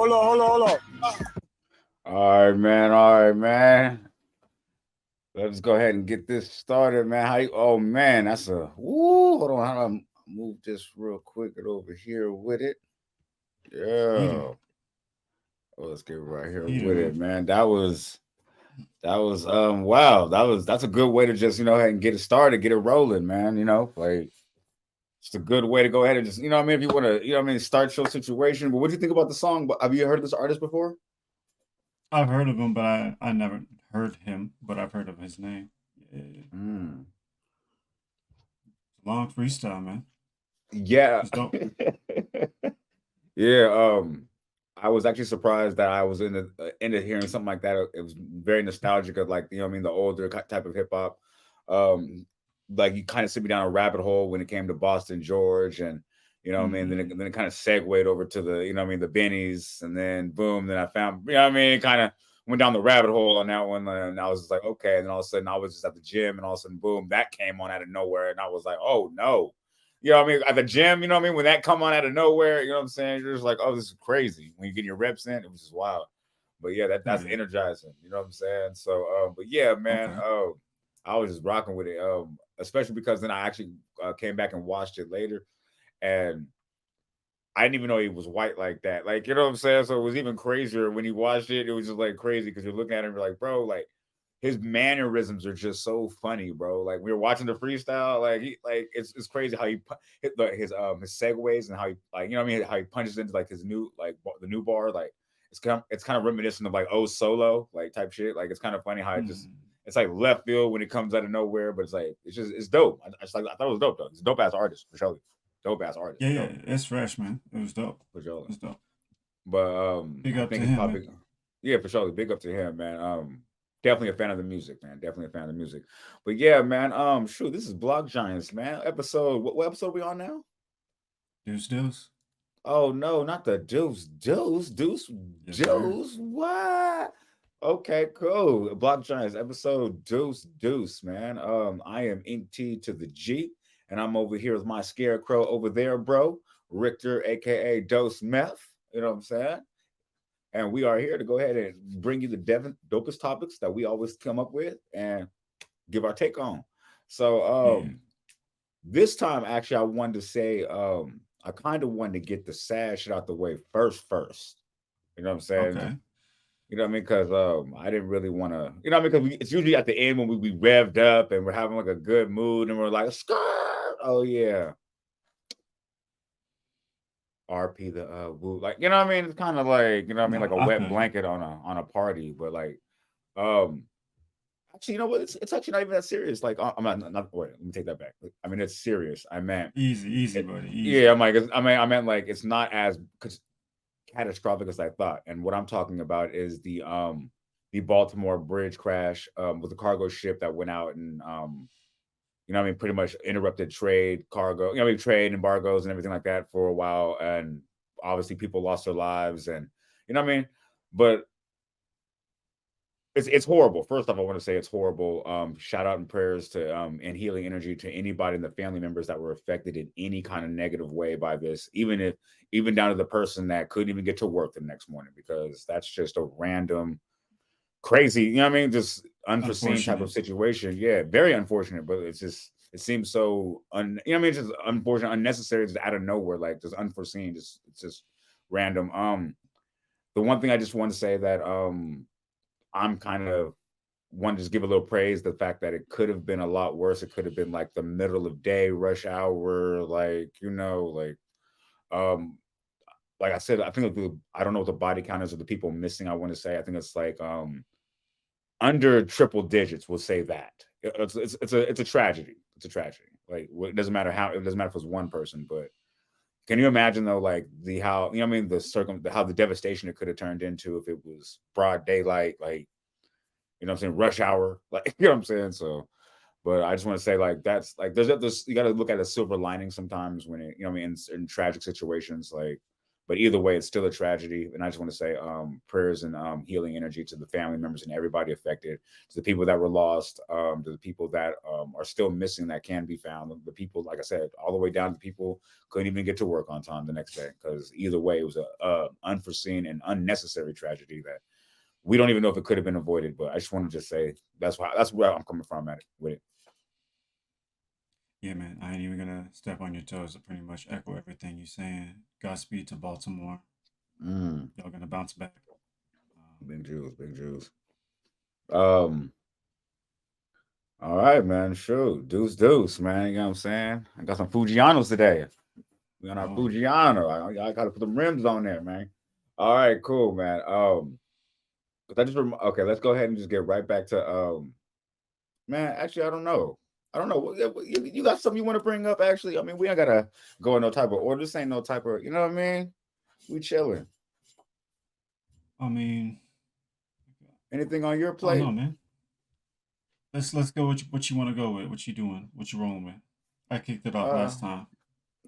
Hold on. All right, man. Let's go ahead and get this started, man. Oh man, that's a woo. Hold on, how do I move this real quick? Get over here with it. Heater. Yeah. Oh, let's get right here Heater, with it, man. man. That was wow. That's a good way to just ahead and get it started, get it rolling, man. Like it's a good way to go ahead and just what I mean, if you want to, start your situation. But what do you think about the song? Have you heard of this artist before? I've heard of him, but I never heard him, but I've heard of his name. Yeah. Mm. Long freestyle, man. Yeah. It's dope. Yeah, I was actually surprised that I was in the ended hearing something like that. It was very nostalgic of like what I mean, the older type of hip hop. Um, like you kind of sent me down a rabbit hole when it came to Boston George, and what I mean. Mm-hmm. Then it kind of segued over to the what I mean, the Bennies, and then boom, then I found what I mean. It kind of went down the rabbit hole on that one, and I was just like, okay. And then all of a sudden, I was just at the gym, and all of a sudden, boom, that came on out of nowhere, and I was like, oh no. What I mean? At the gym, what I mean? When that come on out of nowhere, you know what I'm saying? You're just like, oh, this is crazy. When you get your reps in, it was just wild. But yeah, that's Yeah. energizing. You know what I'm saying? So, but yeah, man, Okay. I was just rocking with it. Especially because then I actually came back and watched it later, and I didn't even know he was white like that. Like, you know what I'm saying? So it was even crazier when you watched it. It was just like crazy because you're looking at him, you're like, bro, like his mannerisms are just so funny, bro. Like we were watching the freestyle, like it's crazy how he his segues and how he like what I mean, how he punches into like his new like the new bar, like it's kind of reminiscent of like oh solo like type shit. Like it's kind of funny how it just Mm. it's like left field when it comes out of nowhere, but it's dope. I thought it was dope though. It's a dope ass artist for sure. Dope ass artist Yeah, for yeah. sure. It's fresh, man. It was dope. For sure. It's dope. But Big I up to think it's him, man. probably yeah, for sure. Big up to him, man. Definitely a fan of the music, man. Definitely a fan of the music. But yeah, man. Shoot, this is Block Giants, man. Episode what episode are we on now? Deuce deuce. Oh no, not the Yes, sir. Deuce. What? Okay, cool. Block Giants episode Deuce, man. I am Ink T to the G, and I'm over here with my scarecrow over there, bro. Richter, aka Dose Meth. You know what I'm saying? And we are here to go ahead and bring you the dopest topics that we always come up with and give our take on. So Yeah. this time actually I wanted to say I kind of wanted to get the sad shit out the way first. You know what I'm saying? Okay. You know what I mean? Because I didn't really want to, you know what I mean? Because it's usually at the end when we revved up and we're having like a good mood and we're like, skirt. Oh yeah. RP the woo. Like, you know what I mean? It's kind of like, you know what I mean, like Nah, a I wet feel you. blanket on a party, but like um actually, you know what? It's actually not even that serious. Like, I'm not. Wait, let me take that back. I mean, it's serious. I meant, Easy, easy, it, buddy. yeah. Easy. I'm like, I meant like it's not as catastrophic as I thought. And what I'm talking about is the Baltimore Bridge crash with the cargo ship that went out and what I mean, pretty much interrupted trade, cargo, I mean, trade embargoes and everything like that for a while. And obviously, people lost their lives, and what I mean. But it's horrible. First off, I want to say it's horrible. Shout out and prayers to and healing energy to anybody and the family members that were affected in any kind of negative way by this, even down to the person that couldn't even get to work the next morning because that's just a random crazy, you know what I mean? Just unforeseen type of Unfortunate. situation. Yeah, very unfortunate, but it's just it seems so you know what I mean, it's just unfortunate, unnecessary, just out of nowhere, like just unforeseen, just it's just random. The one thing I just want to say that I'm kind of want to just give a little praise the fact that it could have been a lot worse. It could have been like the middle of day, rush hour, like um, like I said, I think I don't know what the body count is of the people missing. I want to say I think it's like under triple digits. We'll say that it's a tragedy. It's a tragedy. Like it doesn't matter how it doesn't matter if it's one person, but can you imagine though, like the how I mean how the devastation it could have turned into if it was broad daylight, like what I'm saying, rush hour, like you know what I'm saying. So, but I just want to say like that's like there's you got to look at a silver lining sometimes when it in tragic situations like But either way, it's still a tragedy. And I just want to say prayers and healing energy to the family members and everybody affected, to the people that were lost, to the people that are still missing that can be found, the people, like I said, all the way down to people couldn't even get to work on time the next day. Because either way, it was a unforeseen and unnecessary tragedy that we don't even know if it could have been avoided. But I just want to just say that's where I'm coming from at it with it. Yeah, man. I ain't even gonna step on your toes to pretty much echo everything you're saying. Godspeed to Baltimore. Mm, Y'all gonna bounce back. Um, big Jews, big Jews. Um, all right, man. Shoot, deuce, deuce, man. You know what I'm saying? I got some Fujianos today. We on our oh, Fujiano. I gotta put the rims on there, man. All right, cool, man. 'Cause okay, let's go ahead and just get right back to man. Actually, I don't know. I don't know. You got something you want to bring up? Actually, I mean, we ain't gotta go in no type of order. This ain't no type of, you know what I mean? We chilling. I mean, Anything on your I don't plate? know, man. Let's go with what you want to go with. What you doing? What you rolling with? I kicked it off Uh, last time.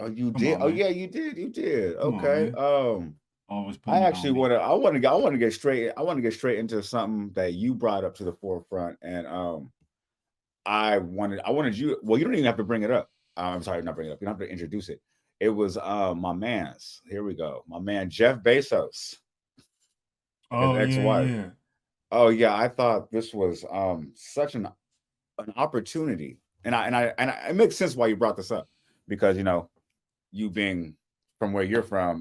oh, you Come did. on, Oh, man. yeah, you did. You did. Come on, Okay. man. Always I putting it actually on me. want to. I want to get straight. I want to get straight into something that you brought up to the forefront, and I wanted you. Well, you don't even have to bring it up. I'm sorry, not bring it up. You don't have to introduce it. It was my man's. Here we go. My man Jeff Bezos and his Oh yeah, ex-wife. yeah. Oh yeah, I thought this was such an opportunity, it makes sense why you brought this up, because you being from where you're from,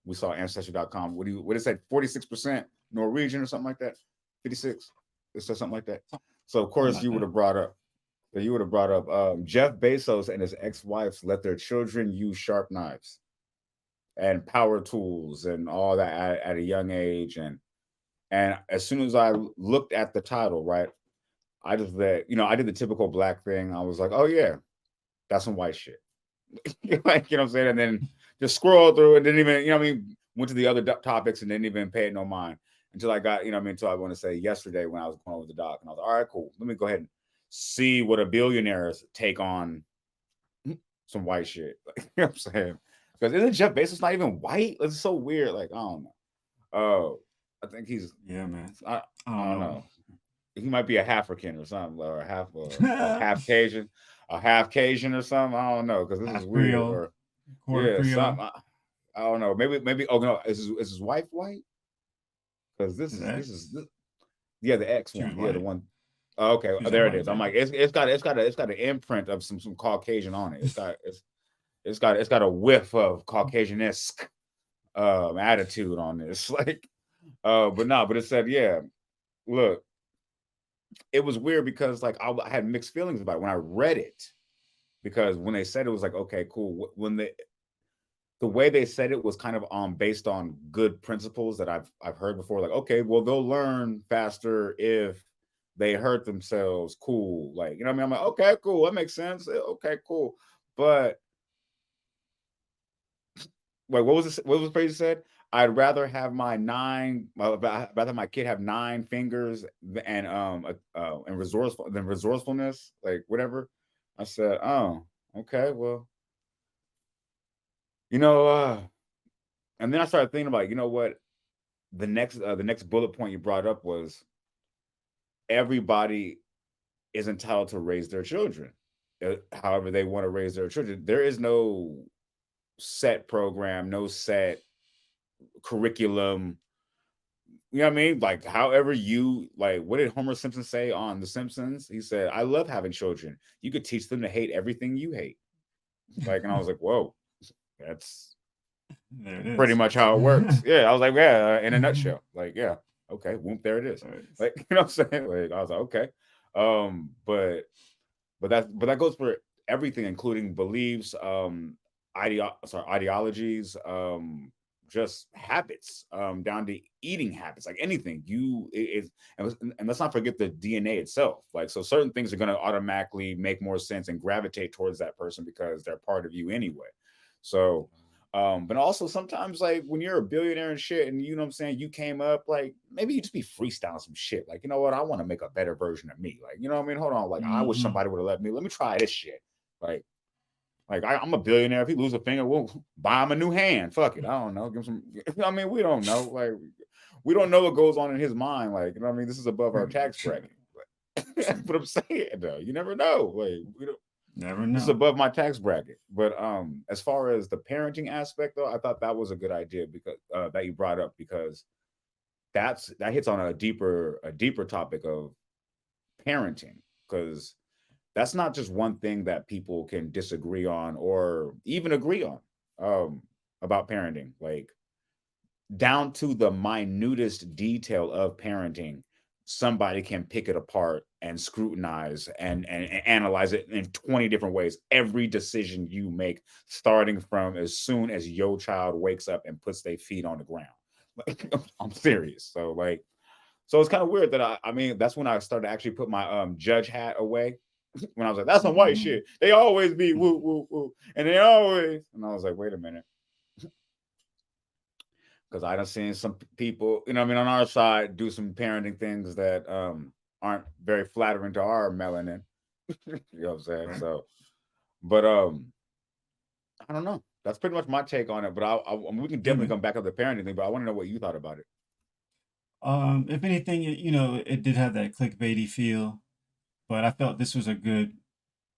we saw ancestry.com. What is that? 46% Norwegian or something like that. 56. It said something like that. So of Something course like you would that. have brought up Jeff Bezos and his ex-wives let their children use sharp knives and power tools and all that at a young age. And as soon as I looked at the title, right, I just I did the typical black thing. I was like, oh yeah, that's some white shit. Like, you know what I'm saying? And then just scroll through and didn't even, what I mean, went to the other topics and didn't even pay it no mind until I got, what I mean, until I want to say yesterday when I was going over the doc, and I was like, all right, cool. Let me go ahead and see what a billionaire's take on some white shit. Like, you know what I'm saying? Because isn't Jeff Bezos not even white? It's so weird. Like, I don't know. Oh, I think Yeah, man. I, I I don't don't know. know. He might be a African or something, or half Cajun, a half Cajun or something. I don't know, because this is Half weird. Creole, Or quarter yeah, Creole. something. I don't know. Maybe. Oh no, is his wife white? Because His yeah, the X she was one. Yeah, the white. one. Oh, okay, She was there it white, is. I'm man. like, it's got an imprint of some Caucasian on it. It's got a whiff of Caucasian esque attitude on this. Like, but no, but it said, yeah. Look, it was weird because like I had mixed feelings about it when I read it, because when they said it was like, okay, cool. When the way they said it was kind of based on good principles that I've heard before. Like, okay, well they'll learn faster if they hurt themselves. Cool, like, what I mean. I'm like, okay, cool, that makes sense. Okay, cool, but wait, what was this? What was the phrase you said? I'd rather have my nine. I'd rather my kid have 9 fingers and resourcefulness, like whatever. I said, oh, okay, well, you know, and then I started thinking about, what the next bullet point you brought up was everybody is entitled to raise their children, however they want to raise their children. There is no set program, no set curriculum. You know what I mean? Like, however you like, what did Homer Simpson say on The Simpsons? He said, I love having children. You could teach them to hate everything you hate. Like, and I was like, whoa, that's There it pretty is. much how it works. Yeah. I was like, yeah, in a nutshell. Like, yeah, okay, whoop, there it is. There it is. Like, you know what I'm saying? Like, I was like, okay. But that goes for everything, including beliefs, ideologies, just habits, down to eating habits, like anything. And let's not forget the DNA itself. Like, so certain things are going to automatically make more sense and gravitate towards that person because they're part of you anyway. So, but also sometimes, like, when you're a billionaire and shit, and you know what I'm saying, you came up, like, maybe you just be freestyling some shit. Like, you know what, I want to make a better version of me. Like, you know what I mean? Hold on, like, I wish Mm-hmm. somebody would have let me try this shit. Like, Like I'm a billionaire. If he lose a finger, we'll buy him a new hand. Fuck it. I don't know. Give him some. I mean, we don't know. Like we don't know what goes on in his mind. Like, you know what I mean? This is above our True, tax true, bracket. That's true. what I'm saying though. You never know. Like we don't, Never this is know. above my tax bracket. But as far as the parenting aspect though, I thought that was a good idea because that you brought up because that hits on a deeper topic of parenting because that's not just one thing that people can disagree on or even agree on um, about parenting. Like down to the minutest detail of parenting, somebody can pick it apart and scrutinize and analyze it in 20 different ways. Every decision you make, starting from as soon as your child wakes up and puts their feet on the ground. Like, I'm serious. So it's kind of weird that I mean, that's when I started to actually put my judge hat away. When I was like, that's some white Mm-hmm. shit. They always be woo woo woo, and they always. And I was like, wait a minute, because I done seen some people, you know, what I mean, on our side, do some parenting things that aren't very flattering to our melanin. You know what I'm saying? Right. So, but I don't know. That's pretty much my take on it. But we can Yeah, definitely man. come back up to parenting thing. But I want to know what you thought about it. If anything, it did have that clickbaity feel, but I felt this was a good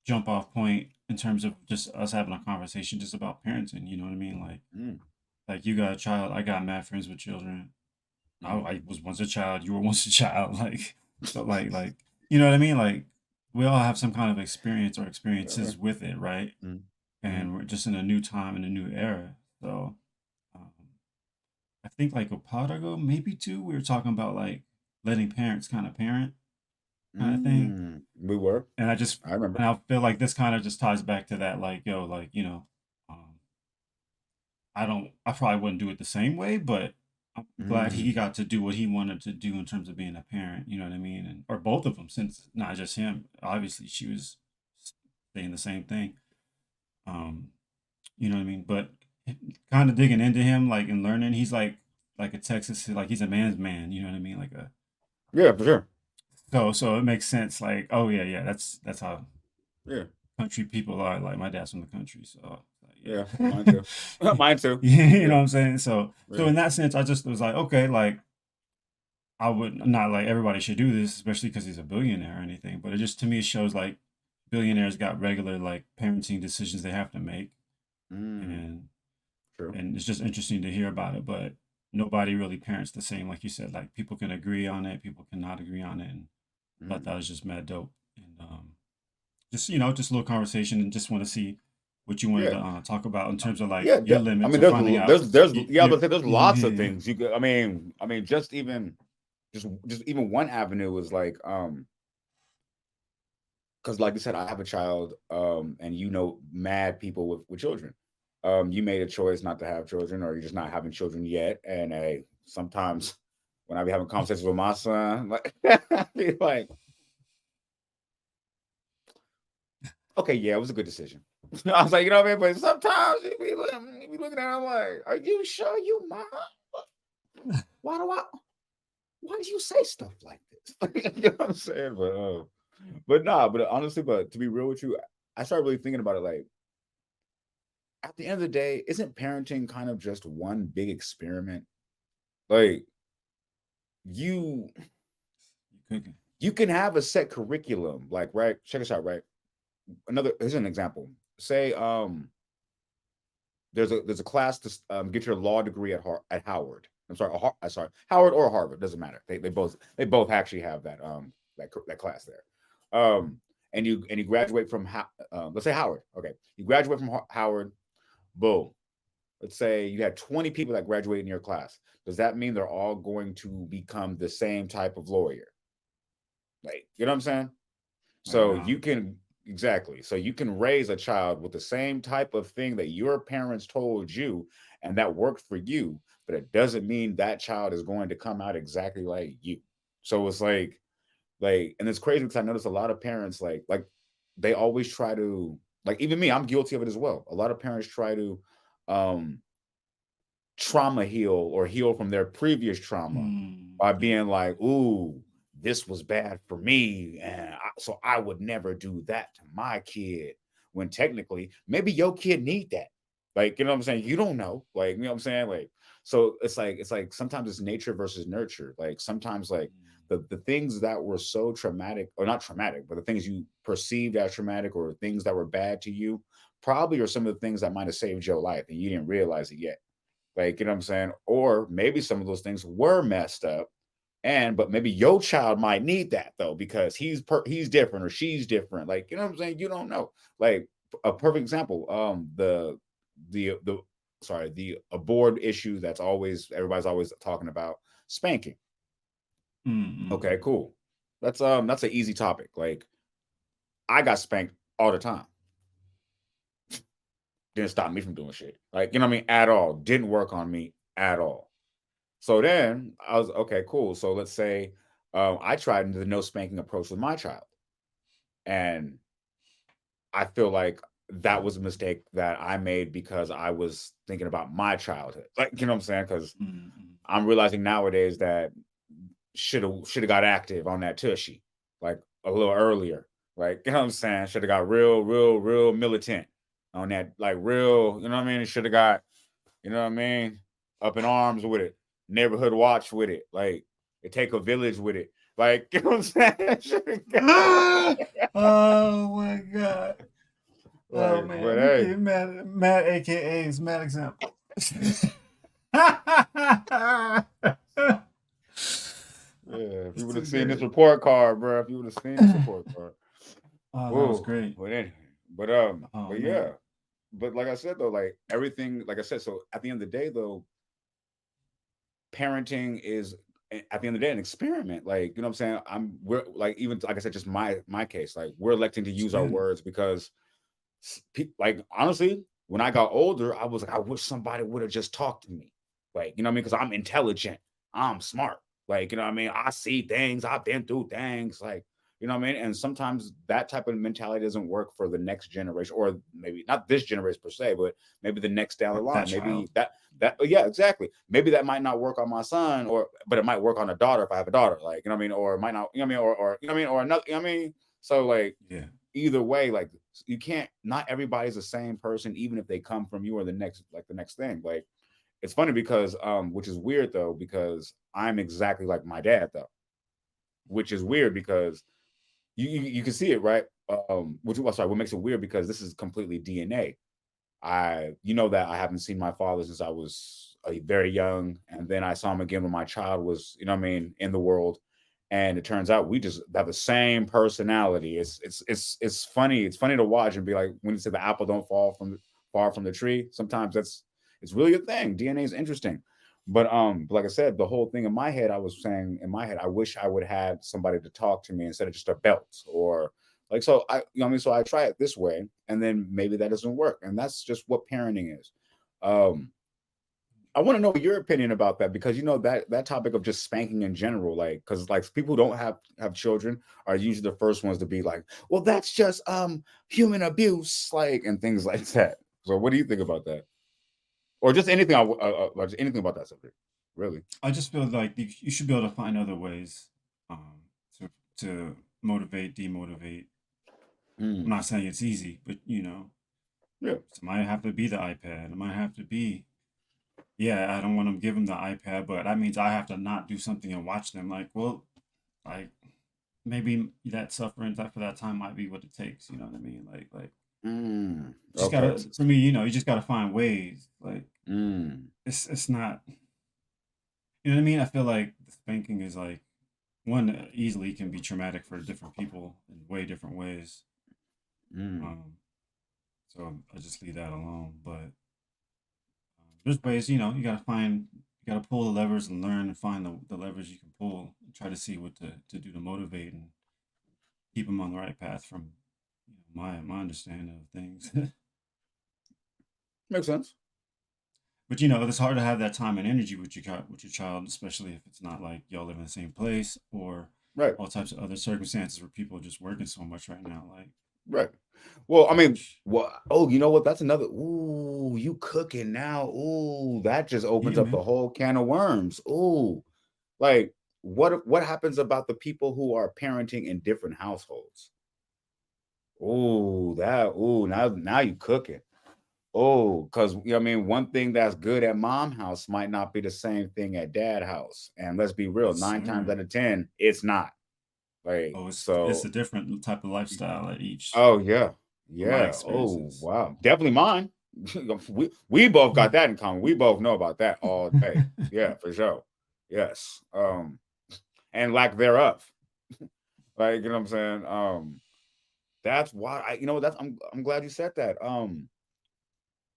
jump off point in terms of just us having a conversation just about parenting. You know what I mean? Mm, Like you got a child. I got mad friends with children. mm, I was once a child. You were once a child. Like so, you know what I mean? Like we all have some kind of experience or yeah, experiences with it, right? mm, mm, And we're just in a new time and a new era. So um, I think like a pod ago, maybe two, we were talking about like letting parents kind of parent kind of thing. we were. And I just I remember. and I feel like this kind of just ties back to that, like, yo, like, um, I probably wouldn't do it the same way, but I'm glad he Mm, got to do what he wanted to do in terms of being a parent, you know what I mean? And or both of them, since not just him. Obviously, she was saying the same thing. Um, you know what I mean? But kind of digging into him, like and learning, he's like a Texas, like he's a man's man, you know what I mean? Like a yeah, for sure. so it makes sense. Like, oh yeah, yeah, that's how Yeah, country people are. Like my dad's from the country, so like, yeah, mine yeah. too. Mine too. You know Yeah, what I'm saying? So yeah. in that sense, I just was like, okay, like I would not like everybody should do this, especially because he's a billionaire or anything. But it just to me shows like billionaires got regular like parenting decisions they have to make, Mm, and true. and it's just interesting to hear about it. But nobody really parents the same, like you said. Like people can agree on it, people cannot agree on it, and I thought Mm. that was just mad dope. And just just a little conversation, and just want to see what you wanted Yeah, to talk about in terms of like yeah. your I limits mean, or finding out there's yeah, your but there's lots of yeah. things you could. I mean, just even one avenue is like because like you said, I have a child, and mad people with children. You made a choice not to have children, or you're just not having children yet. And sometimes when I be having conversations with my son, like, I be like, okay, yeah, it was a good decision. I was like, you know what I mean? But sometimes you be looking at him like, are you sure you mine? Why do I? Why do you say stuff like this? You know what I'm saying? But nah. But honestly, but to be real with you, I started really thinking about it. Like at the end of the day, isn't parenting kind of just one big experiment? Like you, You cooking. you can have a set curriculum. Like right, check this out. Right, here's an example. Say there's a class to get your law degree at Howard. I'm sorry, Howard or Harvard doesn't matter. They both actually have that class there. And you graduate from let's say Howard. Okay, you graduate from Howard. Boom. Let's say you had 20 people that graduated in your class. Does that mean they're all going to become the same type of lawyer? Like, you know what I'm saying? Like So no. you can exactly. So you can raise a child with the same type of thing that your parents told you and that worked for you, but it doesn't mean that child is going to come out exactly like you. So it's like and it's crazy because I notice a lot of parents like they always try to like even me, I'm guilty of it as well. A lot of parents try to um trauma heal or heal from their previous trauma by Yeah. being like, "Ooh, this was bad for me, and so I would never do that to my kid." when technically maybe your kid need that. Like, you know what I'm saying? You don't know. Like, you know what I'm saying? Like, so it's like sometimes it's nature versus nurture. Like sometimes like Mm. the things that were so traumatic, or not traumatic, but the things you perceived as traumatic or things that were bad to you probably are some of the things that might have saved your life and you didn't realize it yet. Like, you know what I'm saying? Or maybe some of those things were messed up, and but maybe your child might need that though because he's different or she's different. Like, you know what I'm saying? You don't know. Like a perfect example, the sorry, the abhorred issue that's always everybody's always talking about, spanking. Okay, Mm-mm. cool. That's an easy topic. Like I got spanked all the time. Didn't stop me from doing shit. Like, you know what I mean? At all. Didn't work on me at all. So then I was okay, cool. So let's say I tried the no spanking approach with my child, and I feel like that was a mistake that I made because I was thinking about my childhood. Like, you know what I'm saying? Because Mm-mm. I'm realizing nowadays that should have got active on that tushy, like a little earlier. Like, you know what I'm saying? Should have got real militant on that, like real, you know what I mean? Should have got, you know what I mean, up in arms with it, neighborhood watch with it, like it take a village with it. Like, you know what I'm saying? Oh my god. Oh Like, man, but we hey, get mad AKAs, mad example. yeah, if It's you would too have seen this good. report card, bro, if you would have seen this report card. Oh, that was Whoa. great. But anyway, Oh but yeah. man. But like I said though, like everything, like I said, so at the end of the day though, parenting is at the end of the day an experiment. Like, you know what I'm saying? We're like, even like I said, just my case, like we're electing to use our Experiment. words because like honestly, when I got older, I was like, I wish somebody would have just talked to me. Like, you know what I mean? Because I'm intelligent, I'm smart. Like, you know what I mean? I see things, I've been through things, like, you know what I mean? And sometimes that type of mentality doesn't work for the next generation, or maybe not this generation per se, but maybe the next down the That line. child. Maybe yeah, exactly. Maybe that might not work on my son, or but it might work on a daughter if I have a daughter, like, you know what I mean? Or it might not, you know what I mean, or you know what I mean, or another, you know what I mean? So like Yeah. either way, like you can't, not everybody's the same person, even if they come from you or the next, like the next thing. Like it's funny because which is weird though, because I'm exactly like my dad though, which is weird because you can see it, right? Which, well, sorry, what makes it weird because this is completely DNA. You know that I haven't seen my father since I was very young, and then I saw him again when my child was, you know what I mean, in the world. And it turns out we just have the same personality. It's funny. It's funny to watch and be like, when you say the apple don't fall from far from the tree. Sometimes it's really a thing. DNA is interesting. But like I said, the whole thing in my head, I was saying in my head, I wish I would have somebody to talk to me instead of just a belt, or like, so I, you know what I mean? So I try it this way, and then maybe that doesn't work. And that's just what parenting is. Um, I want to know your opinion about that because you know that topic of just spanking in general, like, because like people who don't have children are usually the first ones to be like, well, that's just human abuse, like, and things like that. So what do you think about that? Or just anything, just anything about that subject, really? I just feel like you should be able to find other ways um, to motivate, demotivate. I'm Mm, not saying it's easy, but yeah. it might have to be the iPad. It might have to be, yeah, I don't want to give them the iPad, but that means I have to not do something and watch them. Like, well, like maybe that suffering for that time might be what it takes. You know what I mean? Like just Okay. gotta, for me, you just gotta find ways. Like Mm, it's not, you know what I mean? I feel like the spanking is like one easily can be traumatic for different people in way different ways. mm. Um, so I just leave that alone. But there's ways, you gotta you gotta pull the levers and learn and find the levers you can pull and try to see what to do to motivate and keep them on the right path from my understanding of things. Makes sense. But it's hard to have that time and energy with your child, especially if it's not like y'all live in the same place or Right. all types of other circumstances where people are just working so much right now. Like, Right. Well, I mean, gosh, well, oh, you know what? That's another. Ooh, you cooking now? Ooh, that just opens yeah, up the man. whole can of worms. Ooh, like what happens about the people who are parenting in different households? Now you cooking. Oh, because you know what I mean, one thing that's good at mom house might not be the same thing at dad house. And let's be real, Yes, 9 times out sir. of 10, it's not. Like, Oh, it's so a different type of lifestyle at each, oh yeah. from my Yeah. Oh experiences. wow. Definitely mine. We both got that in common. We both know about that all day. Yeah, for sure. Yes. And lack thereof. Like, you know what I'm saying? That's why that's I'm glad you said that.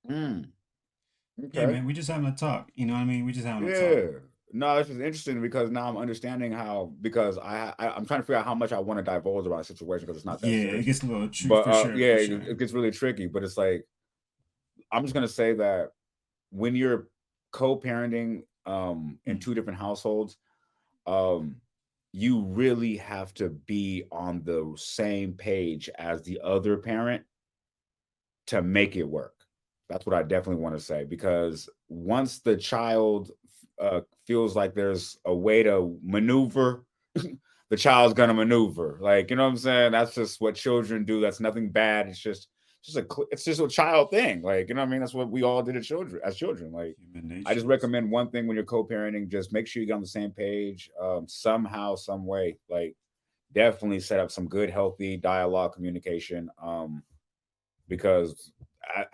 Mm, Yeah, okay. man, we just having a talk. You know what I mean? We just having a talk. Yeah. No, this is interesting because now I'm understanding how because I'm trying to figure out how much I want to divulge about a situation because it's not that Yeah, it serious. gets a little true But for sure, yeah, for it sure. gets really tricky. But it's like I'm just gonna say that when you're co-parenting in Mm. two different households, um, you really have to be on the same page as the other parent to make it work. That's what I definitely want to say because once the child feels like there's a way to maneuver, the child's gonna maneuver. Like, you know what I'm saying? That's just what children do. That's nothing bad. It's just a child thing. Like, you know what I mean? That's what we all did as children. Like, Human I just nature. recommend one thing when you're co-parenting: just make sure you get on the same page, somehow, some way. Like, definitely set up some good, healthy dialogue communication. Because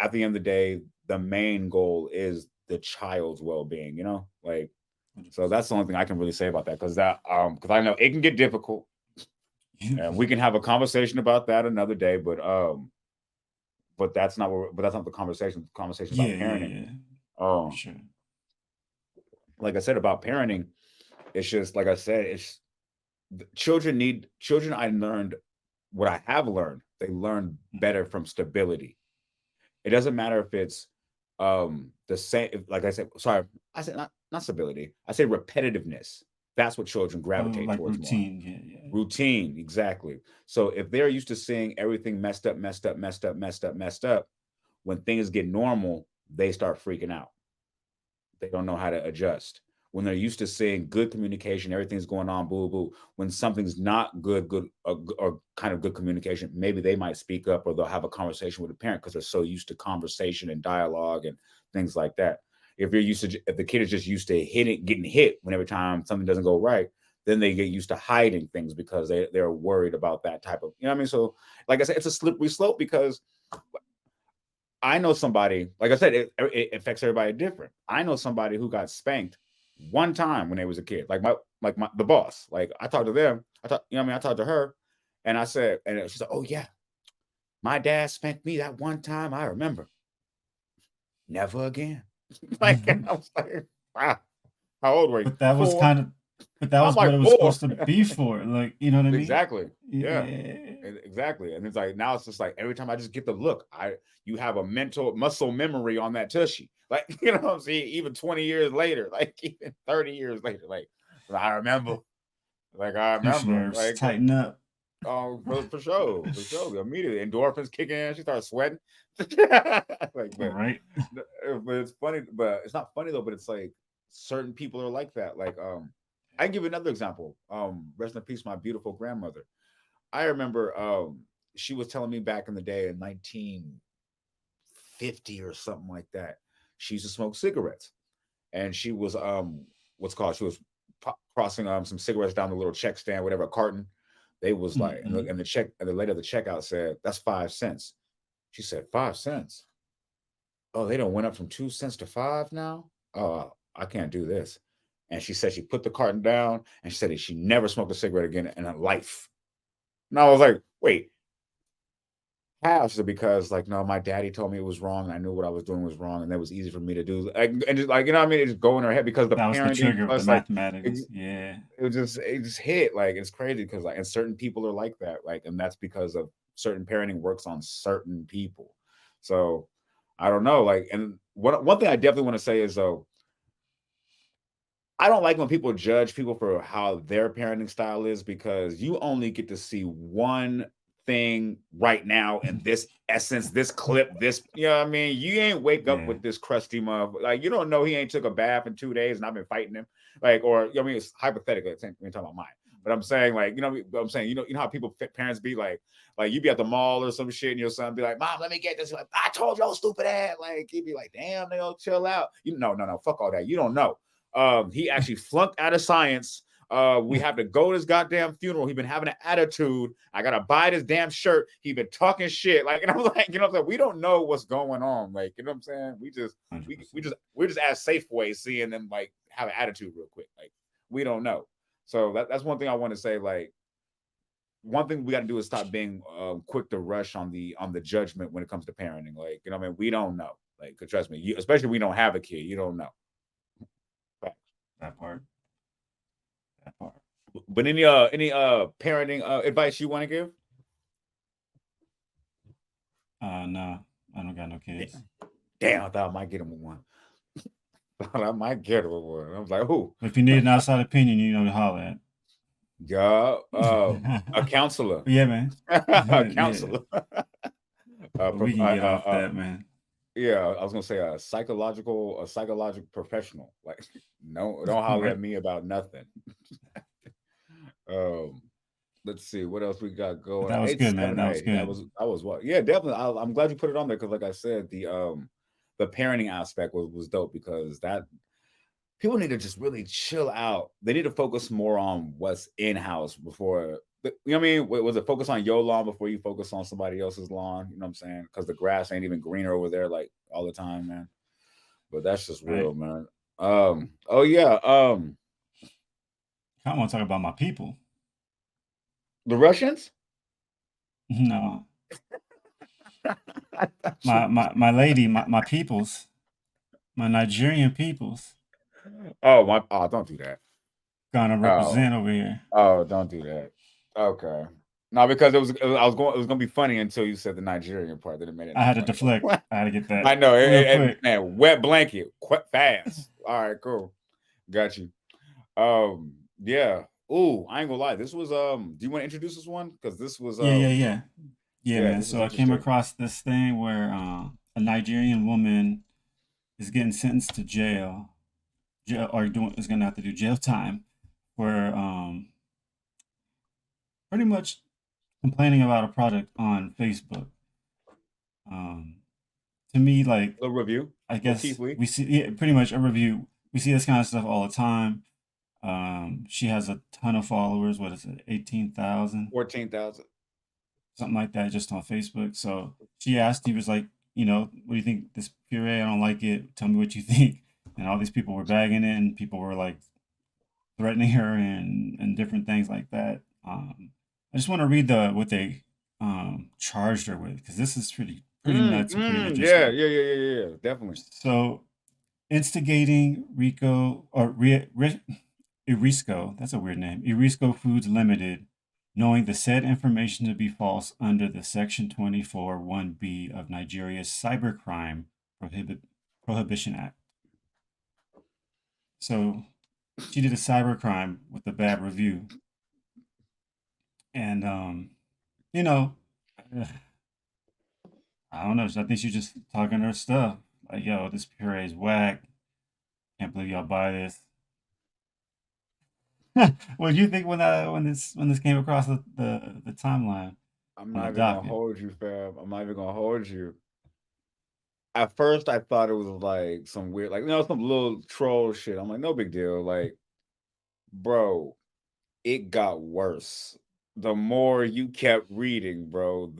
at the end of the day, the main goal is the child's well-being, like, so 100%. that's the only thing I can really say about that because I know it can get difficult and we can have a conversation about that another day, but that's not the conversation. The conversation Yeah, about yeah, parenting. yeah, for um sure. like I said about parenting, it's just like I said, it's children. I learned what I have learned, they learn Mm. better from stability. It doesn't matter if it's the same. Like I said, sorry, I said not stability. I say repetitiveness. That's what children Oh, gravitate like towards more. routine. Yeah, yeah. Routine, exactly. So if they're used to seeing everything messed up, messed up, messed up, messed up, messed up, when things get normal, they start freaking out. They don't know how to adjust. When they're used to seeing good communication, everything's going on, boo boo. When something's not good, or kind of good communication, maybe they might speak up or they'll have a conversation with a parent because they're so used to conversation and dialogue and things like that. If the kid is just used to getting hit whenever time something doesn't go right, then they get used to hiding things because they're worried about that type of, you know what I mean? So, like I said, it's a slippery slope because I know somebody, like I said, it affects everybody different. I know somebody who got spanked one time when they was a kid, like the boss. Like I talked to them, I talked to her, and I said, and she said, "Oh yeah, my dad spanked me that one time. I remember, never again." Like I was like, wow, how old were you? But that was 4. kind of, but that I'm was what it like was 4. supposed to be for. Like, you know what I mean? Exactly. Yeah. Yeah. Exactly. And it's like now it's just like every time I just get the look, you have a mental muscle memory on that tushy. Like, you know what I'm saying? Even 20 years later, like even 30 years later, like I remember. Like I Pinch remember. nerves, Like tighten up. for sure. For sure. Immediately endorphins kick in, she starts sweating. Like, Right. but it's funny, but it's not funny though, but it's like certain people are like that. Like I can give you another example. Rest in peace, my beautiful grandmother. I remember she was telling me back in the day in 1950 or something like that. She used to smoke cigarettes, and she was what's called she was crossing some cigarettes down the little check stand, whatever, a carton. They was like, Mm-mm. and the check, and the lady at the checkout said, "That's 5 cents." She said, "5 cents? Oh, they don't went up from 2 cents to five now. Oh, I can't do this." And she said she put the carton down, and she said that she never smoked a cigarette again in her life. And I was like, wait, how? She said, because like, no, my daddy told me it was wrong, and I knew what I was doing was wrong, and that was easy for me to do. Like, and just like, you know what I mean? It just go in her head because the That was the parenting trigger with the plus like it, mathematics. Yeah. it just hit. Like it's crazy because like and certain people are like that. Like, and that's because of certain parenting works on certain people. So I don't know. Like, and one thing I definitely want to say is though, I don't like when people judge people for how their parenting style is because you only get to see one thing right now in this essence, this clip, this, you know what I mean? You ain't wake up Yeah. with this crusty mother. Like, you don't know he ain't took a bath in 2 days and I've been fighting him. Like, or, you know what I mean? It's hypothetical. We're talking about mine. But I'm saying, like, I'm saying, you know how people parents be like you be at the mall or some shit, and your son be like, "Mom, let me get this." Like, I told y'all, stupid ass. Like, he'd be like, "Damn, they'll chill out." No, fuck all that. You don't know. He actually flunked out of science. We have to go to his goddamn funeral. He been having an attitude. I gotta buy this damn shirt. He been talking shit. Like, and I'm like, what I'm saying? We don't know what's going on. Like, you know what I'm saying? We're just at Safeway seeing them like have an attitude real quick. Like, we don't know. So that's one thing I want to say. Like, one thing we got to do is stop being quick to rush on the judgment when it comes to parenting. Like, what I mean, we don't know. Like, trust me, especially if we don't have a kid, you don't know. That part. But any parenting advice you want to give? No, I don't got no kids. Damn, I thought I might get him one. I might get him one. I was like, who? If you need an outside opinion, you know to holler at. Yeah, a counselor. Yeah, man. A counselor. We can get off that, man. Yeah, I was gonna say a psychological professional. Like, don't holler at me about nothing. Let's see what else we got going. That was good, man. That was good. That was what. Yeah, definitely. I'm glad you put it on there because, like I said, the parenting aspect was dope because that people need to just really chill out. They need to focus more on what's in house before. You know what I mean? Was it focus on your lawn before you focus on somebody else's lawn? You know what I'm saying? Because the grass ain't even greener over there like all the time, man. But that's just real, man. Oh yeah. I want to talk about my people. The Russians? No. my lady, my peoples, my Nigerian peoples. Oh, don't do that. Gonna represent over here. Oh, don't do that. Okay. No, because it was gonna be funny until you said the Nigerian part. That it made it. I had to deflect. I had to get that. I know. Man, wet blanket, fast. All right, cool. Got you. Yeah. Ooh, I ain't gonna lie. This was Do you want to introduce this one? Because this was Yeah, man. So I came across this thing where a Nigerian woman is getting sentenced to jail, is gonna have to do jail time for pretty much complaining about a product on Facebook. To me, like a review. I guess we see pretty much a review. We see this kind of stuff all the time. She has a ton of followers. What is it? 18,000? 14,000. Something like that, just on Facebook. So she asked, he was like, what do you think this puree? I don't like it. Tell me what you think. And all these people were bagging it, and people were like threatening her and different things like that. I just want to read what they charged her with, because this is pretty nuts and pretty interesting. Yeah, definitely. So, instigating Riskel, that's a weird name, Riskel Foods Limited, knowing the said information to be false under the Section 24 1B of Nigeria's Cybercrime Prohibition Act. So she did a cybercrime with a bad review. And, I don't know. I think she's just talking her stuff. Like, yo, this puree is whack. Can't believe y'all buy this. What do you think when this came across the timeline? I'm not even gonna hold you, fam. I'm not even gonna hold you. At first, I thought it was like some weird, like some little troll shit. I'm like, no big deal. Like, bro, it got worse. The more you kept reading, bro,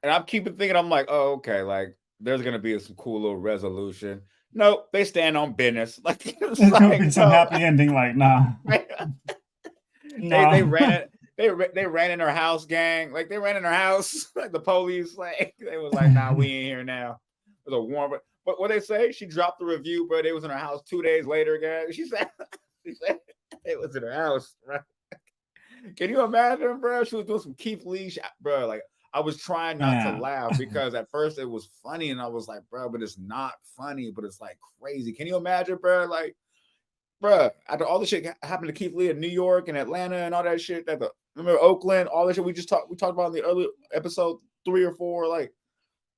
and I'm keeping thinking, I'm like, oh, okay, like there's gonna be some cool little resolution. Nope, they stand on business. Like, it's like some happy ending. Like, nah. They ran it. They ran in her house, gang. Like, they ran in her house. Like, the police, like, they was like, nah, we ain't here now. It was a warm, but what they say? She dropped the review, but it was in her house 2 days later, gang. She said it was in her house, right? Can you imagine, bro? She was doing some Keith Lee, bro. Like, I was trying not to laugh because at first it was funny, and I was like, bro, but it's not funny, but it's like crazy. Can you imagine, bro? Like, bro, after all the shit happened to Keith Lee in New York and Atlanta and all that shit, remember Oakland, all that shit we talked about in the early episode 3 or 4, like,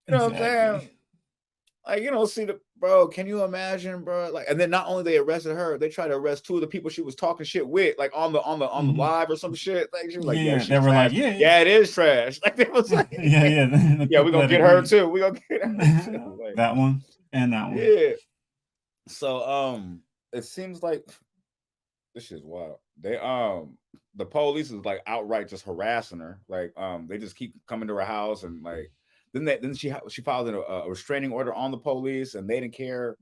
you know what I'm saying? Like, see the bro, can you imagine, bro? Like, and then not only they arrested her, they tried to arrest two of the people she was talking shit with, like on the Hmm. live or some shit. Like, she was like, yeah, Yeah, she they were like, trash. yeah, Yeah, it is trash. Like, they was like, yeah, yeah. The yeah, we're people gonna that get her agree, too. We're gonna get her too. Like, that one and that one. yeah. So it seems like this shit's wild. The police is like outright just harassing her. Like, they just keep coming to her house and like then she filed a restraining order on the police and they didn't care.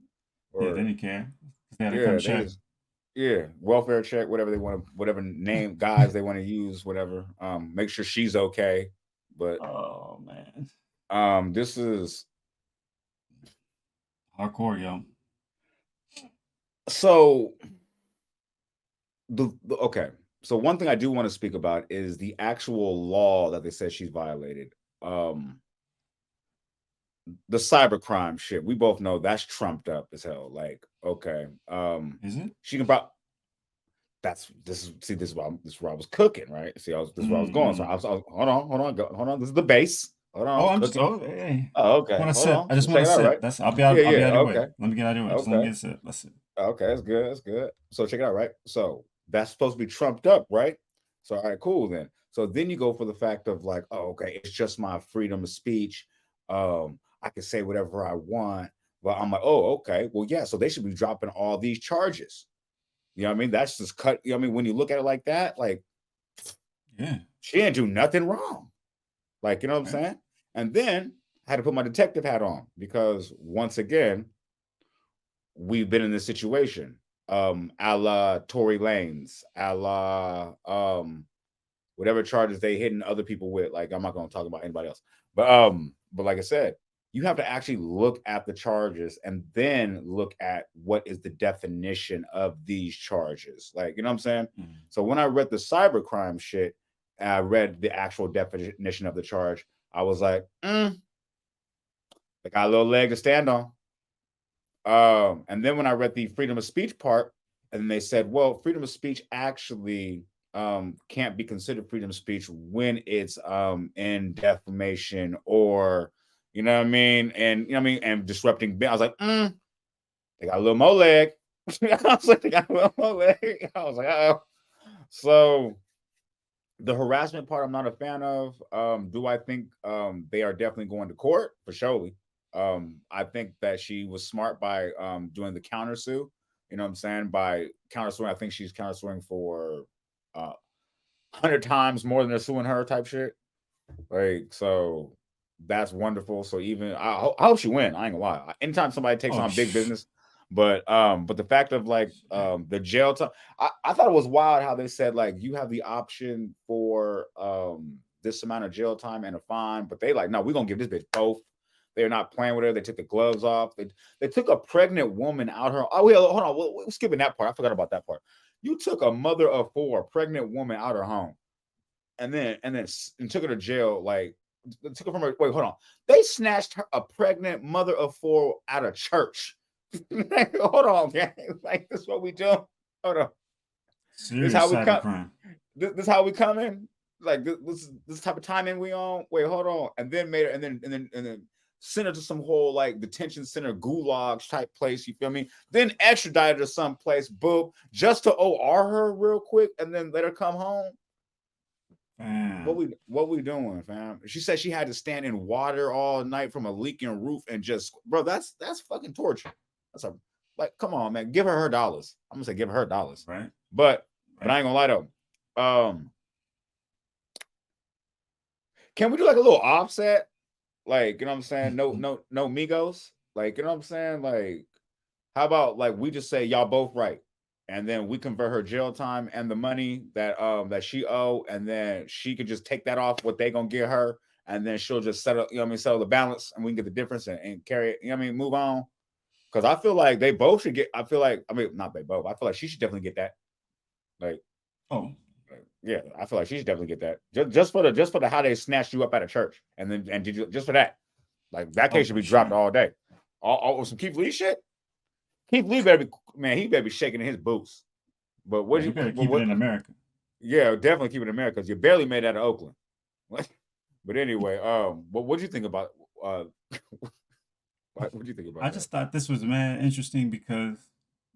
Yeah, they Or didn't care. They had to come yeah, they check. just welfare check, whatever they want to, whatever name guys they want to use, whatever. Make sure she's okay. But Oh man, this is hardcore, yo. so okay. So one thing I do want to speak about is the actual law that they said she's violated. Um, the cybercrime shit. We both know that's trumped up as hell. Like, okay, Is it? she can probably this is where I was cooking, right? See, this is where I was going. So Mm-hmm. hold on. This is the base. Hold on, I Oh, was I'm just. cooking. Oh, hey. Oh, I okay. want to Hold sip. on. I just Let's want check to it out, sip. right? That's. I'll be out. Yeah, I'll be yeah. out of your way. Okay. Let me get out of your way. Just let me Okay. get a sip. That's it. Okay, that's good. That's good. So check it out, right? So that's supposed to be trumped up, right? So all right, cool then. So then you go for the fact of like, oh, okay, it's just my freedom of speech. I can say whatever I want. But I'm like, oh, okay. Well, yeah. So they should be dropping all these charges. You know what I mean? That's just cut. You know what I mean? When you look at it like that, like Yeah. she didn't do nothing wrong. Like, you know what I'm Right. saying? And then I had to put my detective hat on because once again, we've been in this situation. A la Tory Lanez, a la whatever charges they hitting other people with. Like, I'm not gonna talk about anybody else. But like I said, you have to actually look at the charges and then look at what is the definition of these charges. Like, you know what I'm saying? Mm. So when I read the cybercrime shit, I read the actual definition of the charge. I was like, they got a little leg to stand on. And then when I read the freedom of speech part, and they said, well, freedom of speech actually can't be considered freedom of speech when it's in defamation or, you know what I mean? And, you know what I mean? And disrupting. I was like, they got a little more leg. I was like, they got a little more leg. I was like, oh. So the harassment part, I'm not a fan of. Do I think they are definitely going to court for surely? I think that she was smart by doing the countersue. You know what I'm saying? By countersuing, I think she's countersuing for 100 times more than they're suing her type shit. Like, so that's wonderful. So even I hope she win. I ain't gonna lie. Anytime somebody takes Oh, on big business, but the fact of like shit. the jail time, I thought it was wild how they said like you have the option for this amount of jail time and a fine, but they like no, we're gonna give this bitch both. They're not playing with her. They took the gloves off. They took a pregnant woman out her. Oh, yeah, hold on. We're skipping that part. I forgot about that part. You took a mother of four, a pregnant woman out her home and took her to jail. Like took her from her. Wait, hold on. They snatched her, a pregnant mother of four, out of church. Like, hold on, gang. Like this is what we do. Hold on. This Serious how we come. cybercrime. This how we come in. Like this type of timing we on. Wait, hold on. And then made her and then sent her to some whole like detention center gulag type place. You feel me? Then extradited her someplace. Boom, just to OR her real quick and then let her come home. Fam. What we doing, fam? She said she had to stand in water all night from a leaking roof and just, bro, that's fucking torture. That's a like, come on, man, give her dollars. I'm gonna say give her dollars, Right. but I Right. ain't gonna lie though. Can we do like a little offset? Like, you know what I'm saying? No Migos. Like, you know what I'm saying? Like, how about like we just say y'all both right, and then we convert her jail time and the money that she owe, and then she could just take that off what they gonna give her, and then she'll just settle, you know what I mean, settle the balance, and we can get the difference and carry it, you know what I mean, move on. Because I feel like they both should get. I feel like not they both. I feel like she should definitely get that. Like, Oh, yeah, I feel like she should definitely get that. Just for the how they snatched you up at a church, and then and did you, just for that, like that oh, case should for be dropped sure. all day. All some Keith Lee shit. Keith Lee better be man. He better be shaking in his boots. But Yeah, what he you? better But keep it what? in America. Yeah, definitely keep it in America because you barely made that out of Oakland. But anyway, but what do you think about uh What do you think I about that? just thought this was mad interesting because,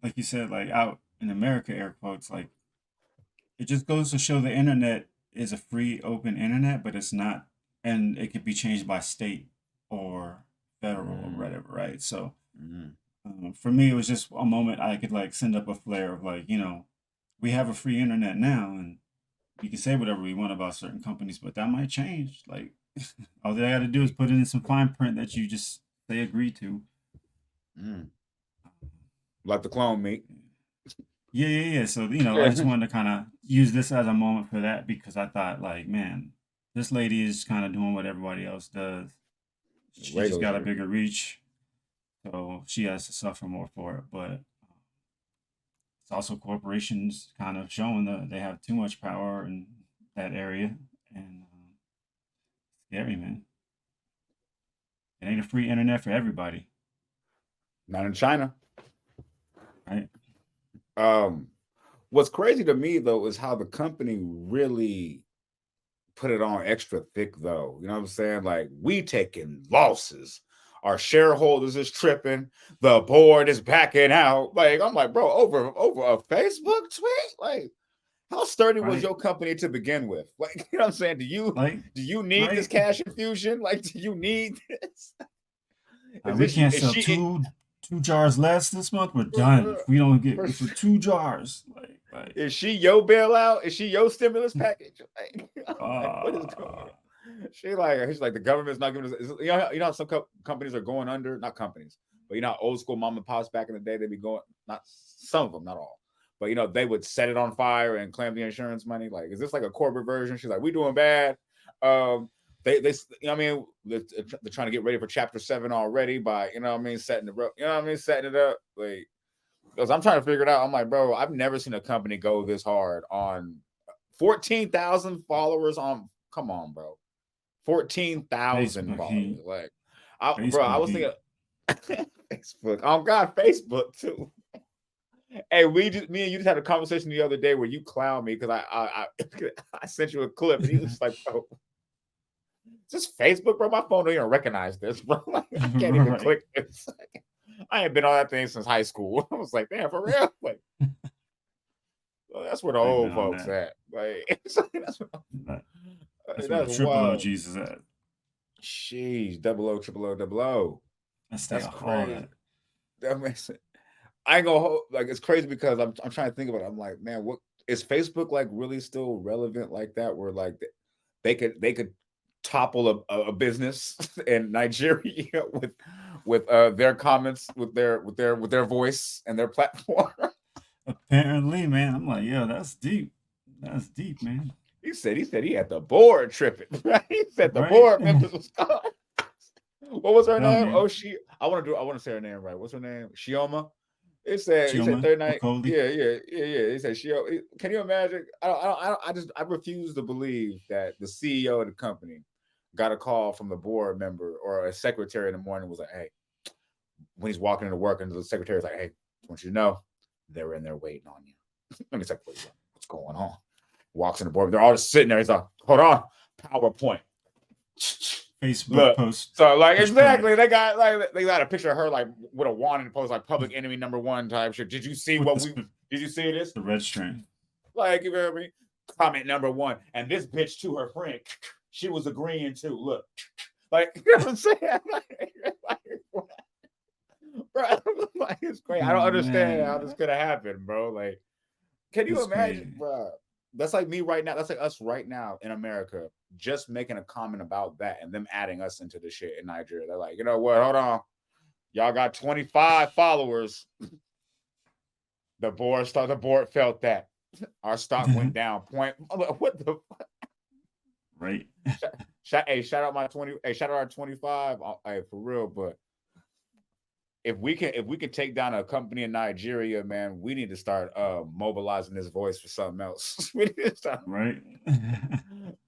like you said, like out in America, air quotes, like it just goes to show the internet is a free, open internet, but it's not, and it could be changed by state or federal or Mm, whatever, right? So mm, for me, it was just a moment I could like send up a flare of like, we have a free internet now, and we can say whatever we want about certain companies, but that might change. Like, all they got to do is put in some fine print that you just say agree to. mm. Like the clone meat. Yeah, yeah, yeah. So, I Yeah. just wanted to kind of use this as a moment for that because I thought, like, man, this lady is kind of doing what everybody else does. She just got a Regulatory. bigger reach, so she has to suffer more for it. But it's also corporations kind of showing that they have too much power in that area, and scary, man. It ain't a free internet for everybody, Not in China. right? Um, what's crazy to me though is how the company really put it on extra thick though. You know what I'm saying? Like we taking losses. Our shareholders is tripping. The board is backing out. Like I'm like, bro, over a Facebook tweet? Like, how sturdy was Right? your company to begin with? Like, you know what I'm saying? Like, do you need this right? cash infusion? Like, do you need this? Is We this can't is sell she two jars less this month. We're done. for, If we don't get for if we're 2 jars, like, is she your bailout? Is she your stimulus package? Like, I'm like, what is going uh, on? She's like, the government's not giving us. You know how some companies are going under, not companies, but you know, old school mom and pops back in the day, they'd be going, not some of them, not all, but you know, they would set it on fire and claim the insurance money. Like, is this like a corporate version? She's like, we doing bad. Um, you know what I mean, they're trying to get ready for chapter 7 already by, you know what I mean, setting the you know what I mean, setting it up. Like, because I'm trying to figure it out. I'm like, bro, I've never seen a company go this hard on 14,000 followers on. Come on, bro, 14,000 Facebook followers. heat, Like, bro, I Facebook was heat. thinking Facebook. Oh God, Facebook too. Hey, me and you just had a conversation the other day where you clown me because I sent you a clip and you was like, bro, is this Facebook, bro? My phone don't even recognize this, bro. Like, I can't even Right? click this. I ain't been on that thing since high school. I was like, damn, for real? Like, well, that's where the I've been old on folks that. at. Like, That- That's where the that's triple wild. OGs is at. Sheesh, double O, triple O, double O. I stay That's off all crazy. that. That makes it. I ain't gonna like. It's crazy because I'm trying to think about it. I'm like, man, what is Facebook like really still relevant like that? Where like they could topple a business in Nigeria with their comments with their voice and their platform. Apparently, man. I'm like, yo, that's deep. That's deep, man. He said he had the board tripping. Right? He said the Right? board members was gone. What was her Telling name? you, Oh, I want to say her name right. What's her name? Shioma. He said Chioma third night. Okoli. Yeah, yeah, yeah, yeah. He said Shioma. Can you imagine? I refuse to believe that the CEO of the company got a call from the board member or a secretary in the morning was like, hey, when he's walking into work and the secretary's like, hey, I want you to know they're in there waiting on you. And he's like, what's going on? Walks in the board. They're all just sitting there. He's like, hold on, PowerPoint. Facebook Look, post so like push product exactly, they got a picture of her like with a wand and post like public enemy #1 type shit. Did you see with what we? Did you see this? the red string. Like you know what I mean? Comment #1, and this bitch to her friend, she was agreeing to. Look, like you know what I'm saying? Like, bro, like it's great. I don't understand how this Man, could have happened, bro. Like, can you it's imagine, crazy. bro? That's like me right now. That's like us right now in America, just making a comment about that and them adding us into the shit in Nigeria. They're like, you know what? Hold on. Y'all got 25 followers. The board felt that. Our stock went down. Point. What the Right? shout out my 20. Hey, shout out our 25. Hey, for real, but if we can take down a company in Nigeria, man, we need to start mobilizing this voice for something else. We need to start. Right?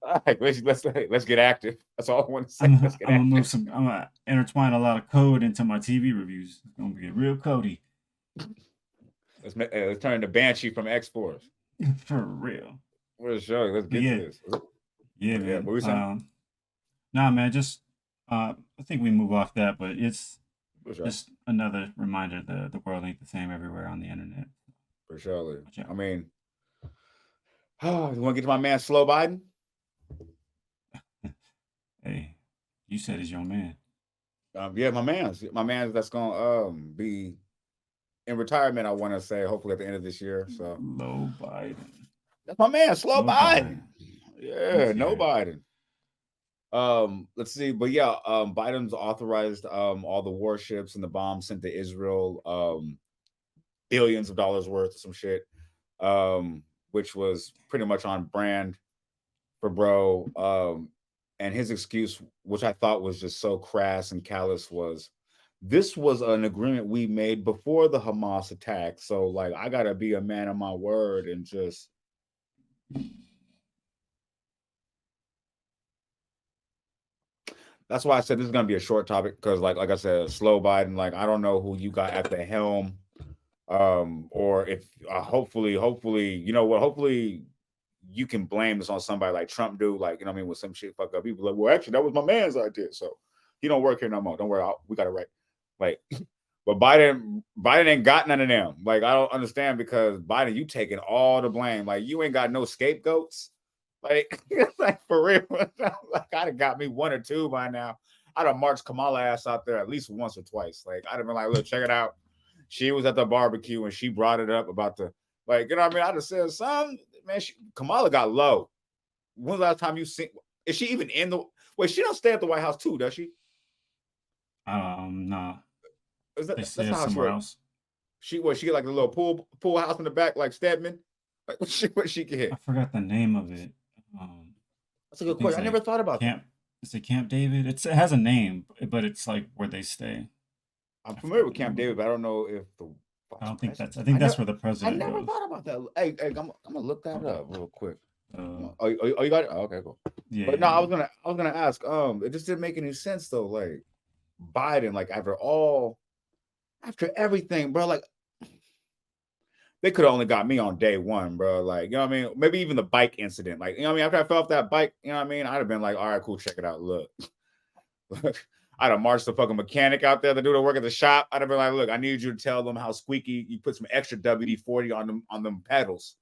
All right, let's get active. That's all I want to say. I'm Let's get I'm gonna active. move some. I'm gonna intertwine a lot of code into my TV reviews. It's gonna get real cody Let's turn the Banshee from X-Force. for real. Let's show you. Let's But get yeah, this. yeah, Yeah, man. what we saying? Nah, man. Just I think we move off that, but it's For sure. Just another reminder: the world ain't the same everywhere on the internet. For sure. Watch out. I mean, you want to get to my man, Slow Biden? Hey, you said he's your man. Yeah, my man's that's gonna be in retirement. I want to say hopefully at the end of this year. So Low Biden. that's my man, Slow Low Biden. Biden. Yeah, no PTR. Biden. Let's see, but yeah, Biden's authorized all the warships and the bombs sent to Israel, billions of dollars worth of some shit, which was pretty much on brand for bro. And his excuse, which I thought was just so crass and callous, was this was an agreement we made before the Hamas attack. So like I gotta be a man of my word and just that's why I said this is gonna be a short topic because like I said, slow Biden, like I don't know who you got at the helm. Or if hopefully, you know what, hopefully you can blame this on somebody like Trump do, like, you know what I mean, with some shit fuck up. People like, well, actually, that was my man's idea. So he don't work here no more. Don't worry, we got it right. Like, but Biden ain't got none of them. Like, I don't understand because Biden, you taking all the blame. Like, you ain't got no scapegoats. Like, like for real. Like, I'd have got me one or two by now. I'd have marched Kamala ass out there at least once or twice. Like, I'd have been like, look, check it out. She was at the barbecue and she brought it up about the, like, you know what I mean? I'd have said something, man. Kamala got low. When's the last time you seen? Is she even in the? Wait, she don't stay at the White House too, does she? Nah. Is They that's say not it how she somewhere works. else. She get like a little pool house in the back, like Stedman. Like what she I get? forgot the name of it. Um, That's a I good think it's question. I never like thought about that. Camp. Is it Camp David? It has a name, but it's like where they stay. I'm I familiar forgot with the name Camp of David, it. but I don't know if the I vice don't think president. that's. I think that's where the I president never goes. thought about that. Hey, I'm gonna look that Okay. up real quick. Uh, Oh, you got it? Oh, okay, cool. yeah, But yeah, no, yeah. I was gonna ask. It just didn't make any sense though. Like Biden, like after everything, bro. Like they could have only got me on day one, bro. Like, you know what I mean? Maybe even the bike incident. Like, you know what I mean? After I fell off that bike, you know what I mean? I'd have been like, all right, cool, check it out. Look. I'd have marched the fucking mechanic out there to do the work at the shop. I'd have been like, look, I need you to tell them how squeaky you put some extra WD-40 on them pedals.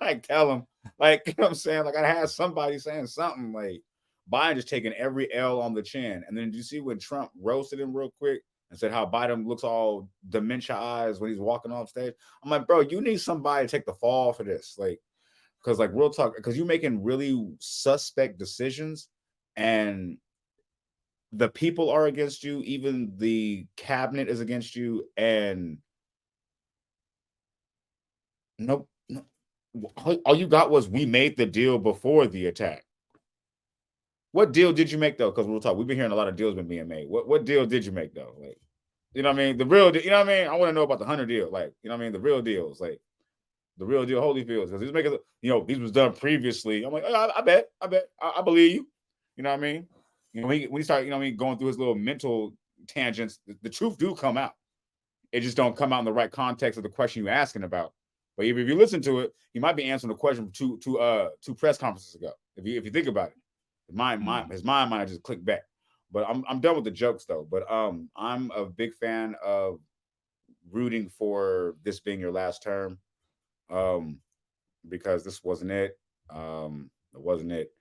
Like, tell them, like, you know what I'm saying? Like, I had somebody saying something like Biden just taking every L on the chin. And then did you see when Trump roasted him real quick and said how Biden looks all dementia eyes when he's walking off stage? I'm like, bro, you need somebody to take the fall for this. Like, because like real talk, because you're making really suspect decisions and the people are against you, even the cabinet is against you, and nope. No, all you got was we made the deal before the attack. What deal did you make though? Because we'll talk. We've been hearing a lot of deals been being made. What deal did you make though? Like, you know what I mean? The real, you know what I mean? I want to know about the Hunter deal. Like, you know what I mean? The real deals, like the real deal, Holyfields, because he's making, you know, these was done previously. I'm like, oh, I bet, I believe you. You know what I mean? You know, when he start, you know what I mean, going through his little mental tangents, the truth do come out. It just don't come out in the right context of the question you're asking about. But if you listen to it, he might be answering the question from two press conferences ago. If you think about it, his mind might just click back. But I'm done with the jokes though. But I'm a big fan of rooting for this being your last term. Um, because this wasn't it. It wasn't it.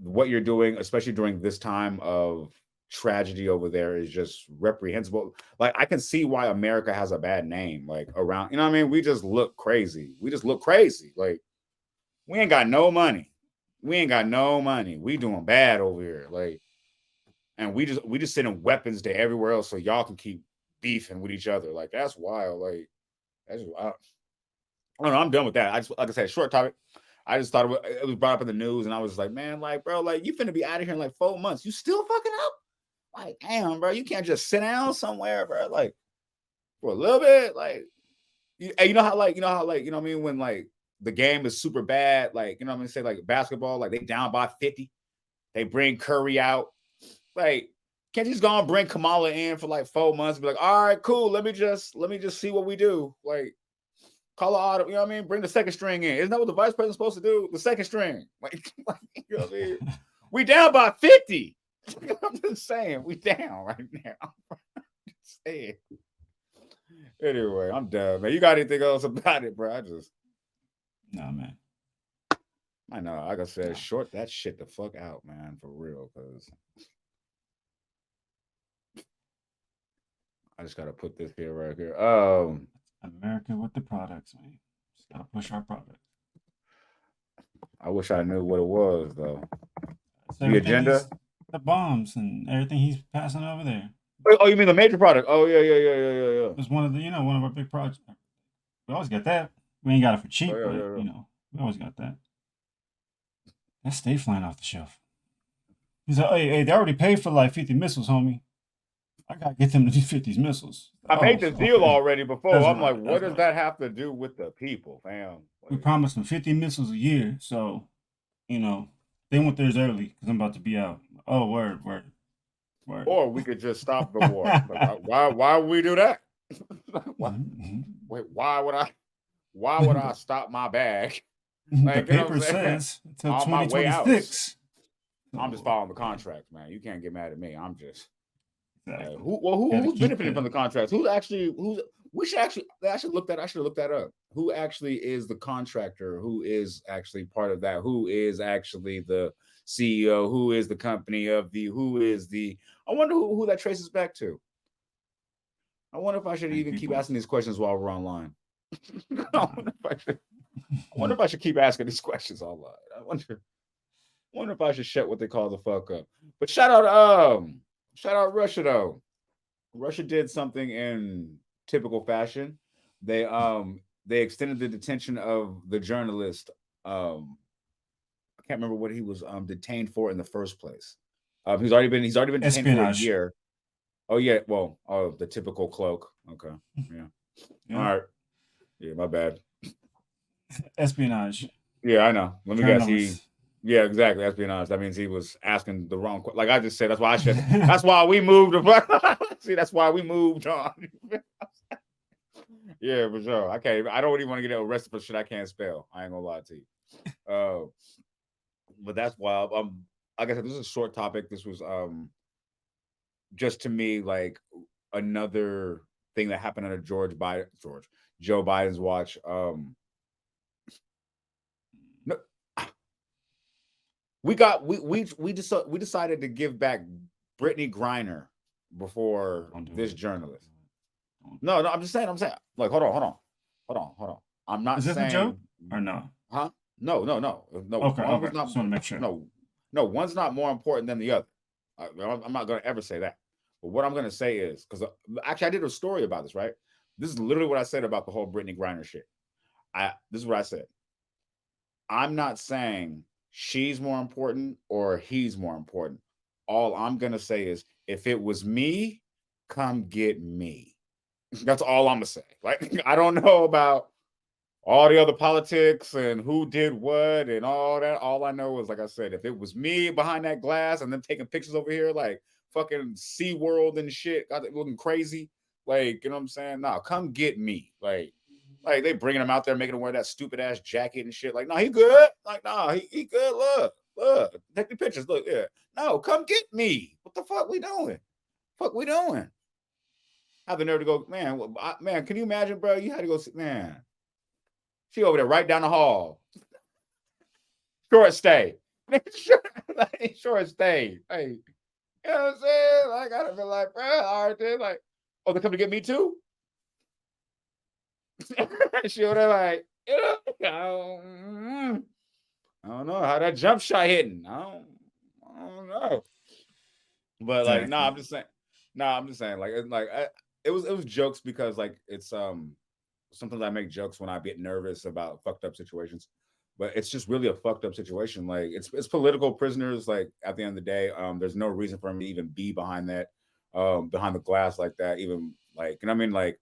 What you're doing, especially during this time of tragedy over there, is just reprehensible. Like I can see why America has a bad name, like around, you know what I mean? We just look crazy. We just look crazy. Like we ain't got no money. We ain't got no money. We doing bad over here. Like, and we just sending weapons to everywhere else so y'all can keep beefing with each other. Like that's wild. Like that's wild. I don't know. I'm done with that. I just, like I said, short topic. I just thought it was brought up in the news, and I was like, man, like, bro, like, you finna be out of here in like 4 months. You still fucking up? Like, damn, bro, you can't just sit down somewhere, bro. Like, for a little bit, like, you know how, like, you know what I mean, when like the game is super bad, like, you know what I mean, say like basketball, like they down by 50, they bring Curry out, like. Can't you just go and bring Kamala in for like 4 months and be like, all right, cool. Let me just see what we do. Like, call an audible, you know what I mean? Bring the second string in. Isn't that what the vice president's supposed to do? The second string. Like you know what I mean? We down by 50. I'm just saying, we down right now. saying. Anyway, I'm done, man. You got anything else about it, bro? Nah, man. I know. Like I said, Nah. short that shit the fuck out, man, for real. Because I just gotta put this here right here. America with the products, man. Just gotta push our products. I wish I knew what it was though. So The everything agenda. the bombs and everything he's passing over there Oh, you mean the major product? Oh yeah, yeah, yeah, yeah, yeah, yeah. was one of the, one of our big projects. We always got that. We ain't got it for Oh cheap, yeah, but yeah, yeah. we always got that. That stay flying off the shelf. He's like, hey, they already paid for like 50 missiles, homie. I gotta get them to do 50 missiles. I Oh, made this deal okay. already before. That's I'm like, right. what That's does right. that have to do with the people, fam? We Like, promised them 50 missiles a year, so they want theirs early because I'm about to be out. Oh, word, word, word. or we could just stop the war. Like, why would we do that? why, Mhm. wait, why would I stop my bag? The Like, you know what paper I'm saying? says until On my way out. 2026. I'm just So, following the contracts, man. You can't get mad at me. I'm just exactly. Got to who's keep benefiting from the. the contracts? Who's we should actually I should look that up. Who actually is the contractor? Who is actually part of that? Who is actually the CEO? Who is the company of the who is the I wonder who that traces back to. I wonder if I should Same even keep people. asking these questions while we're online. I Nah. wonder if I should keep asking these questions online. I wonder if I should shut what they call the fuck up. But shout out Russia though. Russia did something in typical fashion. They extended the detention of the journalist. I can't remember what he was detained for in the first place. He's already been detained for a Espionage. year. Oh yeah, well, oh the typical cloak. Okay, yeah, all Yeah. right, yeah, my bad. Espionage. Yeah, I know. Let me guess. Journalists. Yeah, exactly. Espionage. That means he was asking the wrong. Like I just said, that's why I should. That's why we moved. See, that's why we moved on. Yeah, for sure. I can't. I don't even want to get arrested for shit I can't spell. I ain't gonna lie to you. Uh, but that's wild. Like I said, this is a short topic. This was just to me like another thing that happened under Joe Biden's watch. No, we decided to give back Brittany Griner before Don't do this it. Don't journalist. do it. Don't. No, I'm just saying. Like, hold on. I'm not Is this a joke saying, or no? huh? No. Okay. One was Okay. not. Just want to make sure. No. One's not more important than the other. I'm not going to ever say that. But what I'm going to say is because actually I did a story about this. Right. This is literally what I said about the whole Brittany Griner shit. This is what I said. I'm not saying she's more important or he's more important. All I'm going to say is if it was me, come get me. That's all I'm gonna say. Like I don't know about all the other politics and who did what and all that. All I know is, like I said, if it was me behind that glass and them taking pictures over here, like fucking Sea World and shit, got it looking crazy. Like you know what I'm saying? Nah, come get me. Like they bringing him out there, making him wear that stupid ass jacket and shit. Like, no, he good. Like, no, he good. Look, take the pictures. Look, yeah. No, come get me. What the fuck we doing? Fuck we doing? Have the nerve to go, man. Man, can you imagine, bro? You had to go, man. She over there right down the hall. Short stay. Short stay. Hey, you know what I'm saying? Like, I'd have been like, bro, all right, then. Like, oh, they come to get me too? She over there like, I don't know how that jump shot hitting. I don't know. But like, Exactly. I'm just saying, it was jokes because like it's sometimes I make jokes when I get nervous about fucked up situations, but it's just really a fucked up situation. Like it's political prisoners. Like at the end of the day, there's no reason for him to even be behind that, behind the glass like that. Even like, you know what I mean? Like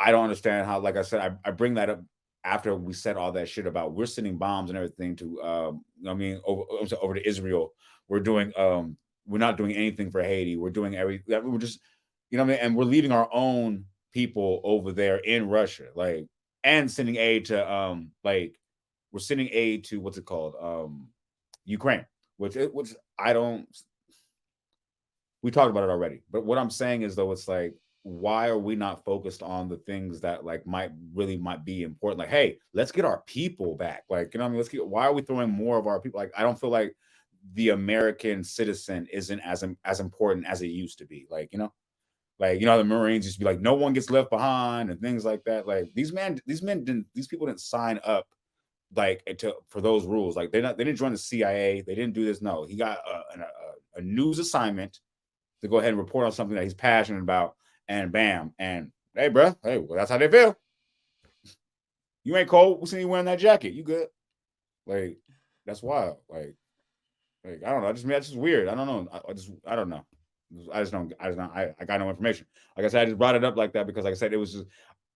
I don't understand how. Like I said, I bring that up after we said all that shit about we're sending bombs and everything to, you know what I mean, over to Israel. We're doing, we're not doing anything for Haiti. We're doing we're just, you know what I mean, and we're leaving our own people over there in Russia, like, and sending aid to, like, we're sending aid to what's it called, Ukraine, which I don't. we talked about it already. But what I'm saying is though, it's like, why are we not focused on the things that like might be important? Like, hey, let's get our people back. Like, you know what I mean? Why are we throwing more of our people? Like, I don't feel like the American citizen isn't as important as it used to be. Like, the Marines used to be like, no one gets left behind and things like that. Like these people didn't sign up like for those rules. Like they didn't join the CIA. They didn't do this. No, he got a news assignment to go ahead and report on something that he's passionate about, and bam, and hey, bro, hey, well, that's how they feel. You ain't cold. We see you wearing that jacket. You good? Like that's wild. Like I don't know. That's just weird. I don't know. I don't know. I got no information. Like I said, I just brought it up like that because, like I said, it was just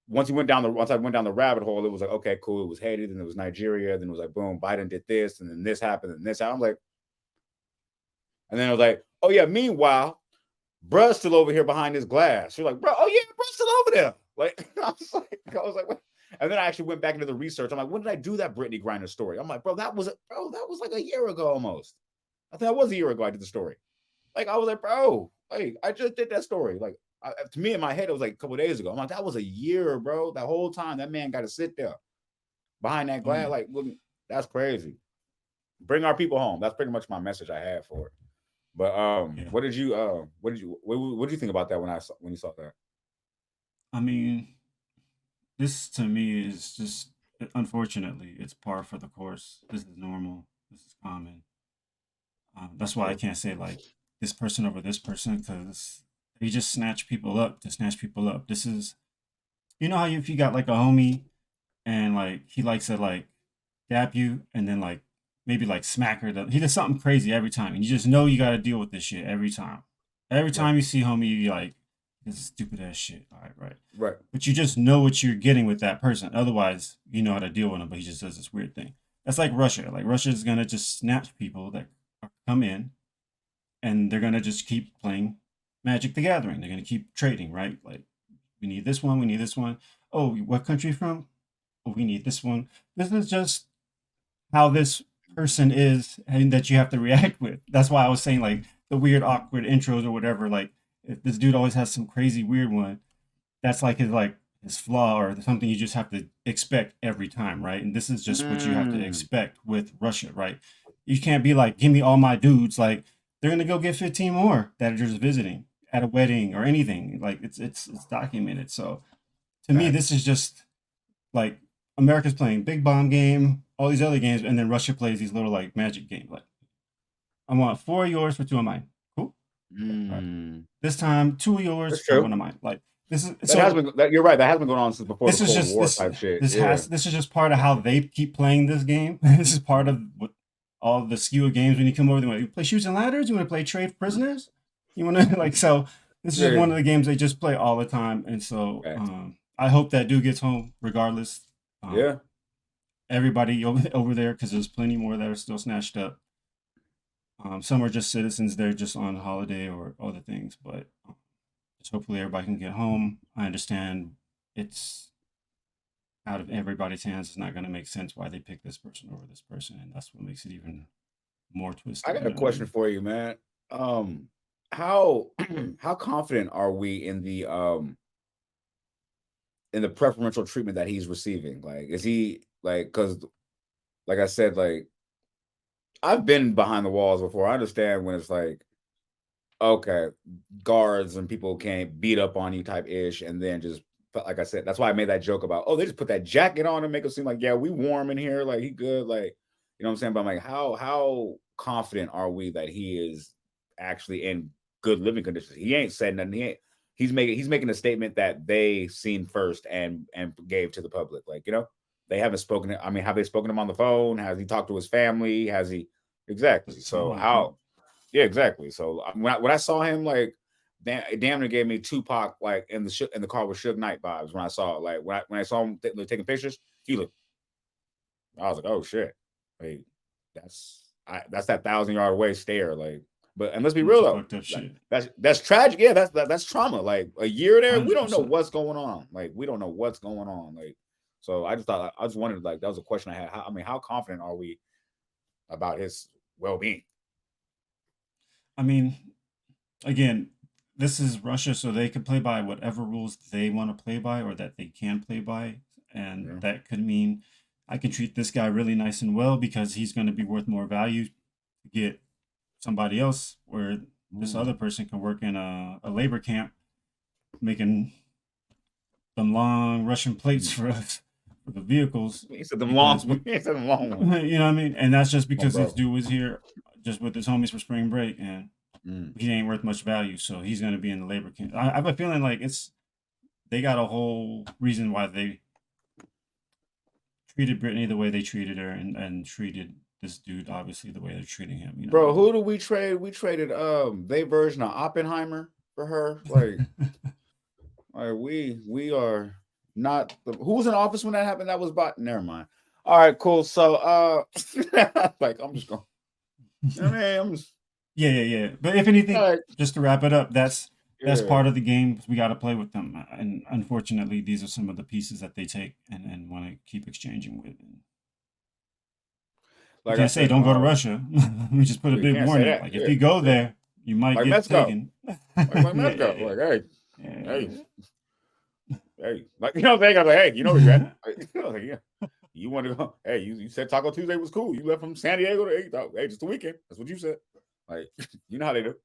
once I went down the rabbit hole, it was like, okay, cool. It was Haiti, then it was Nigeria, then it was like, boom, Biden did this, and then this happened, and this happened. I'm like, and then I was like, oh yeah. Meanwhile, bruh's still over here behind this glass. You're like, bro, oh yeah, bruh's still over there. Like I was like, what? And then I actually went back into the research. I'm like, when did I do that Brittany Griner story? I'm like, that was like a year ago almost. I think that was a year ago I did the story. Like I was like, bro, like I just did that story. Like to me in my head, it was like a couple days ago. I'm like, that was a year, bro. That whole time that man got to sit there behind that Oh glass. yeah. Like, look, that's crazy. Bring our people home. That's pretty much my message I had for it. But Yeah. what did you think about that when you saw that? I mean, this to me is just unfortunately it's par for the course. This is normal. This is common. That's why I Yeah. can't say like this person over this person because they just snatch people up to snatch people up. This is how if you got like a homie and like he likes to like dap you and then like maybe like smack her. He does something crazy every time, and you just know you got to deal with this shit every time. Every Right. time you see homie, you like this is stupid ass shit. All right, right. Right. But you just know what you're getting with that person. Otherwise, you know how to deal with him, but he just does this weird thing. That's like Russia. Like Russia is gonna just snatch people that come in, and they're gonna just keep playing Magic the Gathering. They're gonna keep trading, right? Like we need this one, we need this one. Oh, what country from? Oh, we need this one. This is just how this person is and that you have to react with. That's why I was saying like the weird awkward intros or whatever. Like if this dude always has some crazy weird one, that's like his flaw or something you just have to expect every time, right? And this is just what you have to Mm. expect with Russia, right? You can't be like, give me all my dudes. Like they're gonna go get 15 more that are just visiting at a wedding or anything. Like it's documented. So to me, this Facts. is just like America's playing big bomb game, all these other games, and then Russia plays these little like magic games. Like I want 4 of yours for 2 of mine. Cool. All right. Mm. This time 2 of yours That's for true. 1 of mine. Like this is That has so. been you're right. That has been going on since before the This is Cold just War type shit. Yeah. this is just part of how they keep playing this game. This is part of what all the skew of games when you come over. They want to play shoots and ladders. You want to play trade prisoners. You want to like so. This is just Yeah. one of the games they just play all the time, and so Facts. I hope that dude gets home regardless. Um, Yeah. Everybody over there because there's plenty more that are still snatched up. Some are just citizens; they're just on holiday or other things. But just hopefully everybody can get home. I understand it's out of everybody's hands. It's not going to make sense why they pick this person over this person, and that's what makes it even more I twisted. got You a know what I question mean? for you, man. How how confident are we in the preferential treatment that he's receiving? Like, is he like because like I said, like I've been behind the walls before. I understand when it's like, okay, guards and people can't beat up on you type ish, and then just like I said, that's why I made that joke about, oh, they just put that jacket on and make it seem like, yeah, we warm in here, like he good, like you know what I'm saying. But I'm like, how confident are we that he is actually in good living conditions? He ain't said nothing. He's making a statement that they seen first and gave to the public. Like, they haven't spoken. I mean, have they spoken to him on the phone? Has he talked to his family? Has he exactly? Doesn't sound So like it. how yeah, exactly. So when I saw him, like, damn near gave me Tupac like in the car with Suge Knight vibes when I saw it. Like when I saw him taking pictures, he looked. I was like, oh shit, like that's that 1,000 yard away stare. Like, and let's be That's real some though, fucked up like shit. that's tragic. Yeah, that's trauma. Like a year there, we don't know 100%. what's going on. Like we don't know what's going on. Like so, I just wondered, like that was a question I had. I mean, how confident are we about his well being? I mean, again, this is Russia, so they can play by whatever rules they want to play by or that they can play by. And Yeah. that could mean I can treat this guy really nice and well because he's going to be worth more value to get somebody else, where this other Mm. person can work in a labor camp making some long Russian plates Mm. for us for the vehicles He said them because long. we, He said them long ones. you know what I mean? And that's just Oh, because this bro. dude was here just with his homies for spring break and Mm. he ain't worth much value, so he's gonna be in the labor camp. I have a feeling like they got a whole reason why they treated Brittany the way they treated her and treated this dude obviously the way they're treating him. You know what I Bro, mean? who do we trade? We traded they version of Oppenheimer for her. Like we are not the who's in office when that happened? That was bot. Never mind. All right, cool. So like I'm just going. I mean, I'm just Yeah. But if anything, like just to wrap it up, that's yeah. part of the game. We got to play with them, and unfortunately, these are some of the pieces that they take and want to keep exchanging with. And we Like I can't say said, don't go to Russia. We just put a you big can't say warning, that. like if Yeah, you go yeah. there, you might Like get let's go. taken. Like let's go. Yeah. Like hey, hey, Yeah. hey. Like you know they got like hey, you know where you're at. Like, like, yeah. You want to go? Hey, you said Taco Tuesday was cool. You left from San Diego to hey, just the weekend. That's what you said. Like you know how they do.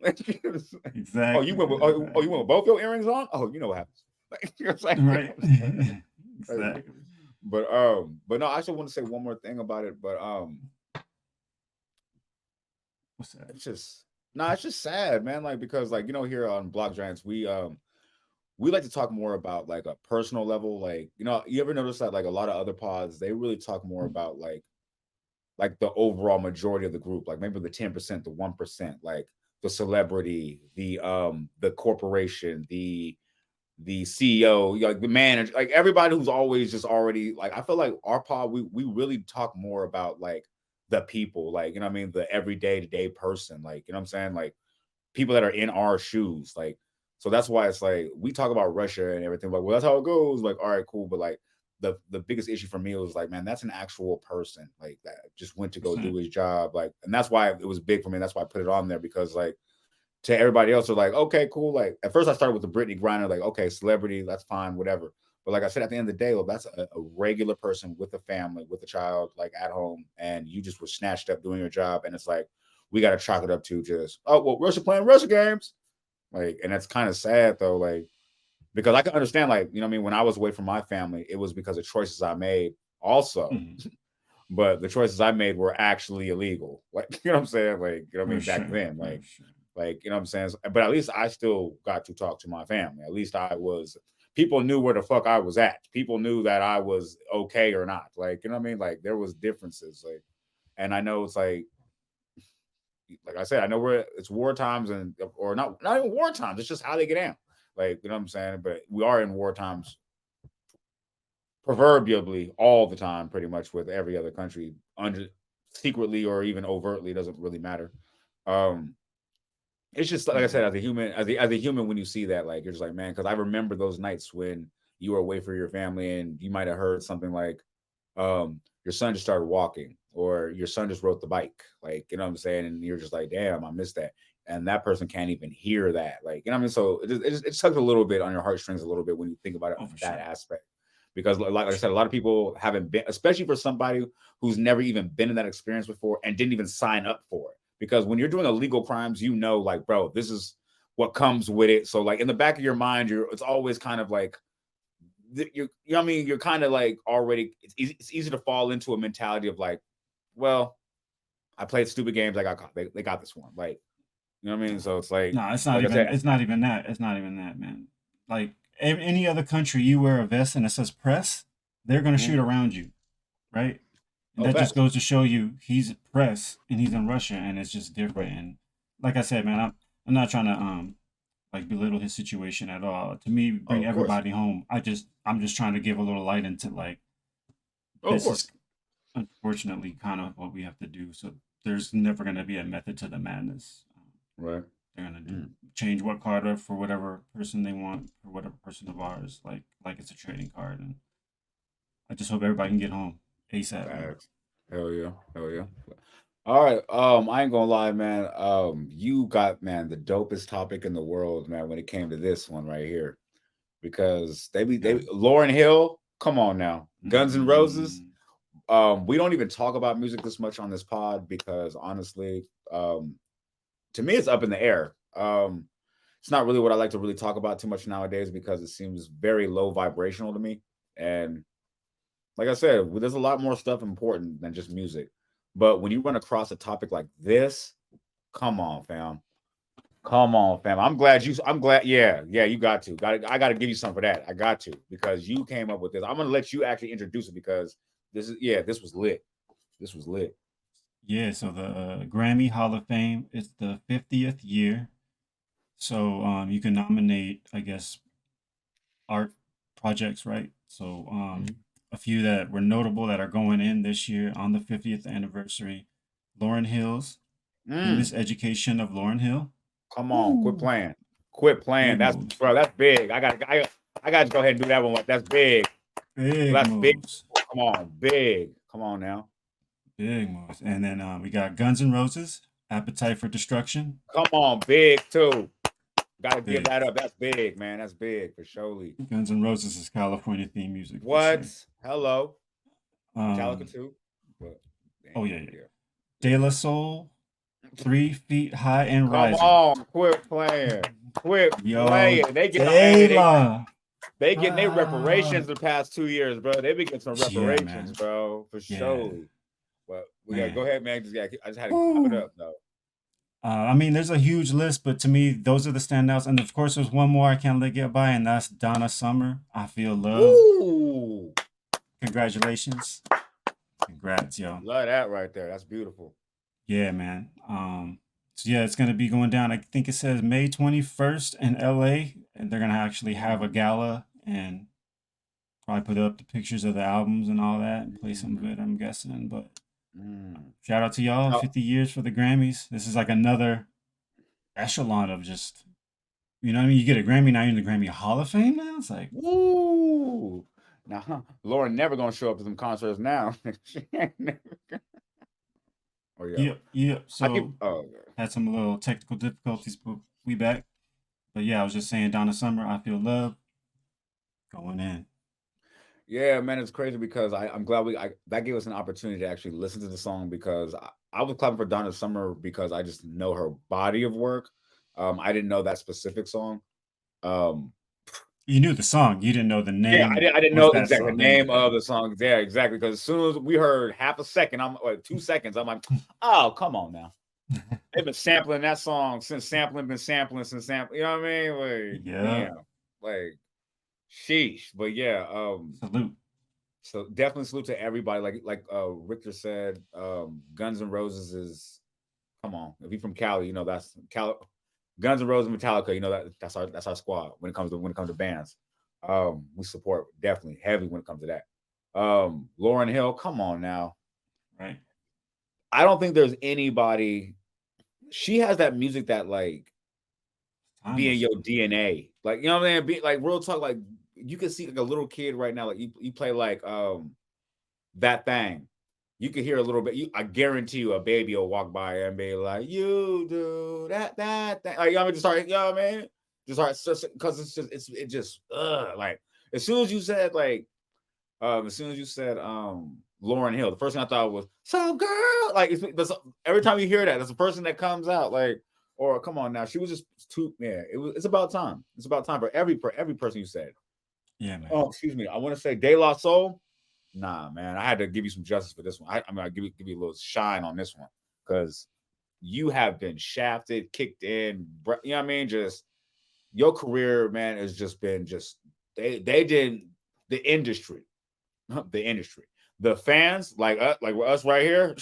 Oh, you Exactly. went with you went with both your earrings on? Oh, you know what happens. Like, you know what I'm Right. saying? Like, Exactly. but no, I actually want to say one more thing about it. But What's that? it's just no, it's just sad, man. Like because like here on Block Giants, we like to talk more about like a personal level. Like you ever notice that like a lot of other pods they really talk more about like the overall majority of the group, like maybe the 10%, the 1%, like the celebrity, the corporation, the CEO, like the manager, like everybody who's always just already like I feel like our pod we really talk more about like the people, like what I mean, the everyday to day person, like what I'm saying, like people that are in our shoes, like so that's why it's like we talk about Russia and everything, like well that's how it goes, like all right cool, but like the biggest issue for me was like man that's an actual person like that just went to go do 100%. his job, like and that's why it was big for me. That's why I put it on there because like to everybody else are like, okay, cool. Like at first I started with the Britney Griner, like, okay, celebrity, that's fine, whatever. But like I said, at the end of the day, well, that's a regular person with a family, with a child, like at home, and you just were snatched up doing your job. And it's like, we got to chalk it up to just, oh, well, Russia playing Russia games. Like, and that's kind of sad though, like, because I can understand, like, what I mean, when I was away from my family, it was because of choices I made also. Mhm. But the choices I made were actually illegal. Like, what I'm saying? Like, what I For mean, back sure. then, For sure. like, what I'm saying? But at least I still got to talk to my family. At least I was, people knew where the fuck I was at. People knew that I was okay or not. Like, what I mean? Like, there was differences. Like, and I know it's like I said, I know where it's war times and, or not even war times. It's just how they get down. Like, what I'm saying? But we are in war times proverbially all the time, pretty much with every other country under secretly or even overtly, doesn't really matter. Um, it's just like I said, Yeah. as a human, as a human, when you see that, like you're just like, man, because I remember those nights when you were away for your family and you might have heard something like, your son just started walking, or your son just rode the bike, like what I'm saying, and you're just like, damn, I missed that, and that person can't even hear that, like what I mean. So it tugs a little bit on your heartstrings a little bit when you think about it Oh, from for that sure. aspect, because like For I said, a sure. lot of people haven't been, especially for somebody who's never even been in that experience before and didn't even sign up for it. Because when you're doing illegal crimes, like, bro, this is what comes with it. So like in the back of your mind, it's always kind of like you know what I mean, you're kind of like already it's easy to fall into a mentality of like, well, I played stupid games, I got caught. They got this one. Like, you know what I mean? So it's No, like I said, it's not even that. It's not even that, man. Like any other country, you wear a vest and it says press, they're gonna shoot mm, around you, right? And oh that just facts. goes to show you he's press and he's in Russia and it's just different. And like I said, man, I'm not trying to like belittle his situation at all. To me, Oh, bring of course. everybody home. I'm just trying to give a little light into like Oh, of this is course. unfortunately kind of what we have to do. So there's never gonna be a method to the madness. Right. They're gonna do Mm, change what card up for whatever person they want for whatever person of ours, like it's a trading card. And I just hope everybody can get home ASAP, man. facts. Hell yeah. Hell yeah. All right. I ain't gonna lie, man. You got, man, the dopest topic in the world, man, when it came to this one right here. Because they Yeah. Lauren Hill, come on now. Guns N' Roses. Mm, We don't even talk about music this much on this pod because honestly, to me it's up in the air. It's not really what I like to really talk about too much nowadays because it seems very low vibrational to me. And like I said, there's a lot more stuff important than just music. But when you run across a topic like this, come on, fam. Come on, fam. I'm glad. Yeah, yeah, you got to. I got to give you some for that. I got to because you came up with this. I'm gonna let you actually introduce it because this was lit. This was lit. yeah, so the Grammy Hall of Fame, it's the 50th year. So you can nominate, I guess, art projects, right? So Mhm. a few that were notable that are going in this year on the 50th anniversary. Lauren Hill's The Mm, Miseducation of Lauren Hill. come on, quit Woo! playing. Quit playing. Big That's moves. bro. That's big. I got to go ahead and do that one. That's big. Big That's big. moves. Come on, big. Come on now. Big moves. And then we got Guns N' Roses, Appetite for Destruction. Come on, big too. Got to give Big. that up. That's big, man. That's big for surely. Guns N' Roses is California theme music for What? sure. Hello, Metallica Um, too. But oh damn, yeah, yeah. yeah, De yeah. La Soul, 3 Feet High and Come Rising. on, quit playing. Quit Yo, playing. They getting De hey, La. they getting their Ah. reparations the past 2 years, bro. They been getting some Yeah, reparations, man. bro, for Yeah, surely. But we gotta go man. ahead, man. I just had to pop it Woo. up though. I mean, there's a huge list, but to me, those are the standouts. And of course, there's one more I can't let get by, and that's Donna Summer. I Feel Love. Woo! Congratulations. Congrats, yo. Love that right there. That's beautiful. Yeah, man. So yeah, it's gonna be going down. I think it says May 21st in LA, and they're gonna actually have a Mm, gala and probably put up the pictures of the albums and all that and play some of mm, it, I'm guessing. But mm. shout out to y'all, Now, 50 years for the Grammys. This is like another echelon of just, you know what I mean? You get a Grammy, now you're in the Grammy Hall of Fame now? It's like, woo! Now, Lauren never gonna show up to some concerts now. She ain't never- oh yeah, yep, yep. I keep. So Oh had some little technical difficulties, but we back. But yeah, I was just saying Donna Summer, I Feel Love, going in. yeah, man, it's crazy because I'm glad that gave us an opportunity to actually listen to the song because I was clapping for Donna Summer because I just know her body of work. I didn't know that specific song. Um, You knew the song, you didn't know the yeah, name I didn't was know that exactly song. the There you name go. of the song. Yeah, exactly. Because as soon as we heard half a second, I'm or 2 seconds, I'm like, oh, come on now. They've been sampling that song since sampling been sampling since sampling. You know what I mean? Like, Yeah. damn, like, sheesh. But yeah, Salute. so definitely salute to everybody. Like Richter said, Guns N' Roses is come on. If you're from Cali, you know that's Cali. Guns N' Roses, Metallica, you know that's our squad when it comes to bands. We support definitely heavy when it comes to that. Lauren Hill, come on now. Right. I don't think there's anybody. She has that music that like be in Timeless. your DNA. Like, you know what I mean? Be like real talk, like you can see like a little kid right now, like you play like that thing. You can hear a little bit. I guarantee you a baby will walk by and be like, you do that thing. Like, you know what I mean? Just start, you know what I mean? Just start because it just like as soon as you said like as soon as you said Lauren Hill, the first thing I thought was some girl. Like every time you hear that, that's the person that comes out. Like, or come on now, she was just too. Yeah, it's about time. It's about time for every person you said. Yeah, man. Oh, excuse me. I want to say De La Soul. Nah, man, I had to give you some justice for this one. I mean, I give you a little shine on this one because you have been shafted, kicked in. You know what I mean? Just your career, man, has just been just they did the industry. The industry. The fans, like us right here,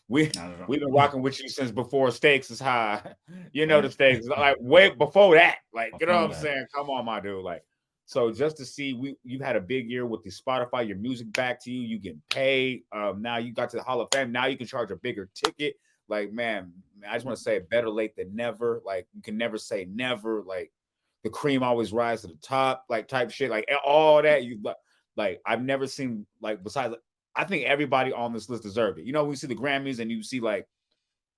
we Not at we've been all. rocking with you since before stakes is high. You know the Right. stakes like way before that. Like you know what Before I'm that. saying? Come on, my dude. Like so, just to see you had a big year with the Spotify, your music back to you. You getting paid. Now you got to the Hall of Fame. Now you can charge a bigger ticket. Like man, I just want to say better late than never. Like you can never say never. Like the cream always rise to the top. Like type shit. Like all that you like I've never seen like besides I think everybody on this list deserved it. You know, we see the Grammys and you see like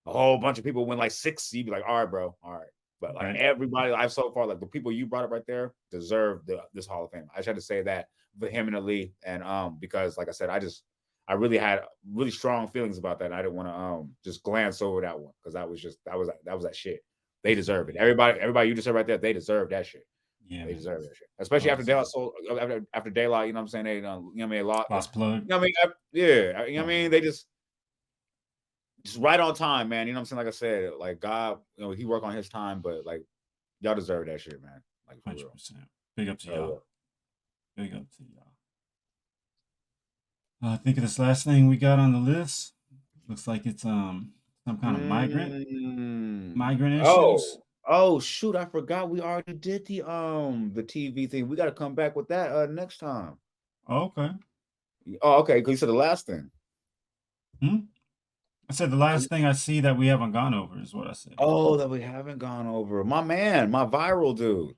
a whole bunch of people win like 6, you'd be like, all right, bro, all right. But like Right. everybody I've so far, like the people you brought up right there, deserve this Hall of Fame. I just had to say that vehemently, and because like I said, I really had really strong feelings about that. And I didn't want to just glance over that one because that was just that was that shit. They deserve it. Yeah. Everybody you just said right there, they deserve that shit. Yeah, They man. deserve that shit, especially Well after daylight. deserved. So after daylight, you know what I'm saying? They, you know what I mean, a lot. You Lost plug. know what I mean? Yeah, you know what I Oh, mean. They just right on time, man. You know what I'm saying? Like I said, like God, you know, he work on his time, but like y'all deserve that shit, man. Like for real. 100%. Big up to Oh y'all. yeah. Big up to y'all. I think of this last thing we got on the list. Looks like it's some kind of migrant issues. Oh shoot, I forgot we already did the TV thing. We gotta come back with that next time. Oh, okay. Oh, okay, because you said the last thing. Hmm? I said the last thing I see that we haven't gone over is what I said. Oh, that we haven't gone over. My man, my viral dude.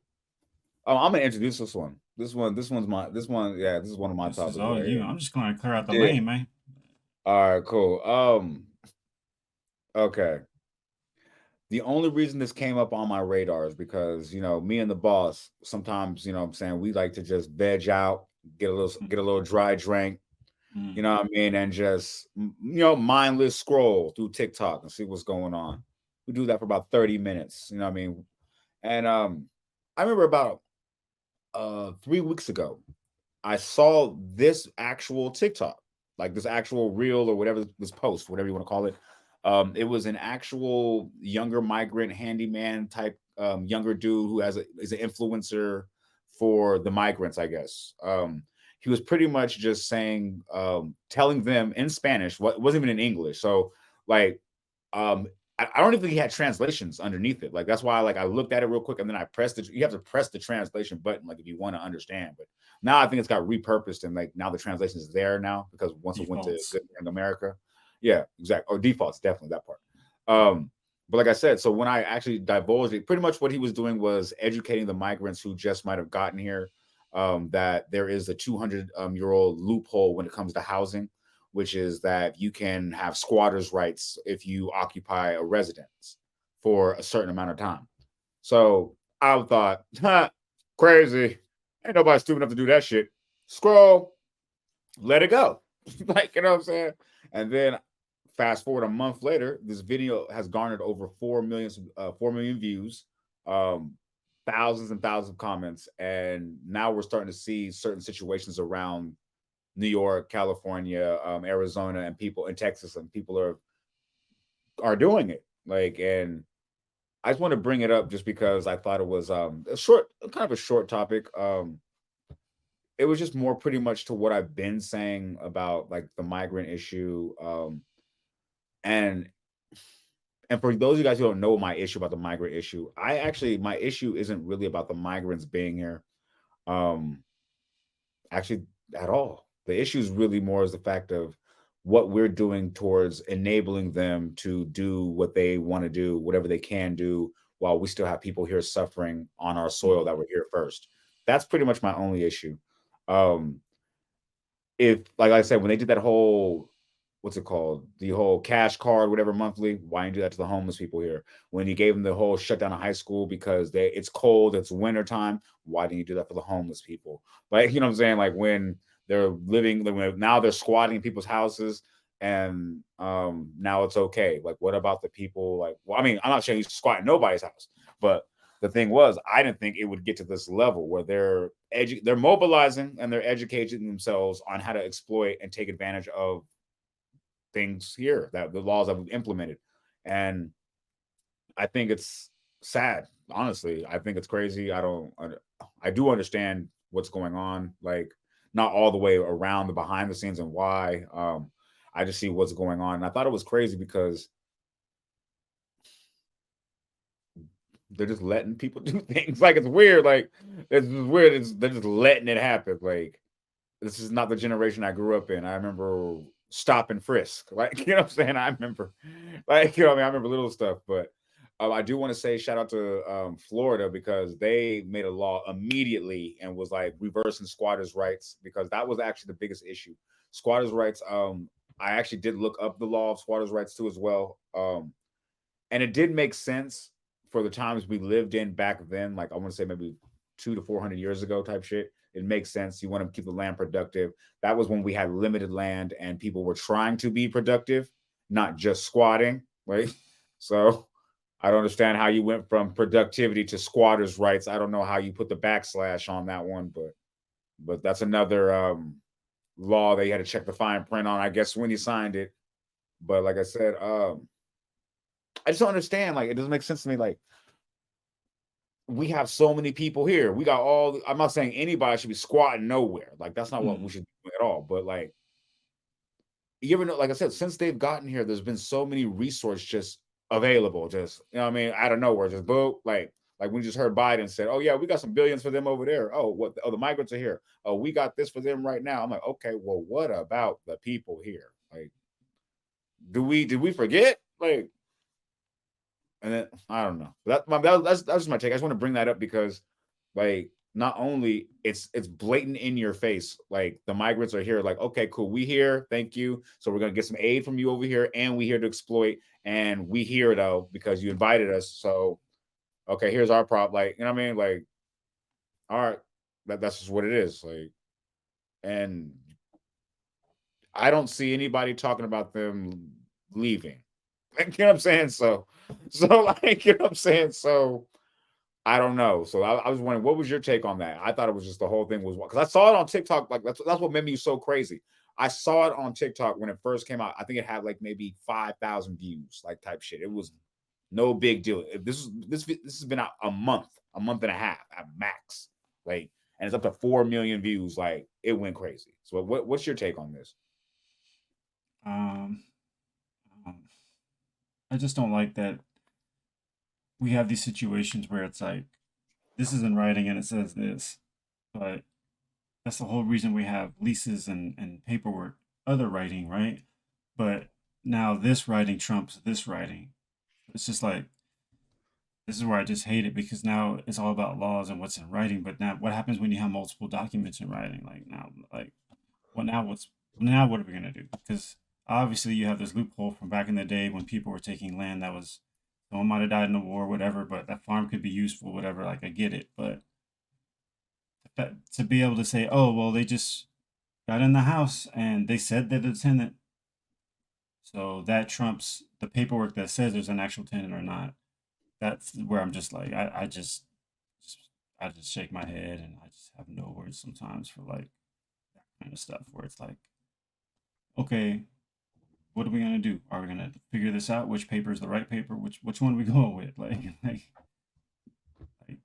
Oh, I'm gonna introduce this one. Yeah, this is one of my This is topics all right you. here. I'm just going to clear out the Yeah. lane, man. All right, cool. Okay. The only reason this came up on my radar is because, you know, me and the boss, sometimes, you know what I'm saying, we like to just veg out, get a little dry drink, you Mm, know what I mean, and just you know, mindless scroll through TikTok and see what's going on. We do that for about 30 minutes, you know what I mean? And I remember about 3 weeks ago, I saw this actual TikTok, like this actual reel or whatever this post, whatever you want to call it. It was an actual younger migrant handyman type younger dude who is an influencer for the migrants, I guess. He was pretty much just saying, telling them in Spanish, what wasn't even in English. So like um I don't even think he had translations underneath it. Like that's why like I looked at it real quick and then I pressed it. You have to press the translation button like if you want to understand. But now I think it's got repurposed and like now the translation is there now because once it went to defaults. Good Morning America. Yeah, exactly. Or defaults, definitely that part. But like I said, so when I actually divulged it, pretty much what he was doing was educating the migrants who just might have gotten here, that there is a 200 year old loophole when it comes to housing, which is that you can have squatters' rights if you occupy a residence for a certain amount of time. So I thought, huh, crazy. Ain't nobody stupid enough to do that shit. Scroll, let it go. Like, you know what I'm saying? And then fast forward a month later, this video has garnered over 4 million views, um, thousands and thousands of comments, and now we're starting to see certain situations around New York, California, Arizona, and people in Texas, and people are doing it. Like, and I just want to bring it up just because I thought it was a short, kind of a short topic. It was just more pretty much to what I've been saying about like the migrant issue. And and for those of you guys who don't know my issue about the migrant issue, my issue isn't really about the migrants being here. Um, actually at all. The issue is really more is the fact of what we're doing towards enabling them to do what they want to do, whatever they can do, while we still have people here suffering on our soil that Mm, were here first. That's pretty much my only issue. Um, if like I said, when they did that whole what's it called? The whole cash card, whatever monthly, why didn't you do that to the homeless people here? When you gave them the whole shutdown of high school because it's cold, it's winter time, why didn't you do that for the homeless people? Like, you know what I'm saying? Like when they're living, like when now they're squatting in people's houses and now it's okay. Like, what about the people? Like, well, I mean, I'm not saying you squat in nobody's house, but the thing was, I didn't think it would get to this level where they're mobilizing and they're educating themselves on how to exploit and take advantage of things here that the laws that we've implemented. And I think it's sad, honestly. I think it's crazy. I do understand what's going on, like not all the way around the behind the scenes and why. I just see what's going on. And I thought it was crazy because they're just letting people do things. Like it's weird. Like it's just weird. They're just letting it happen. Like this is not the generation I grew up in. I remember stop and frisk. Like, you know what I'm saying? I remember, like, you know what I mean? I remember little stuff, but I do want to say shout out to Florida because they made a law immediately and was like reversing squatters' rights because that was actually the biggest issue. Squatters' rights. I actually did look up the law of squatters' rights too as well. And it did make sense for the times we lived in back then. Like I want to say maybe 200 to 400 years ago, type shit. It makes sense. You want to keep the land productive. That was when we had limited land and people were trying to be productive, not just squatting. Right. So I don't understand how you went from productivity to squatters' rights. I don't know how you put the backslash on that one, but that's another law that you had to check the fine print on, I guess, when you signed it. But like I said, I just don't understand. Like, it doesn't make sense to me. Like, we have so many people here. We got all. I'm not saying anybody should be squatting nowhere. Like, that's not what we should do at all. But like, you ever know? Like I said, since they've gotten here, there's been so many resources just available. Just what I mean, out of nowhere, just boom. Like we just heard Biden said, "Oh yeah, we got some billions for them over there." Oh, what? Oh, the migrants are here. Oh, we got this for them right now. I'm like, okay, well, what about the people here? Like, did we forget? Like, and then I don't know. That's just my take. I just want to bring that up because, like, not only it's blatant in your face. Like the migrants are here. Like, okay, cool, we here. Thank you. So we're gonna get some aid from you over here, and we here to exploit. And we here though because you invited us. So okay, here's our problem. Like, you know what I mean? Like, all right, that's just what it is. Like, and I don't see anybody talking about them leaving. Like, you know what I'm saying? So like, you know what I'm saying? So I don't know. So I was wondering, what was your take on that? I thought it was just the whole thing was because I saw it on TikTok. Like that's what made me so crazy. I saw it on TikTok when it first came out. I think it had like maybe 5,000 views, like type shit. It was no big deal. If this has been out a month and a half at max. Like, and it's up to 4 million views. Like, it went crazy. So what's your take on this? Um, um, I just don't like that we have these situations where it's like this is in writing and it says this, but that's the whole reason we have leases and paperwork, other writing, right? But now this writing trumps this writing. It's just like this is where I just hate it because now it's all about laws and what's in writing. But now, what happens when you have multiple documents in writing? Like now, like what now? What's now? What are we gonna do? Because obviously you have this loophole from back in the day when people were taking land that was someone might have died in the war, whatever, but that farm could be useful, whatever. Like I get it, but to be able to say, oh well, they just got in the house and they said they're the tenant, so that trumps the paperwork that says there's an actual tenant or not. That's where I'm just like I just shake my head and I just have no words sometimes for like that kind of stuff where it's like, okay, what are we gonna do? Are we gonna figure this out? Which paper is the right paper? Which one are we going with? Like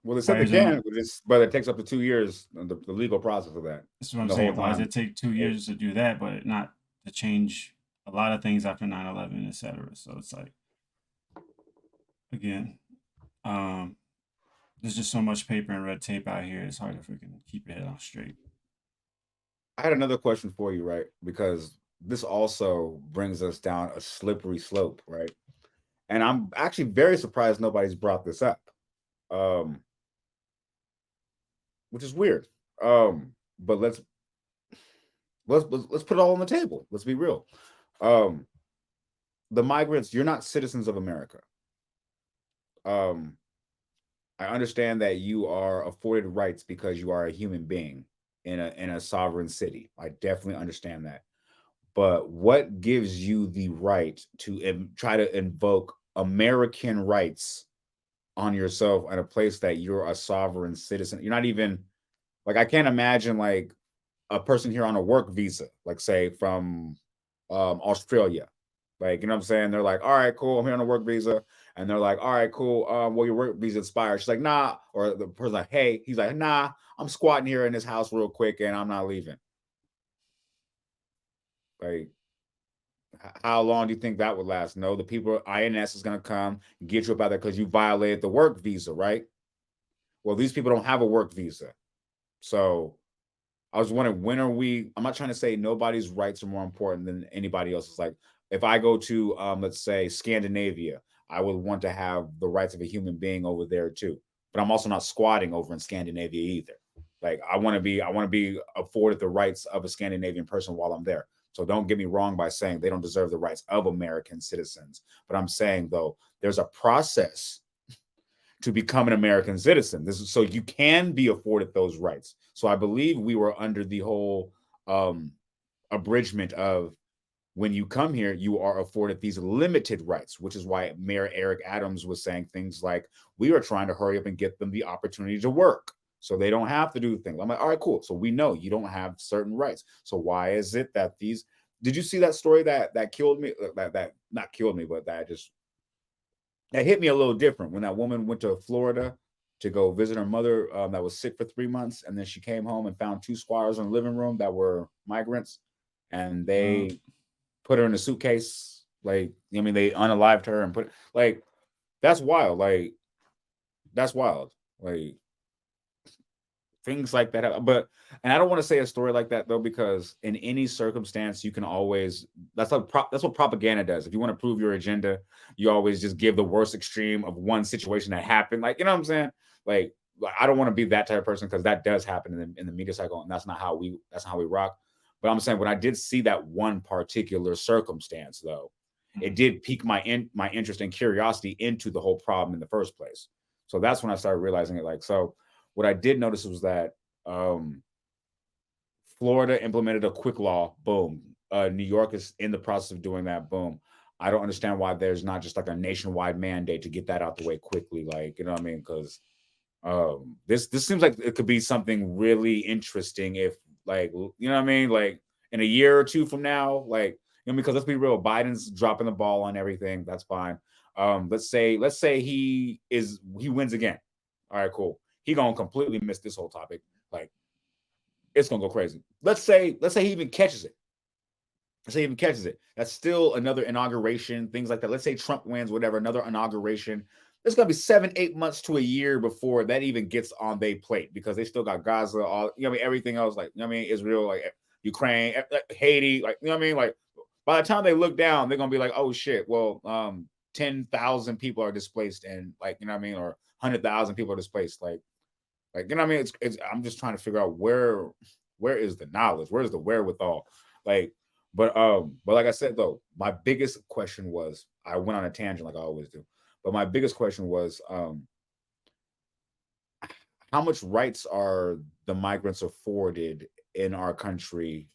Well, they why said they is there not? can, but it takes up to 2 years, the legal process of that, This is what I'm and the whole saying. Why does time. it take 2 years to do that, but not to change a lot of things after 9/11, etc. So it's like again, um, there's just so much paper and red tape out here. It's hard to freaking keep your head on straight. I had another question for you, right? Because this also brings us down a slippery slope, right? And I'm actually very surprised nobody's brought this up, um, which is weird. But let's put it all on the table. Let's be real. Um, the migrants, you're not citizens of America. Um, I understand that you are afforded rights because you are a human being in a sovereign city. I definitely understand that. But what gives you the right to try to invoke American rights on yourself in a place that you're a sovereign citizen? You're not even like I can't imagine like a person here on a work visa, like say from Australia. Like, you know what I'm saying? They're like, all right, cool, I'm here on a work visa. And they're like, all right, cool. Well, your work visa expired. She's like, nah. Or the person's like, hey, he's like, nah, I'm squatting here in this house real quick and I'm not leaving. Like, how long do you think that would last? No, the people INS is gonna come get you up out there because you violated the work visa, right? Well, these people don't have a work visa. So I was wondering when are we? I'm not trying to say nobody's rights are more important than anybody else's. Like if I go to let's say Scandinavia, I would want to have the rights of a human being over there too. But I'm also not squatting over in Scandinavia either. Like I want to be afforded the rights of a Scandinavian person while I'm there. So don't get me wrong by saying they don't deserve the rights of American citizens. But I'm saying, though, there's a process to become an American citizen. This is so you can be afforded those rights. So I believe we were under the whole abridgment of when you come here, you are afforded these limited rights, which is why Mayor Eric Adams was saying things like, we are trying to hurry up and get them the opportunity to work so they don't have to do things. I'm like, all right, cool. So we know you don't have certain rights. So why is it that these, did you see that story that killed me? That not killed me, but that hit me a little different when that woman went to Florida to go visit her mother that was sick for 3 months. And then she came home and found two squatters in the living room that were migrants. And they put her in a suitcase. Like, I mean, they unalived her and put, like, that's wild. Like, that's wild. Like, things like that. But, and I don't want to say a story like that though, because in any circumstance, you can always, that's what propaganda does. If you want to prove your agenda, you always just give the worst extreme of one situation that happened. Like, you know what I'm saying? Like I don't want to be that type of person, because that does happen in the media cycle, and that's not how we rock. But I'm saying when I did see that one particular circumstance, though, it did pique my interest and curiosity into the whole problem in the first place. So that's when I started realizing it. Like, so what I did notice was that Florida implemented a quick law. Boom. New York is in the process of doing that. Boom. I don't understand why there's not just like a nationwide mandate to get that out the way quickly. Like, you know what I mean? Because this seems like it could be something really interesting if, like, you know what I mean? Like in a year or two from now, like, you know, because let's be real, Biden's dropping the ball on everything. That's fine. Let's say he wins again. All right, cool. He gonna completely miss this whole topic. Like, it's gonna go crazy. Let's say he even catches it. Let's say he even catches it. That's still another inauguration, things like that. Let's say Trump wins, whatever, another inauguration. It's gonna be 7-8 months to a year before that even gets on their plate, because they still got Gaza, all, you know what I mean, everything else, like, you know what I mean, Israel, like Ukraine, Haiti, like, you know what I mean, like by the time they look down, they're gonna be like, oh shit, well, 10,000 people are displaced, and, like, you know what I mean, or 100,000 people are displaced, like, you know what I mean. It's I'm just trying to figure out where is the knowledge, where's the wherewithal, like. But like I said though, my biggest question was, I went on a tangent like I always do, but my biggest question was, how much rights are the migrants afforded in our country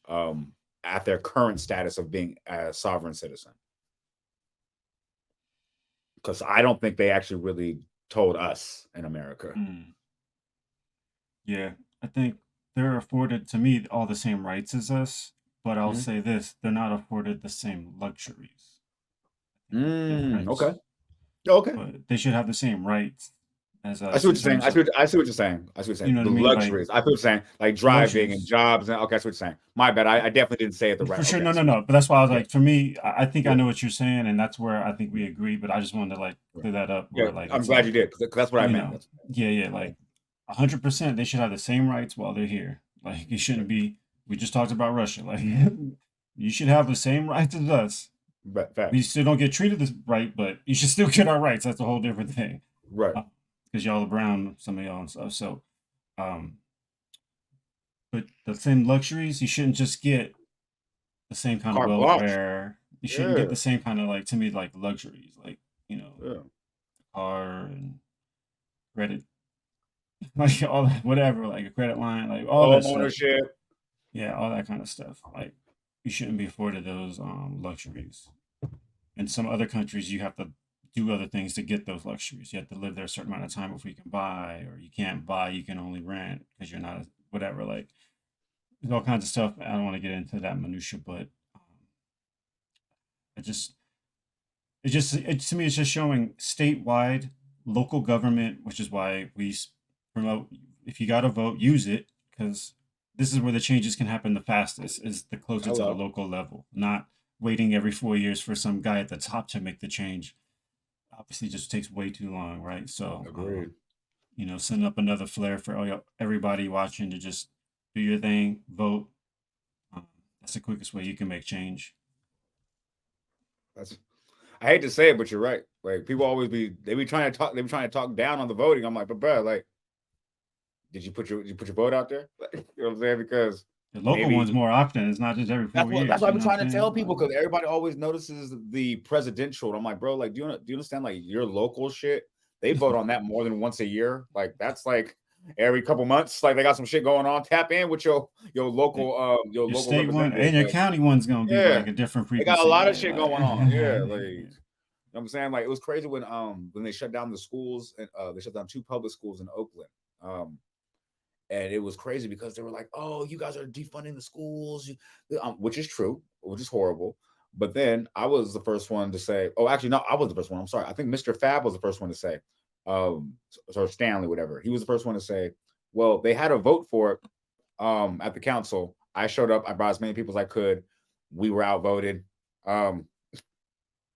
at their current status of being a sovereign citizen? Because I don't think they actually really told us in America. Yeah, I think they're afforded, to me, all the same rights as us, but I'll say this, they're not afforded the same luxuries. Okay. But they should have the same rights as I see us what in you're saying. terms of, I see what you're saying. you know what The I mean? Like luxuries. I see what you're saying. Like driving and luxuries. jobs. And okay, that's what you're saying. My bad. I definitely didn't say it the right. For sure, Okay. no. But that's why I was Yeah. like, for me, I think I Yeah. know what you're saying, and that's where I think we agree. But I just wanted to like clear that up, Yeah. where like I'm it's glad you like, did, because that's what I you meant. know, yeah, like 100%, they should have the same rights while they're here. Like it shouldn't be. We just talked about Russia. Like you should have the same rights as us. But We facts. still don't get treated this right, but you should still get our rights. That's a whole different thing. Right. Because y'all are brown, some of y'all and stuff. So, um, but the same luxuries, you shouldn't just get the same kind of Carte blanche. welfare. You shouldn't get Yeah. the same kind of, like, to me, like luxuries, like, you know, Yeah. car and credit, like all that, whatever, like a credit line, like all that Home stuff. ownership. Yeah, all that kind of stuff. Like you shouldn't be afforded those luxuries. In some other countries, you have to do other things to get those luxuries. You have to live there a certain amount of time before you can buy, or you can't buy, you can only rent because you're not whatever. Like there's all kinds of stuff. I don't want to get into that minutia, but it just to me it's just showing statewide, local government, which is why we promote, if you got to vote, use it, because this is where the changes can happen the fastest, is the closer to the Hello. local level, not waiting every 4 years for some guy at the top to make the change. Obviously just takes way too long, right? So Agreed. you know, send up another flare for everybody watching to just do your thing, vote. um, that's the quickest way you can make change. That's. I hate to say it, but you're right. Like people always they be trying to talk. They be trying to talk down on the voting. I'm like, but bro, like, did you put your vote out there? Like, you know what I'm saying? Because The local maybe one's more often. It's not just every 4 years. that's what I've You been know what trying I'm to tell saying? people, because everybody always notices the presidential. And I'm like, bro, like, do you understand, like, your local shit? They vote on that more than once a year. Like, that's like every couple months. Like, they got some shit going on. Tap in with your Your local state one representative. and your Like, county one's gonna be yeah, like a different they got a frequency. lot of Yeah, shit like going on. Yeah, like, you know what I'm saying? Like, it was crazy when they shut down the schools, and they shut down 2 public schools in Oakland. And it was crazy because they were like, "Oh, you guys are defunding the schools," which is true, which is horrible. But then I was the first one to say, "Oh, actually, no, I was the first one. I'm sorry. I think Mr. Fab was the first one to say, or Stanley, whatever. He was the first one to say, well, they had a vote for it at the council. I showed up. I brought as many people as I could. We were outvoted. Um,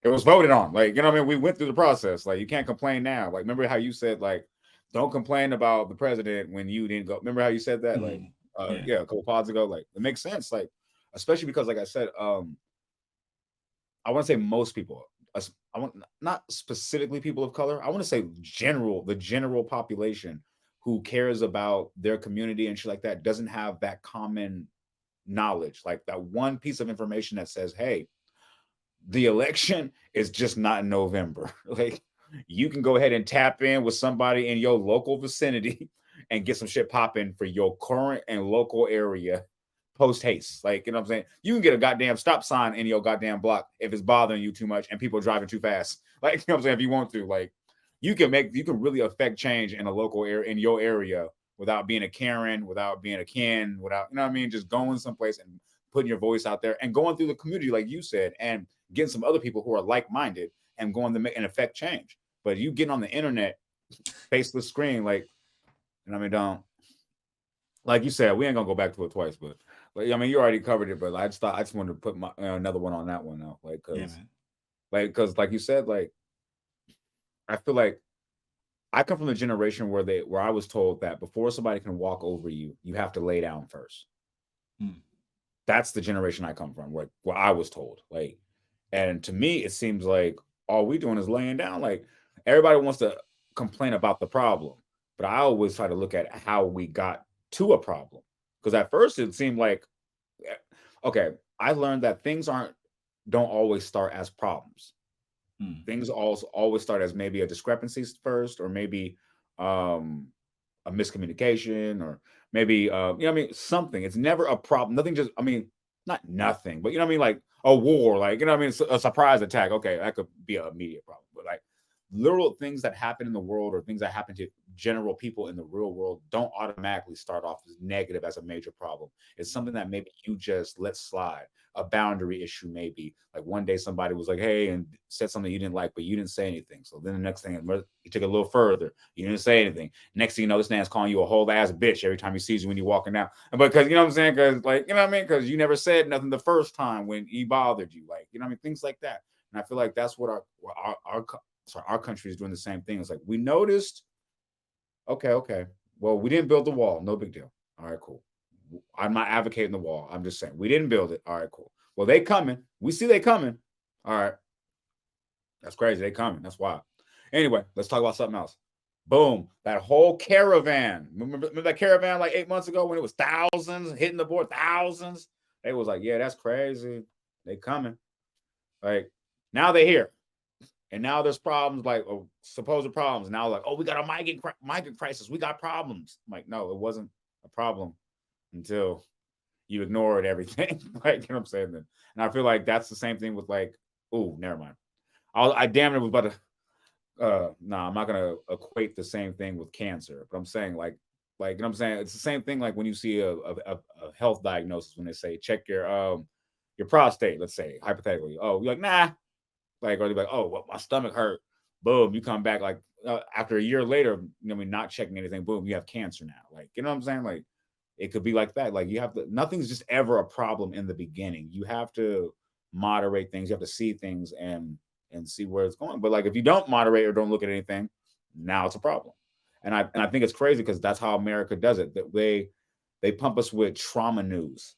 it was voted on. Like, you know what I mean? We went through the process. Like, you can't complain now. Like, remember how you said, like, don't complain about the president when you didn't go. Remember how you said that? Like, yeah. yeah, a couple pods ago. Like, it makes sense. Like, especially because, like I said, I want to say most people, I want not specifically people of color. I want to say the general population who cares about their community and shit like that doesn't have that common knowledge, like that one piece of information that says, hey, the election is just not in November. Like, you can go ahead and tap in with somebody in your local vicinity and get some shit popping for your current and local area post haste. Like, you know what I'm saying? You can get a goddamn stop sign in your goddamn block if it's bothering you too much and people are driving too fast. Like, you know what I'm saying? If you want to, like, you can really affect change in a local area, in your area, without being a Karen, without being a Ken, without, you know what I mean? Just going someplace and putting your voice out there and going through the community, like you said, and getting some other people who are like-minded and going to make and affect change. But you getting on the internet, faceless screen, like, and I mean, don't, like you said, we ain't gonna go back to it twice, but like, I mean, you already covered it, but I just thought I just wanted to put my another one on that one now, like, Yeah, man. because like you said, like, I feel like I come from a generation where I was told that before somebody can walk over you, you have to lay down first. Mm. That's the generation I come from, where I was told, like, and to me, it seems like all we doing is laying down. Like, everybody wants to complain about the problem, but I always try to look at how we got to a problem. Because at first it seemed like, eh, okay, I learned that things don't always start as problems. Mm. Things also always start as maybe a discrepancy first, or maybe um a miscommunication, or maybe you know what I mean, something. It's never a problem. Nothing just, I mean, not nothing, but you know what I mean, like a war, like, you know what I mean, a surprise attack. Okay, that could be an immediate problem. But like literal things that happen in the world, or things that happen to general people in the real world, don't automatically start off as negative as a major problem. It's something that maybe you just let slide. A boundary issue, maybe. Like, one day somebody was like, hey, and said something you didn't like, but you didn't say anything. So then the next thing, you took it a little further. You didn't say anything. Next thing you know, this man's calling you a whole ass bitch every time he sees you when you're walking down. Because, you know what I'm saying? Because, like, you know what I mean? Because you never said nothing the first time when he bothered you. Like, you know what I mean? Things like that. And I feel like that's what our country is doing the same thing. It's like, we noticed, okay. Well, we didn't build the wall. No big deal. All right, cool. I'm not advocating the wall. I'm just saying we didn't build it. All right, cool. Well, they coming. We see they coming. All right. That's crazy. They coming. That's wild. Anyway, let's talk about something else. Boom. That whole caravan. Remember that caravan like 8 months ago when it was thousands hitting the board, thousands? They was like, yeah, that's crazy. They coming. Like, now they here. And now there's problems, like, supposed problems. Now, like, oh, we got a migrant crisis. We got problems. I'm like, no, it wasn't a problem until you ignored everything. Like, you know what I'm saying? Then, and I feel like that's the same thing with, like, oh, never mind. I damn it was about to. No, I'm not gonna equate the same thing with cancer, but I'm saying, like, you know what I'm saying? It's the same thing like when you see a health diagnosis, when they say check your prostate, let's say, hypothetically. Oh, you're like, nah. Like, or they're like, oh, well, my stomach hurt. Boom, you come back like after a year later, you know, I mean, not checking anything. Boom, you have cancer now. Like, you know what I'm saying? Like, it could be like that. Like, you have to. Nothing's just ever a problem in the beginning. You have to moderate things. You have to see things and see where it's going. But like, if you don't moderate or don't look at anything, now it's a problem. And I think it's crazy because that's how America does it. That they pump us with trauma news.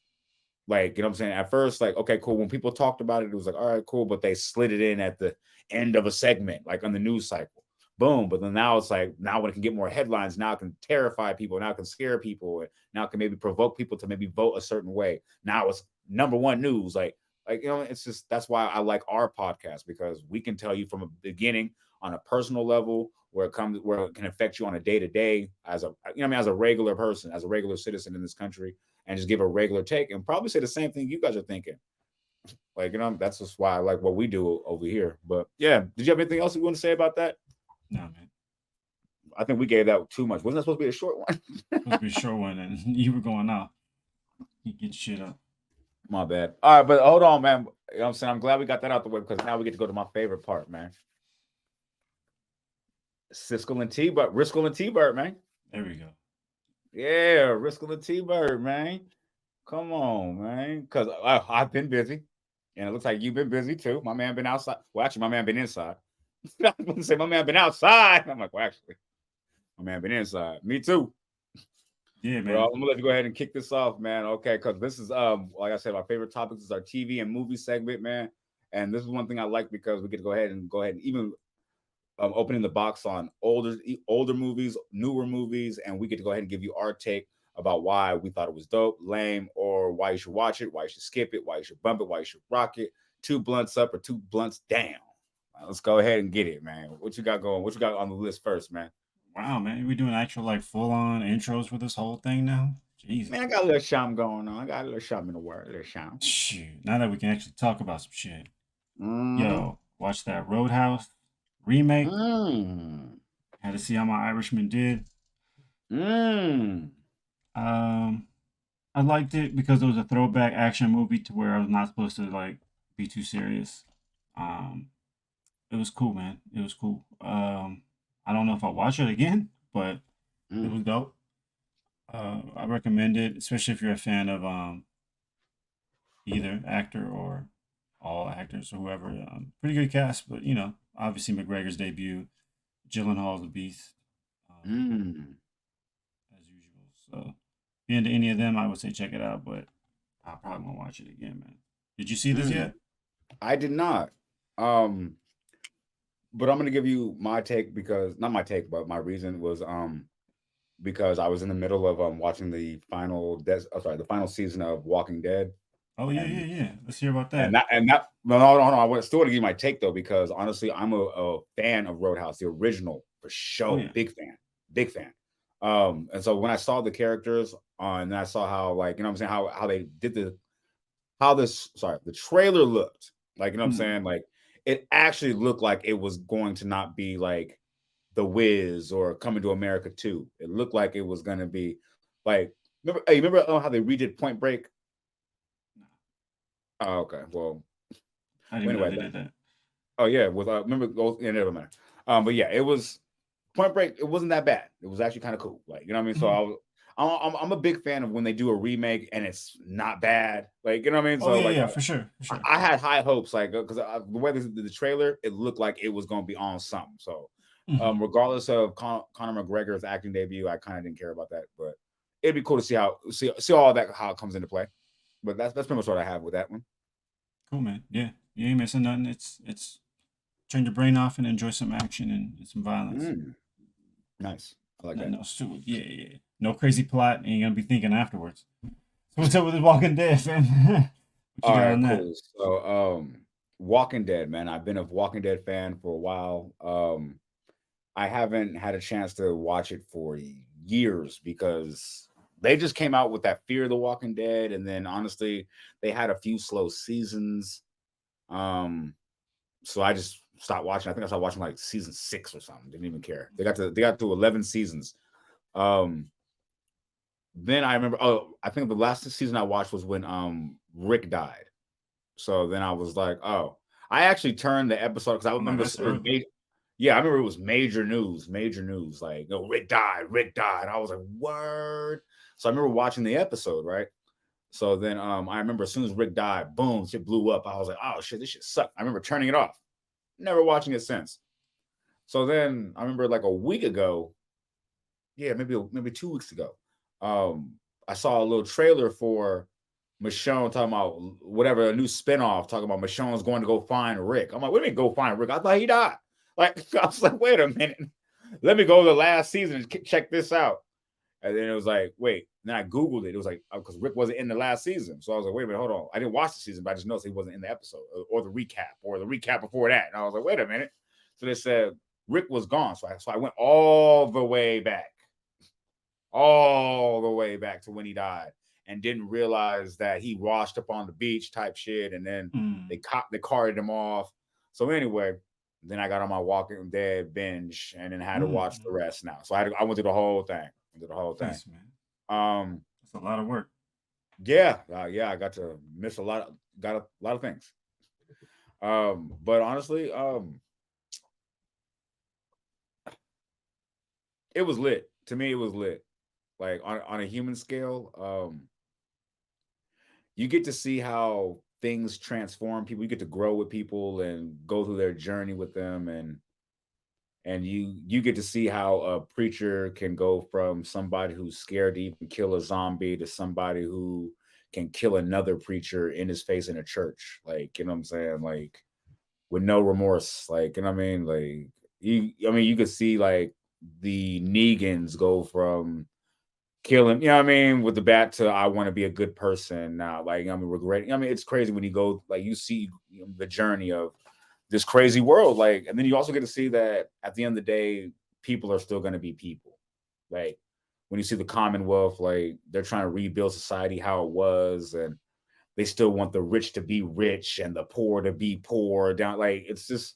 Like, you know what I'm saying? At first, like, okay, cool. When people talked about it, it was like, all right, cool. But they slid it in at the end of a segment, like on the news cycle. boom. But then now it's like, now when it can get more headlines, now it can terrify people, now it can scare people, and now it can maybe provoke people to maybe vote a certain way. Now it's number one news. Like, it's just, that's why I like our podcast, because we can tell you from a beginning on a personal level where it can affect you on a day to day as as a regular person, as a regular citizen in this country, and just give a regular take and probably say the same thing you guys are thinking. Like, that's just why I like what we do over here. But yeah, did you have anything else you want to say about that? No, man. I think we gave that too much. Wasn't that supposed to be a short one? Supposed to be a short one, and you were going off. You get shit up. My bad. All right, but hold on, man. You know what I'm saying? I'm glad we got that out the way, because now we get to go to my favorite part, man. Riskel and t-bert, man. There we go. Yeah, Riskel and t-bert, man. Come on, man. Because I've been busy, and it looks like you've been busy too. My man been outside. Well, actually, my man been inside. I was going to say my man been outside. I'm like, well, actually, my man been inside. Me too. Yeah, But man. I'm gonna let you go ahead and kick this off, man. Okay, because this is like I said, my favorite topics is our TV and movie segment, man. And this is one thing I like, because we get to go ahead and even opening the box on older movies, newer movies, and we get to go ahead and give you our take about why we thought it was dope, lame, or why you should watch it, why you should skip it, why you should bump it, why you should rock it. 2 blunts up or 2 blunts down. Let's go ahead and get it, man. What you got going? What you got on the list first, man? Wow, man. We doing actual like full on intros for this whole thing now? Jesus. Man, I got a little sham going on. I got a little sham in the word, a little sham. Shoot. Now that we can actually talk about some shit. Mm-hmm. Yo, watch that Roadhouse remake. Mm. Had to see how my Irishman did. Mm. I liked it because it was a throwback action movie to where I was not supposed to like be too serious. It was cool, man. It was cool. I don't know if I'll watch it again, but it was dope. I recommend it, especially if you're a fan of either actor or all actors or whoever. Pretty good cast, but obviously McGregor's debut, Gyllenhaal's a beast, Mm. as usual. So if you're into any of them, I would say check it out, but I probably won't watch it again, man. Did you see this yet? I did not. But I'm gonna give you my take, because not my take, but my reason was because I was in the middle of watching the the final season of Walking Dead. Oh yeah, and yeah, yeah. Let's hear about and that. that no, no, no, no, I still want to give you my take though, because honestly, I'm a fan of Roadhouse, the original, for Oh sure. yeah. Big fan. And so when I saw the characters and then I saw how, like, what I'm saying, how they did the trailer looked, like, what I'm Mhm. saying, like, it actually looked like it was going to not be like The Wiz or Coming to America 2. It looked like it was gonna be like, remember how they redid Point Break? Nah, Oh, okay. Well, I didn't even know anyway, they did that. oh yeah, with remember those, yeah, never mind. But yeah, it was Point Break. It wasn't that bad. It was actually kind of cool. Like, what I mean. So Mhm. I'm a big fan of when they do a remake and it's not bad. Like, what I mean. Oh So yeah, like, yeah, for sure, for sure. I had high hopes, like, because the way the trailer, it looked like it was going to be on something. So, Mhm. regardless of Conor McGregor's acting debut, I kind of didn't care about that. But it'd be cool to see all that, how it comes into play. But that's pretty much what I have with that one. Cool, man. Yeah, you ain't missing nothing. It's turn your brain off and enjoy some action and some violence. Mm, nice. I like Nothing that. else to it. Yeah, yeah, yeah. No crazy plot, and you're gonna be thinking afterwards. So what's up with the Walking Dead, fam? What you All got right, on that? cool. So, Walking Dead, man. I've been a Walking Dead fan for a while. I haven't had a chance to watch it for years, because they just came out with that Fear of the Walking Dead, and then honestly, they had a few slow seasons. Um, so I just stopped watching. I think I started watching like season 6 or something. Didn't even care. They got to 11 seasons. Um, then I remember. Oh, I think the last season I watched was when Rick died. So then I was like, oh, I actually turned the episode, because I I'm like, remember that's early. yeah, I remember it was major news, major news. Like, no, Rick died. I was like, word. So I remember watching the episode, right? So then I remember as soon as Rick died, boom, shit blew up. I was like, oh shit, this shit sucked. I remember turning it off, never watching it since. So then I remember like a week ago, yeah, maybe 2 weeks ago, um, I saw a little trailer for Michonne talking about whatever, a new spinoff talking about Michonne's going to go find Rick. I'm like, what do you mean go find Rick? I thought he died. Like I was like, wait a minute, let me go to the last season and check this out. And then it was like, wait. Then I Googled it. It was like, because Rick wasn't in the last season. So I was like, wait a minute, hold on. I didn't watch the season, but I just noticed he wasn't in the episode or the recap before that. And I was like, wait a minute. So they said Rick was gone. So I went all the way back to when he died and didn't realize that he washed up on the beach type shit. And then Mm. they carted him off. So anyway, then I got on my Walking Dead binge and then had to watch the rest now. So I went through the whole thing. Nice, man. Um, That's a lot of work. yeah, I got to miss got a lot of things. But honestly, it was lit. To me, it was lit. Like on a human scale, you get to see how things transform people. You get to grow with people and go through their journey with them, and you get to see how a preacher can go from somebody who's scared to even kill a zombie to somebody who can kill another preacher in his face in a church. Like, you know what I'm saying? Like with no remorse. Like, you know what I mean? Like you could see like the Negans go from killing, you know what I mean, with the bat to I want to be a good person now. Like I'm regretting. I mean, it's crazy when you go like you see the journey of this crazy world. Like, and then you also get to see that at the end of the day, people are still going to be people. Like when you see the Commonwealth, like they're trying to rebuild society how it was, and they still want the rich to be rich and the poor to be poor. Down, like it's just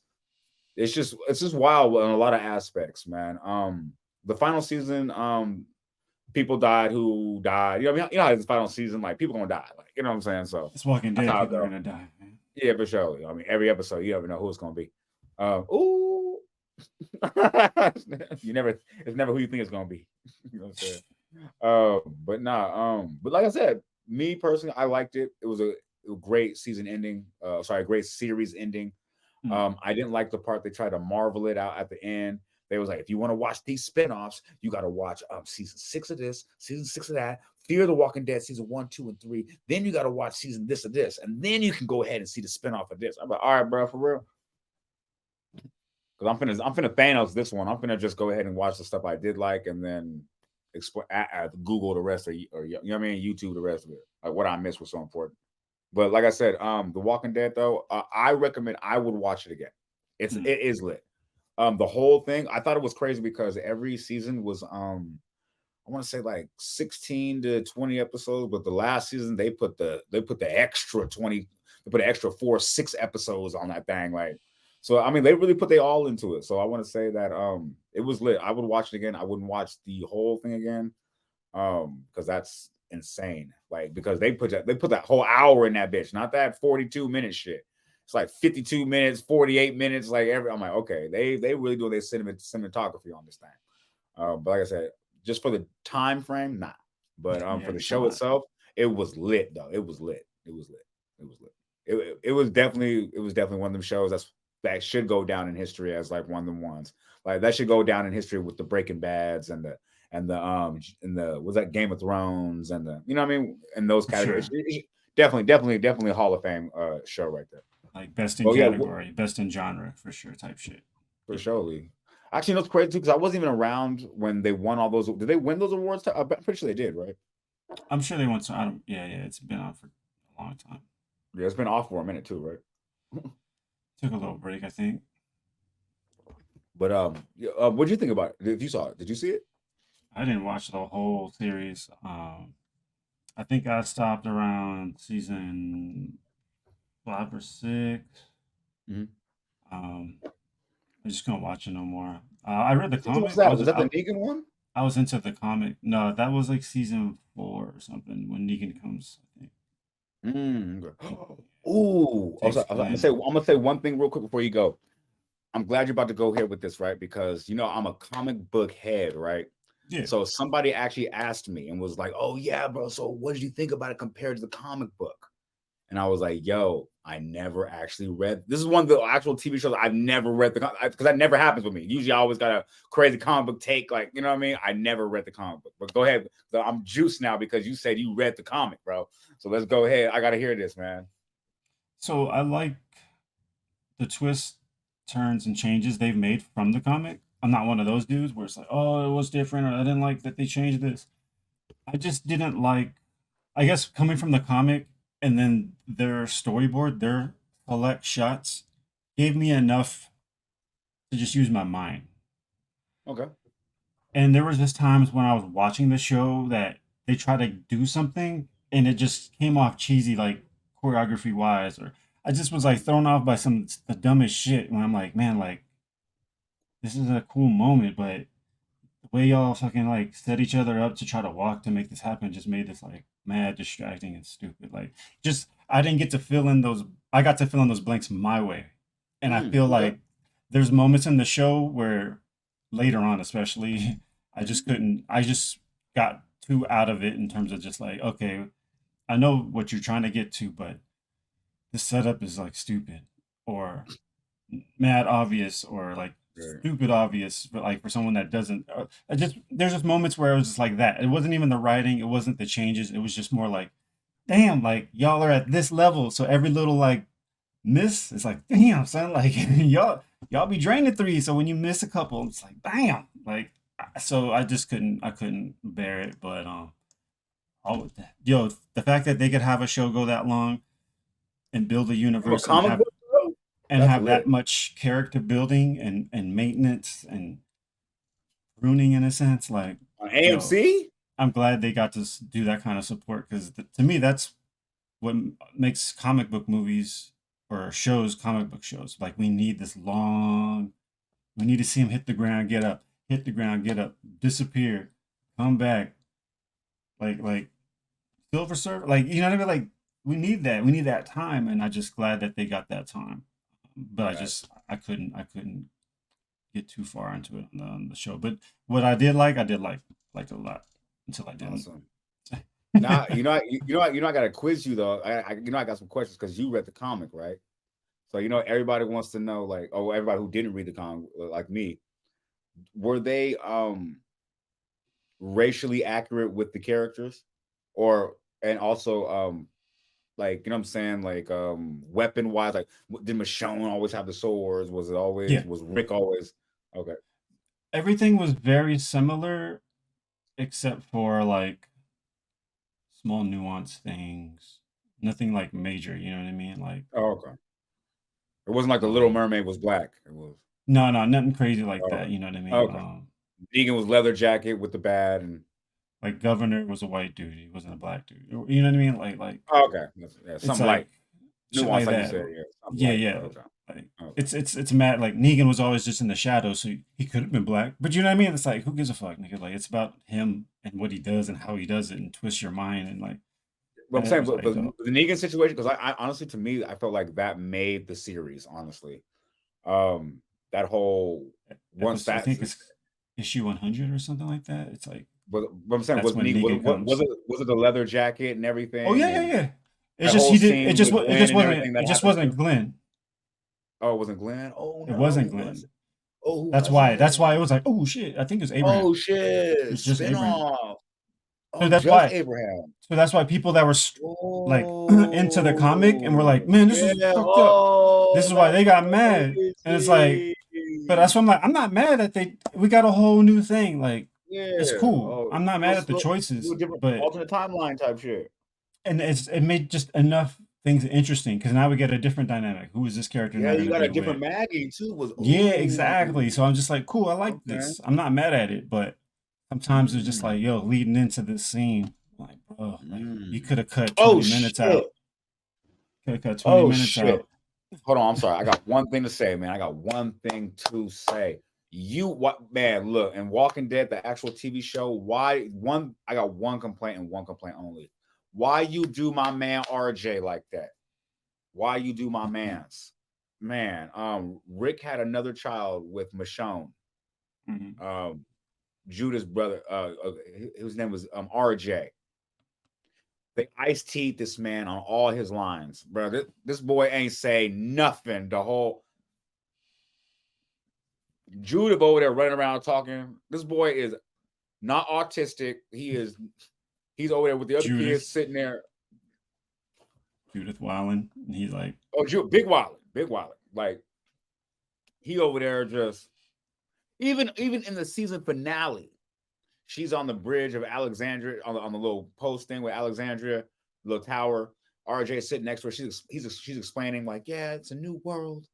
wild in a lot of aspects, man. The final season, people died who died. You know, I mean, you know how the final season, like people gonna die, like you know what I'm saying. So It's Walking that's Dead. how I People are go. gonna die, man. Yeah, for sure. I mean, every episode, you never know who it's gonna be. Ooh, you never. It's never who you think it's gonna be. You know what I'm saying? But nah. But like I said, me personally, I liked it. It was a great season ending. Sorry, great series ending. Mm. I didn't like the part they tried to marvel it out at the end. They was like, if you want to watch these spinoffs, you got to watch season 6 of this, season 6 of that, Fear the Walking Dead season 1, 2, and 3. Then you got to watch season this of this, and then you can go ahead and see the spinoff of this. I'm like, all right, bro, for real. Because I'm finna Thanos this one. I'm finna just go ahead and watch the stuff I did like, and then Google the rest, or you know what I mean, YouTube the rest of it. Like what I missed was so important. But like I said, The Walking Dead though, I recommend. I would watch it again. Mm. It is lit. The whole thing, I thought it was crazy because every season was I want to say like 16 to 20 episodes, but the last season they put the extra 20, they put an extra 4, 6 episodes on that thing. Like, so I mean they really put they all into it. So I want to say that it was lit. I would watch it again. I wouldn't watch the whole thing again. Because that's insane. Like because they put that whole hour in that bitch, not that 42-minute shit. It's like 52 minutes, 48 minutes, like every. I'm like, okay, they really do their cinematography on this thing. But like I said, just for the time frame, nah. But Yeah, for the it's a show lot. itself, it was lit though. It was lit. It was lit. It was lit. It was definitely one of them shows that should go down in history as like one of them ones. Like that should go down in history with the Breaking Bads and the was that Game of Thrones and the you know what I mean, and those For categories. sure. Definitely a Hall of Fame show right there. Like best in Oh yeah, category, best in genre, for sure, type shit. for Yeah. surely. Actually, that's crazy too because I wasn't even around when they won all those. Did they win those awards? I'm pretty sure they did, right? I'm sure they want to. I don't. Yeah, yeah. It's been on for a long time. Yeah, it's been off for a minute too, right? Took a little break, I think. But yeah, what did you think about it? If you saw it, did you see it? I didn't watch the whole series. I think I stopped around season 5 or 6. Mhm. Um, I'm just gonna watch it no more. I read the Which one was comic. that? Was that the Negan one? I was into the comic. No, that was like season 4 or something when Negan comes. I think. Okay. Ooh, Takes I'm gonna Glenn. say one thing real quick before you go. I'm glad you're about to go here with this, right? Because I'm a comic book head, right? Yeah. So somebody actually asked me and was like, "Oh yeah, bro. So what did you think about it compared to the comic book?" And I was like, "Yo, I never actually read. This is one of the actual TV shows I've never read because that never happens with me. Usually, I always got a crazy comic book take, like you know what I mean. I never read the comic book, but go ahead. So I'm juiced now because you said you read the comic, bro. So let's go ahead. I got to hear this, man. So I like the twist. turns and changes they've made from the comic. I'm not one of those dudes where it's like, oh, it was different, or I didn't like that they changed this. I just didn't like, I guess, coming from the comic and then their storyboard, their select shots gave me enough to just use my mind. Okay. And there was just times when I was watching the show that they try to do something and it just came off cheesy, like choreography wise, or I just was like thrown off by some the dumbest shit when I'm like, man, like this is a cool moment, but the way y'all fucking like set each other up to try to walk to make this happen just made this like mad distracting and stupid. Like just I didn't get to fill in those I got to fill in those blanks my way. And I feel Okay. like there's moments in the show where later on especially I just got too out of it in terms of just like, okay, I know what you're trying to get to, but the setup is like stupid or mad obvious or like Right. stupid obvious, but like for someone that doesn't, I just there's just moments where it was just like that. It wasn't even the writing, it wasn't the changes. It was just more like, damn, like y'all are at this level, so every little like miss, it's like, damn, son, like y'all be draining three. So when you miss a couple, it's like, damn, like. So I couldn't bear it. But oh, yo, the fact that they could have a show go that long and build a From a universe comic book, bro? and That's have that lit. much character building and maintenance and pruning in a sense, like, On yo, AMC? I'm glad they got to do that kind of support because to me that's what makes comic book movies or shows comic book shows. Like we need this long, we need to see him hit the ground, get up, hit the ground, get up, disappear, come back, like Silver Surfer, like you know what I mean, like. We need that time, and I'm just glad that they got that time. But Facts. I couldn't get too far into it on the show. But what I did like a lot until I didn't. Awesome. Now, I got to quiz you though. I got some questions because you read the comic, right? So everybody wants to know, like, oh, everybody who didn't read the comic, like me, were they racially accurate with the characters, or and also like what I'm saying, like weapon wise, like did Michonne always have the swords? Yeah, Was Rick always okay? everything was very similar except for like small nuance things. Nothing like major, you know what I mean? Like Oh, okay. It wasn't like the Little um Mermaid was black. It was no, nothing crazy like oh, that, you know what I mean? okay. Negan was leather jacket with the bat and Like Governor was a white dude, he wasn't a black dude. You know what I mean? okay, yeah, It's something light, like shit nuance, like like you that. said, yeah, something Yeah, light. yeah. Okay, Like okay. it's mad like Negan was always just in the shadows, so he could have been black. But you know what I mean? It's like who gives a fuck, nigga? Like it's about him and what he does and how he does it and twists your mind and like But I'm that saying, was like but dope. the Negan situation, because I honestly, to me, I felt like that made the series. Honestly, that whole once Episode I that, think it's issue 100 or something like that. It's like but I'm saying, that's was when Negan Negan was comes. it the leather jacket and Oh everything, yeah, yeah, and yeah. It's that just whole he did scene with Glenn and everything that it just happened wasn't too? Glenn. Oh, it wasn't Glenn. Oh It no, wasn't who was Glenn. it? Oh, who was it? That's why it was like, oh shit, I think it was Abraham. Oh It shit, was just Abraham. spinoff. So Oh, that's just why Abraham. people that were like into the comic and were like, Oh, "Man, this is yeah. fucked up." This Oh, is why that's they got mad. And it's like, crazy. but that's why I'm like, I'm not mad that we got a whole new thing. Like, it's Yeah. cool. Oh, I'm not mad at the do choices, a different but alternate timeline type shit. and it made just enough things interesting because now we get a different dynamic. Who is this character Yeah, now going you to got a be different with? Maggie too. Was Yeah, exactly. ooh, So I'm just like, cool. I like okay. this. I'm not mad at it, but sometimes it's just like, Mm, yo, leading into this scene, like, bro, like you mm. could have cut Oh 20 minutes shit. out. Could have cut 20 Oh minutes shit. out. Hold on, I'm sorry. I got one thing to say, man. I got one thing to say. What man, look, in Walking Dead, the actual TV show, I got one complaint and one complaint only. Why you do my man RJ like that? Why you do my man's? Man, Rick had another child with Michonne. Mhm. Um, Judah's brother, his name was RJ. They ice teed this man on all his lines, bro. This boy ain't say nothing the whole Judah over there running around talking. This boy is not autistic. He's over there with the other kids Judith, sitting there. Judith Wallen, and he's like, Oh, Big Wallet, Big Wallet. Like he over there just even in the season finale, she's on the bridge of Alexandria on the little post thing with Alexandria, little tower. RJ is sitting next to her. She's explaining like, yeah, it's a new world.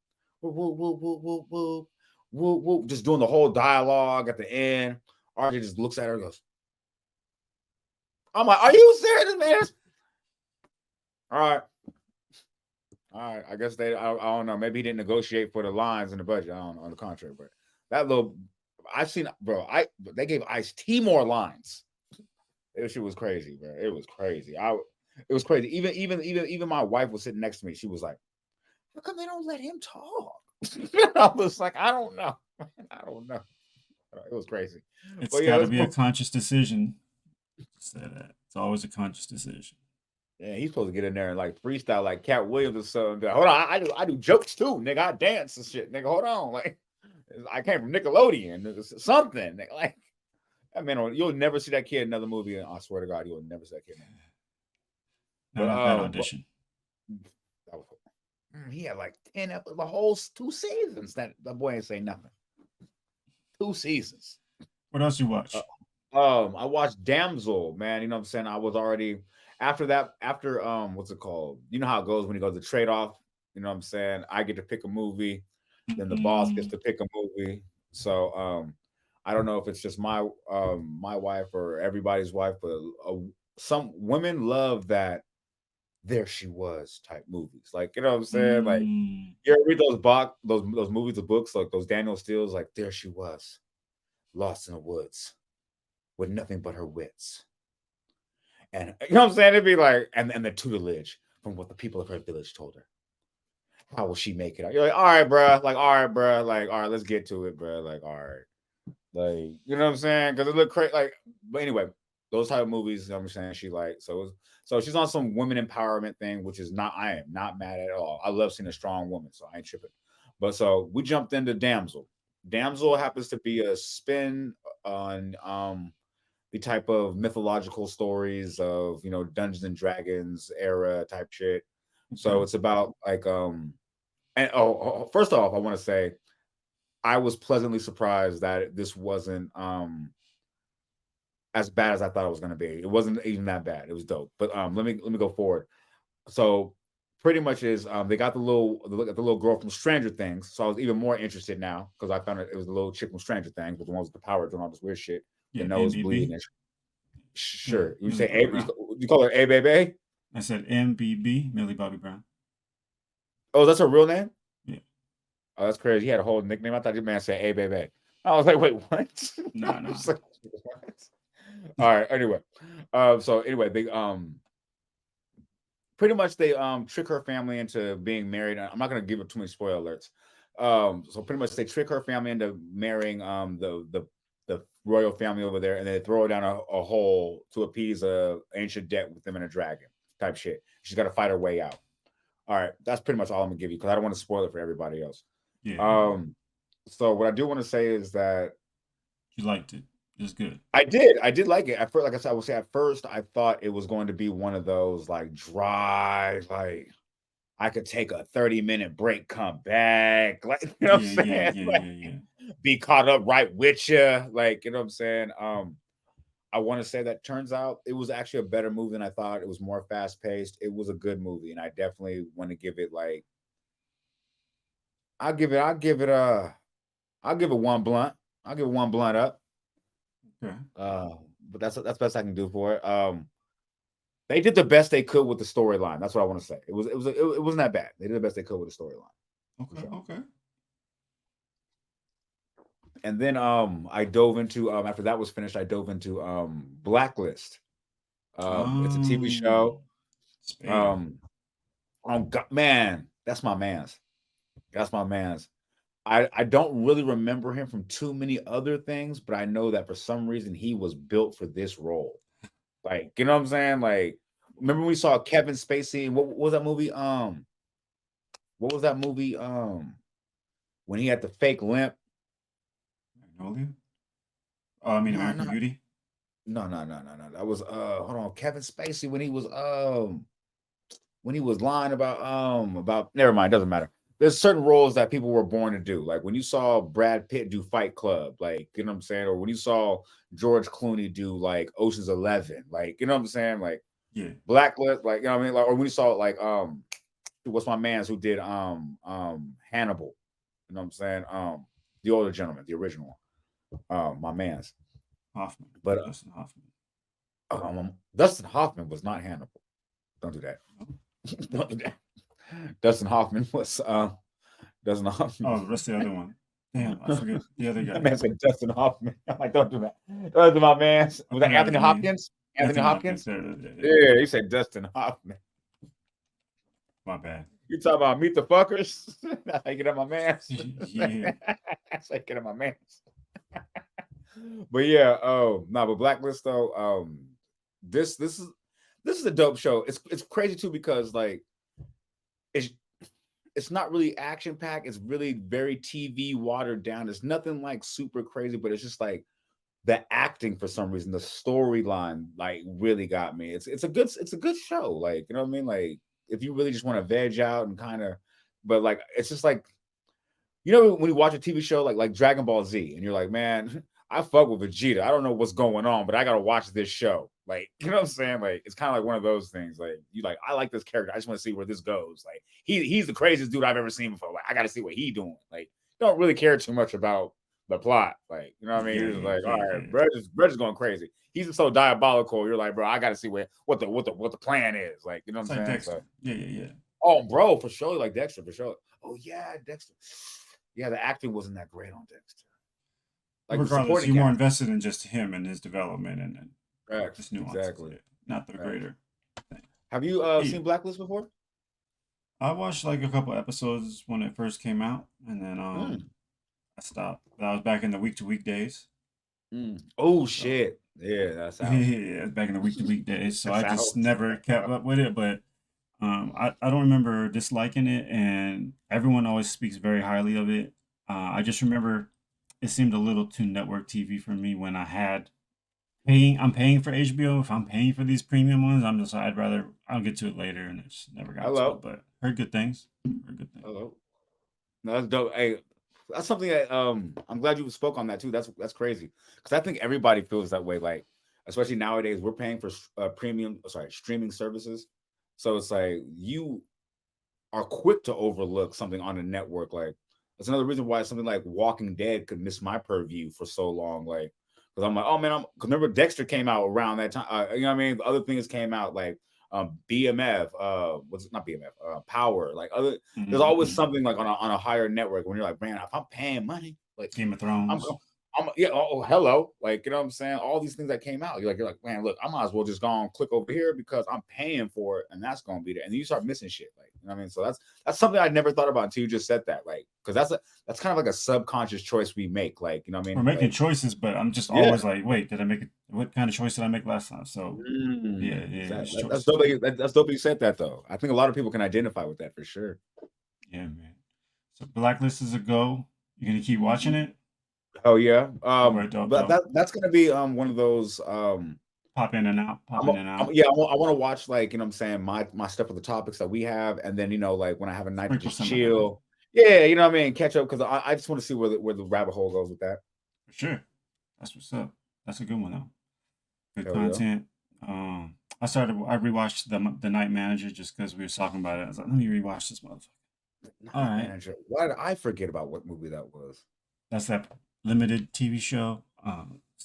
Woo, woo, woo, woo, woo, woo, woo, woo, just doing the whole dialogue at the end. RJ just looks at her and goes, I'm like, are you serious, man? All right. All right. I guess I don't know. Maybe he didn't negotiate for the lines in the budget. I don't know on the contract, but that little, I've seen, bro. They gave Ice-T more lines. It shit was crazy, bro. It was crazy. It was crazy. Even my wife was sitting next to me. She was like, how come they don't let him talk? I was like, I don't know. I don't know. It was crazy. It's But yeah, got to be a conscious decision. Say that. It's always a conscious decision. yeah, he's supposed to get in there and like freestyle like Cat Williams or something. Hold on, I do jokes too, nigga. I dance and shit, nigga. Hold on, like I came from Nickelodeon, something. Nigga. Like I mean, you'll never see that kid in another movie. I swear to God, you'll never see that kid. Not at that audition. That was, he had like 10 episodes, the whole 2 seasons. That boy ain't say nothing. 2 seasons. What else you watch? I watched Damsel, man. You know what I'm saying? I was already after that, after what's it called? You know how it goes when you go to trade off. You know what I'm saying? I get to pick a movie, then the boss gets to pick a movie. So I don't know if it's just my wife or everybody's wife, but some women love that there she was type movies. Like, you know what I'm saying? Like you ever read those movies, the books, like those Daniel Steele's, like there she was, lost in the woods with nothing but her wits. And you know what I'm saying? It'd be like, and the tutelage from what the people of her village told her. How will she make it? You're like, all right, bro. Like, all right, bro. Like, all right, let's get to it, bro. Like, all right. Like, you know what I'm saying? Because it looked crazy. Like, but anyway, those type of movies, you know what I'm saying, she like. So she's on some women empowerment thing, which is not, I am not mad at all. I love seeing a strong woman, so I ain't tripping. But so we jumped into Damsel. Damsel happens to be a spin on the type of mythological stories of Dungeons and Dragons era type shit. So it's about like and first off, I want to say I was pleasantly surprised that this wasn't as bad as I thought it was going to be. It wasn't even that bad. It was dope. But let me go forward. So pretty much is they got the little girl from Stranger Things. So I was even more interested now because I found it was the little chick from Stranger Things, but the one with the power doing all this weird shit. Yeah, the nose bleeding. Sure. You say A, you call her A Baby? I said MBB, Millie Bobby Brown. Oh, that's her real name? Yeah. Oh, that's crazy. He had a whole nickname. I thought your man said A Baby. I was like, wait, what? No. Like, what? All right. Anyway. So anyway, they pretty much they trick her family into being married. I'm not gonna give it too many spoiler alerts. So pretty much they trick her family into marrying the royal family over there, and they throw her down a hole to appease a ancient debt with them and a dragon type shit. She's got to fight her way out. All right, that's pretty much all I'm gonna give you because I don't want to spoil it for everybody else. Yeah. So what I do want to say is that you liked it. It's good. I did like it. At first, like I said, I would say at first I thought it was going to be one of those like dry, like I could take a 30-minute break, come back, like you know what I'm saying? Yeah. Be caught up right with you, like you know what I'm saying. I want to say that turns out it was actually a better movie than I thought. It was more fast paced. It was a good movie, and I definitely want to give it like I'll give it one blunt. I'll give it one blunt up. Okay. But that's best I can do for it. They did the best they could with the storyline. That's what I want to say. It wasn't that bad. They did the best they could with the storyline. Okay. And then I dove into after that was finished, I dove into Blacklist. It's a TV show. Man, that's my man's. That's my man's. I don't really remember him from too many other things, but I know that for some reason he was built for this role. Like, you know what I'm saying? Like, remember we saw Kevin Spacey? What was that movie? What was that movie? When he had the fake limp. Magnolia? Oh, I mean American Beauty? No. That was hold on, Kevin Spacey when he was lying about never mind, doesn't matter. there's certain roles that people were born to do. Like when you saw Brad Pitt do Fight Club, like you know what I'm saying, or when you saw George Clooney do like Ocean's 11, like you know what I'm saying, like Yeah. Blacklist, like you know what I mean, like or when you saw like what's my man's who did Hannibal, you know what I'm saying, the older gentleman, the original one, my man's, Hoffman. but Dustin Hoffman. Dustin Hoffman was not Hannibal. Don't do that. No? Don't do that. Dustin Hoffman was Dustin Hoffman. Oh, what's the other one? Damn, I forget the other That guy. man said Dustin Hoffman. I'm like, don't do that. Don't do my man. I Was that forgot his Anthony name. Hopkins? Anthony Anthony Hopkins. Hopkins? There, there, yeah. Yeah, he said Dustin Hoffman. My bad. You talking about meet the fuckers? That's how you get on my man. Yeah. That's how you get on my man. But yeah, no, but Blacklist though, this is a dope show. It's crazy too because like it's it's not really action packed. It's really very TV watered down. It's nothing like super crazy, but it's just like the acting for some reason, the storyline like really got me. It's a good show. Like you know what I mean. Like if you really just want to veg out and kind of, but like it's just like you know when you watch a TV show like Dragon Ball Z and you're like, man, I fuck with Vegeta. I don't know what's going on, but I gotta watch this show. Like, you know what I'm saying? Like, it's kind of like one of those things. Like, you like, I like this character. I just want to see where this goes. Like, he's the craziest dude I've ever seen before. Like, I gotta see what he doing. Like, don't really care too much about the plot. Like, you know what I mean? Yeah, You're just like, yeah, all yeah, right, yeah. Bro just going crazy. He's so diabolical. You're like, bro, I gotta see what the plan is. Like, you know It's what I'm like saying? So, Dexter. Yeah, yeah, yeah. oh, bro, for sure, like Dexter, for sure. Oh yeah, Dexter. Yeah, the acting wasn't that great on Dexter. Like the Regardless, supporting you're more cast. invested in just him and his development and Facts, just nuances. exactly. Yeah, not the Facts. greater thing. Have you Yeah, seen Blacklist before? I watched like a couple episodes when it first came out, and then Mm, I stopped. But I was back in the week to week days, mm. Oh so shit. Yeah, that's out. yeah, back in the week to week days. So That's I just out. never That's kept out. up with it. But I don't remember disliking it, and everyone always speaks very highly of it. I just remember it seemed a little too network TV for me when I had paying. I'm paying for HBO. If I'm paying for these premium ones, I'm just I'd rather I'll get to it later, and I just never got to it. Hello. But heard good things. Heard good things. Hello. No, that's dope. Hey, that's something that I'm glad you spoke on that too. That's crazy. Because I think everybody feels that way. Like, especially nowadays, we're paying for premium, sorry, streaming services. So it's like you are quick to overlook something on a network. Like that's another reason why something like Walking Dead could miss my purview for so long. Like because I'm like, oh man, because remember Dexter came out around that time. You know what I mean? Other things came out like BMF, what's it not BMF, Power, like other. There's always Mm-hmm. something like on a higher network when you're like, man, if I'm paying money, like Game of I'm Thrones. yeah, hello. Like, you know what I'm saying? All these things that came out. You're like, man, look, I might as well just go and click over here because I'm paying for it and that's gonna be there. And then you start missing shit. Like, you know what I mean? So that's something I never thought about until you just said that. Like, because that's kind of like a subconscious choice we make. Like, you know what I We're mean? making Like, choices, but I'm just yeah. always like, wait, did I make it? What kind of choice did I make last time? So yeah, yeah, it's That's choices, dope. man. That's dope. You said that though. I think a lot of people can identify with that for sure. Yeah, man. So Blacklist is a go. You're gonna keep watching it? Oh yeah. All right, dope, But dope. that's gonna be one of those Pop in and out, pop in and out. yeah, I want to watch like you know what I'm saying my stuff with the topics that we have, and then you know like when I have a night to Sprinkle just some of that in chill, yeah, you know what I mean, catch up because I just want to see where the rabbit hole goes with that. for sure. That's what's up. That's a good one though. Good Hell yeah, content. I rewatched the Night Manager just because we were talking about it. I was like, let me rewatch this motherfucker. All Night right, Manager. Why did I forget about what movie that was? that's that limited TV show.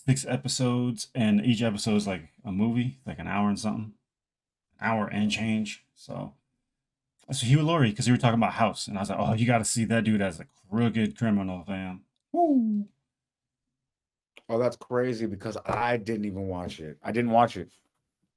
6 episodes, and each episode is like a movie, like an hour and something, an hour and change. So that's Hugh Laurie because you were talking about House, and I was like, oh, you got to see that dude as a crooked criminal, fam. Woo. Oh, that's crazy because I didn't even watch it. I didn't watch it.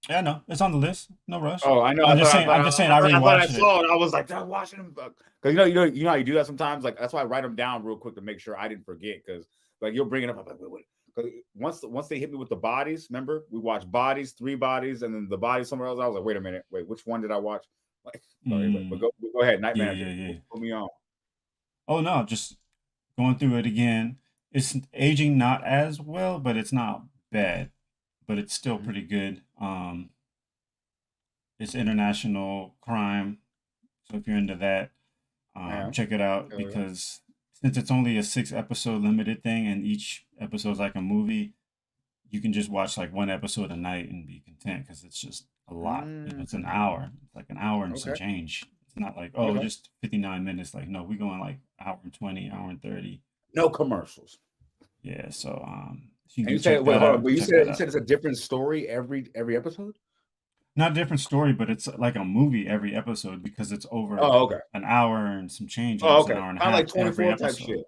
Yeah, no, it's on the list. No rush. Oh, I know. I'm just saying. I'm just saying. I I thought I rewatched it. saw it. I was like, I'm watching him because you know how you do that sometimes. Like that's why I write them down real quick to make sure I didn't forget. Because like you'll bring it up. I'm like, wait. Because once they hit me with the bodies, remember we watched bodies, 3 bodies, and then the body somewhere else. I was like, wait a minute, wait, which one did I watch? Like, sorry, but Mm, go ahead, Night yeah, Manager, yeah, yeah. put me on. Oh no, just going through it again. It's aging not as well, but it's not bad. But it's still Mhm. pretty good. It's international crime, so if you're into that, Yeah. Check it out Hell yeah. because since it's only a 6 episode limited thing and each episode's like a movie, you can just watch like one episode a night and be content because it's just a lot. You know, it's an Mm. hour. It's like an hour and some Okay. change. It's not like, oh, Okay. just 59 minutes. Like, no, we're going like hour and 20, hour and 30. No commercials. Yeah, so if you And you can say, check wait, that hold on. out, But you check that said out. it's a different story every episode. Not a different story, but it's like a movie every episode because it's over Oh, okay. an hour and some change, Oh, almost an okay. hour and a Kind of like half every 24 type episode. shit.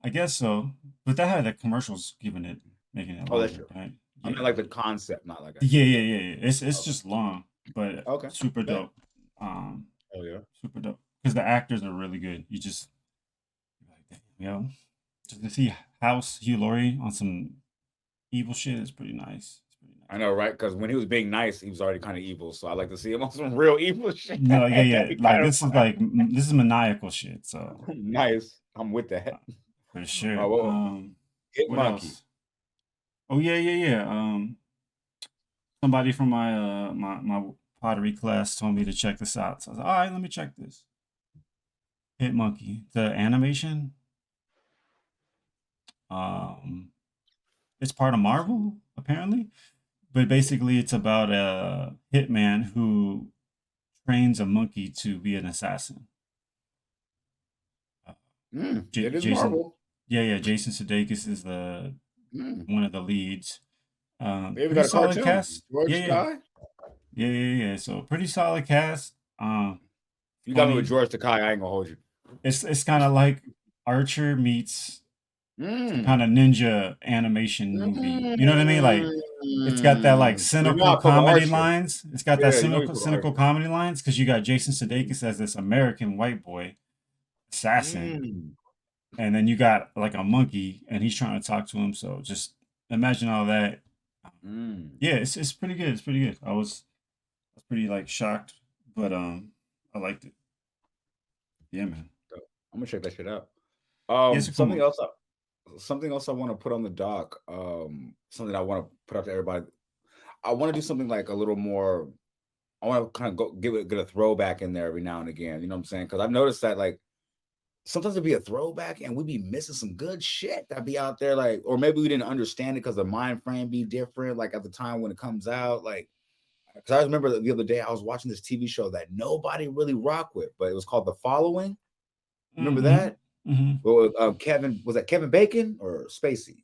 I guess so, but that had the commercials giving it, making it Oh, that's longer, true. right? I Yeah, mean, like the concept, not like yeah, actual. yeah, yeah, yeah. It's Okay. just long, but Okay. super Bet. dope. Um, Oh yeah. Super dope because the actors are really good. You just you're like, damn, yo, just to see House Hugh Laurie on some evil shit is pretty nice. It's pretty I nice. know, right? Because when he was being nice, he was already kind of evil. So I like to see him on some real evil shit. No, yeah, That'd yeah. be kind of fun. This is maniacal shit. So Nice. I'm with uh, that. for sure. Well, Hit What Monkey. else? Oh yeah, yeah, yeah. Somebody from my pottery class told me to check this out. So I was like, all right, let me check this. Hit Monkey, the animation. Um, it's part of Marvel apparently, but basically it's about a hitman who trains a monkey to be an assassin. Uh, It is Jason, Marvel. yeah, yeah. Jason Sudeikis is the Mm. one of the leads. They even Pretty got a solid cartoon. cast. George Yeah, yeah, Sky. yeah, yeah, yeah. So pretty solid cast. You got me with Funny. George Takai. I ain't gonna hold you. It's kind of like Archer meets some Mm. kind of ninja animation movie. You know what I mean? Like it's got that like Mm. You know cynical I fuck with comedy Archer. lines. It's got that Yeah, you know you fuck with cynical Archer. comedy lines because you got Jason Sudeikis as this American white boy assassin, Mm. and then you got like a monkey, and he's trying to talk to him. So just imagine all that. Mm. Yeah, it's pretty good. It's pretty good. I was pretty like shocked, but I liked it. Yeah, man. I'm gonna check that shit out. Yeah, it's a cool movie. Something else I want to put on the dock. Something I want to put out to everybody. I want to do something like a little more. I want to kind of go get a throwback in there every now and again. You know what I'm saying? Because I've noticed that like sometimes it'd be a throwback and we'd be missing some good shit that be out there. Like, or maybe we didn't understand it because the mind frame be different. Like at the time when it comes out, like because I remember the other day I was watching this TV show that nobody really rocked with, but it was called The Following. Remember Mm-hmm. that? Mm-hmm. Well, Kevin was that Kevin Bacon or Spacey?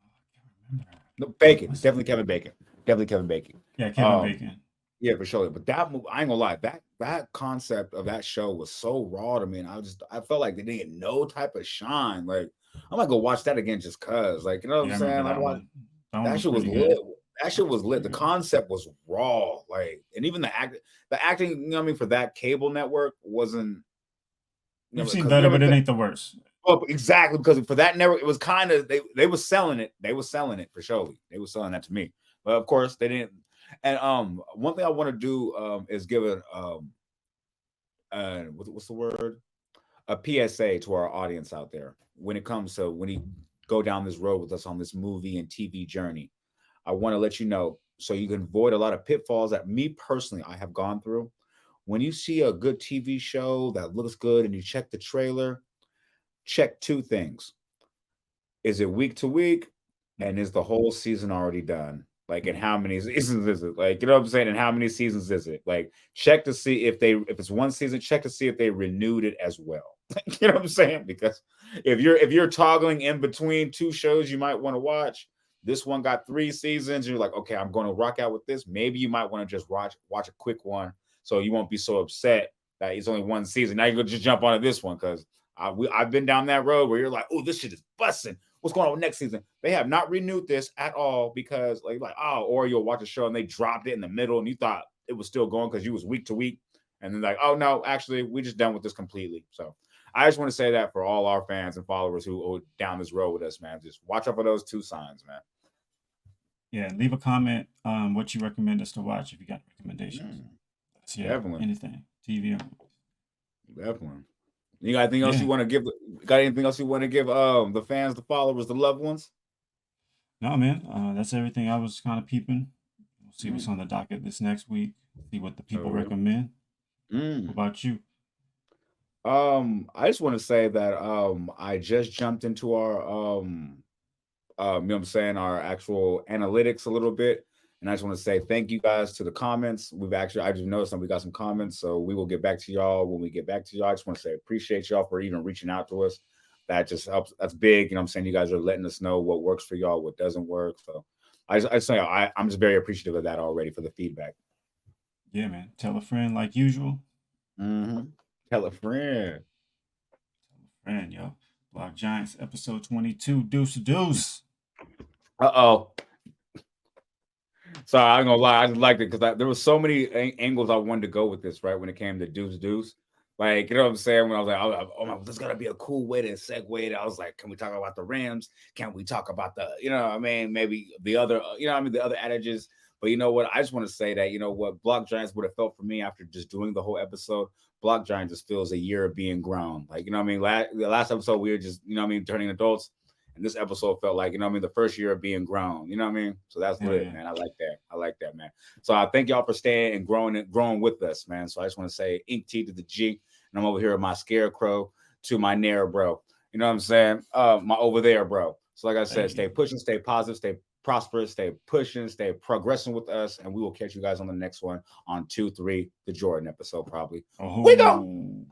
I can't remember. No, Bacon. What's Definitely Kevin Bacon. Definitely Kevin Bacon. Yeah, Kevin Um, Bacon. yeah, for sure. But that movie, I ain't gonna lie, that concept of that show was so raw to me, and I felt like they didn't get no type of shine. Like I might go watch that again just cause, like you know what I'm Yeah, I remember saying. I that watched one. That one that was shit was pretty lit. good. That shit was lit. The Pretty good. concept was raw, like, and even the acting, you know what I mean, for that cable network wasn't, you We've know, seen because you better, never but it think. ain't the worst. Well, exactly because for that network, it was kind of they were selling it. They were selling it for surely. They were selling that to me, but of course they didn't. And one thing I want to do is give it what's the word, a PSA to our audience out there when it comes to when you go down this road with us on this movie and TV journey. I want to let you know so you can avoid a lot of pitfalls that me personally I have gone through. When you see a good TV show that looks good and you check the trailer, check two things. Is it week to week? And is the whole season already done? Like, and Mm-hmm. how many seasons is it? Like, you know what I'm saying? And how many seasons is it? Like, check to see if it's one season, check to see if they renewed it as well. You know what I'm saying? Because if you're toggling in between two shows you might want to watch, this one got 3 seasons, and you're like, okay, I'm going to rock out with this. Maybe you might want to just watch a quick one so you won't be so upset that it's only one season. Now you go just jump onto this one because I've been down that road where you're like, oh, this shit is busting. What's going on with next season? They have not renewed this at all because like oh, or you'll watch a show and they dropped it in the middle and you thought it was still going because you was week to week, and then like, oh no, actually we just done with this completely. So I just want to say that for all our fans and followers who are down this road with us, man, just watch out for those two signs, man. Yeah, leave a comment what you recommend us to watch if you got recommendations. Mm, Let's hear it. definitely, Anything. TV or movies. definitely. You got anything else Yeah. you want to give? Got anything else you want to give the fans, the followers, the loved ones? No, man. That's everything I was kind of peeping. We'll see what's Mm. on the docket this next week. See what the people Oh yeah. recommend. What Mm. about you? I just want to say that I just jumped into our you know what I'm saying, our actual analytics a little bit. And I just want to say thank you guys to the comments. I just noticed that we got some comments, so we will get back to y'all when we get back to y'all. I just want to say appreciate y'all for even reaching out to us. That just helps. That's big. You know what I'm saying? You guys are letting us know what works for y'all, what doesn't work. So I say I'm just very appreciative of that already for the feedback. Yeah, man. Tell a friend like usual. Mm-hmm. Tell a friend. Tell a friend, yo. Block Giants, episode 22. Deuce deuce. Uh-oh. So I'm gonna lie, I just liked it because there was so many angles I wanted to go with this, right? When it came to Deuce Deuce, like you know what I'm saying. When I was like, oh my, this gotta be a cool way to segue it. I was like, can we talk about the Rams? Can we talk about the, you know, what I mean, maybe the other, you know, what I mean, the other adages. But you know what? I just want to say that you know what Block Giants would have felt for me after just doing the whole episode. Block Giants just feels a year of being grown. Like you know what I mean. The last episode we were just you know what I mean turning adults. And this episode felt like, you know what I mean, the first year of being grown. You know what I mean? So that's Hell lit, yeah. man. I like that. I like that, man. So I thank y'all for staying and growing with us, man. So I just want to say ink T to the G. And I'm over here with my scarecrow to my nair, bro. You know what I'm saying? My over there, bro. So like I said, Hey. stay pushing, stay positive, stay prosperous, stay pushing, stay progressing with us. And we will catch you guys on the next one on 2-3, the Jordan episode, probably. We go. Oh.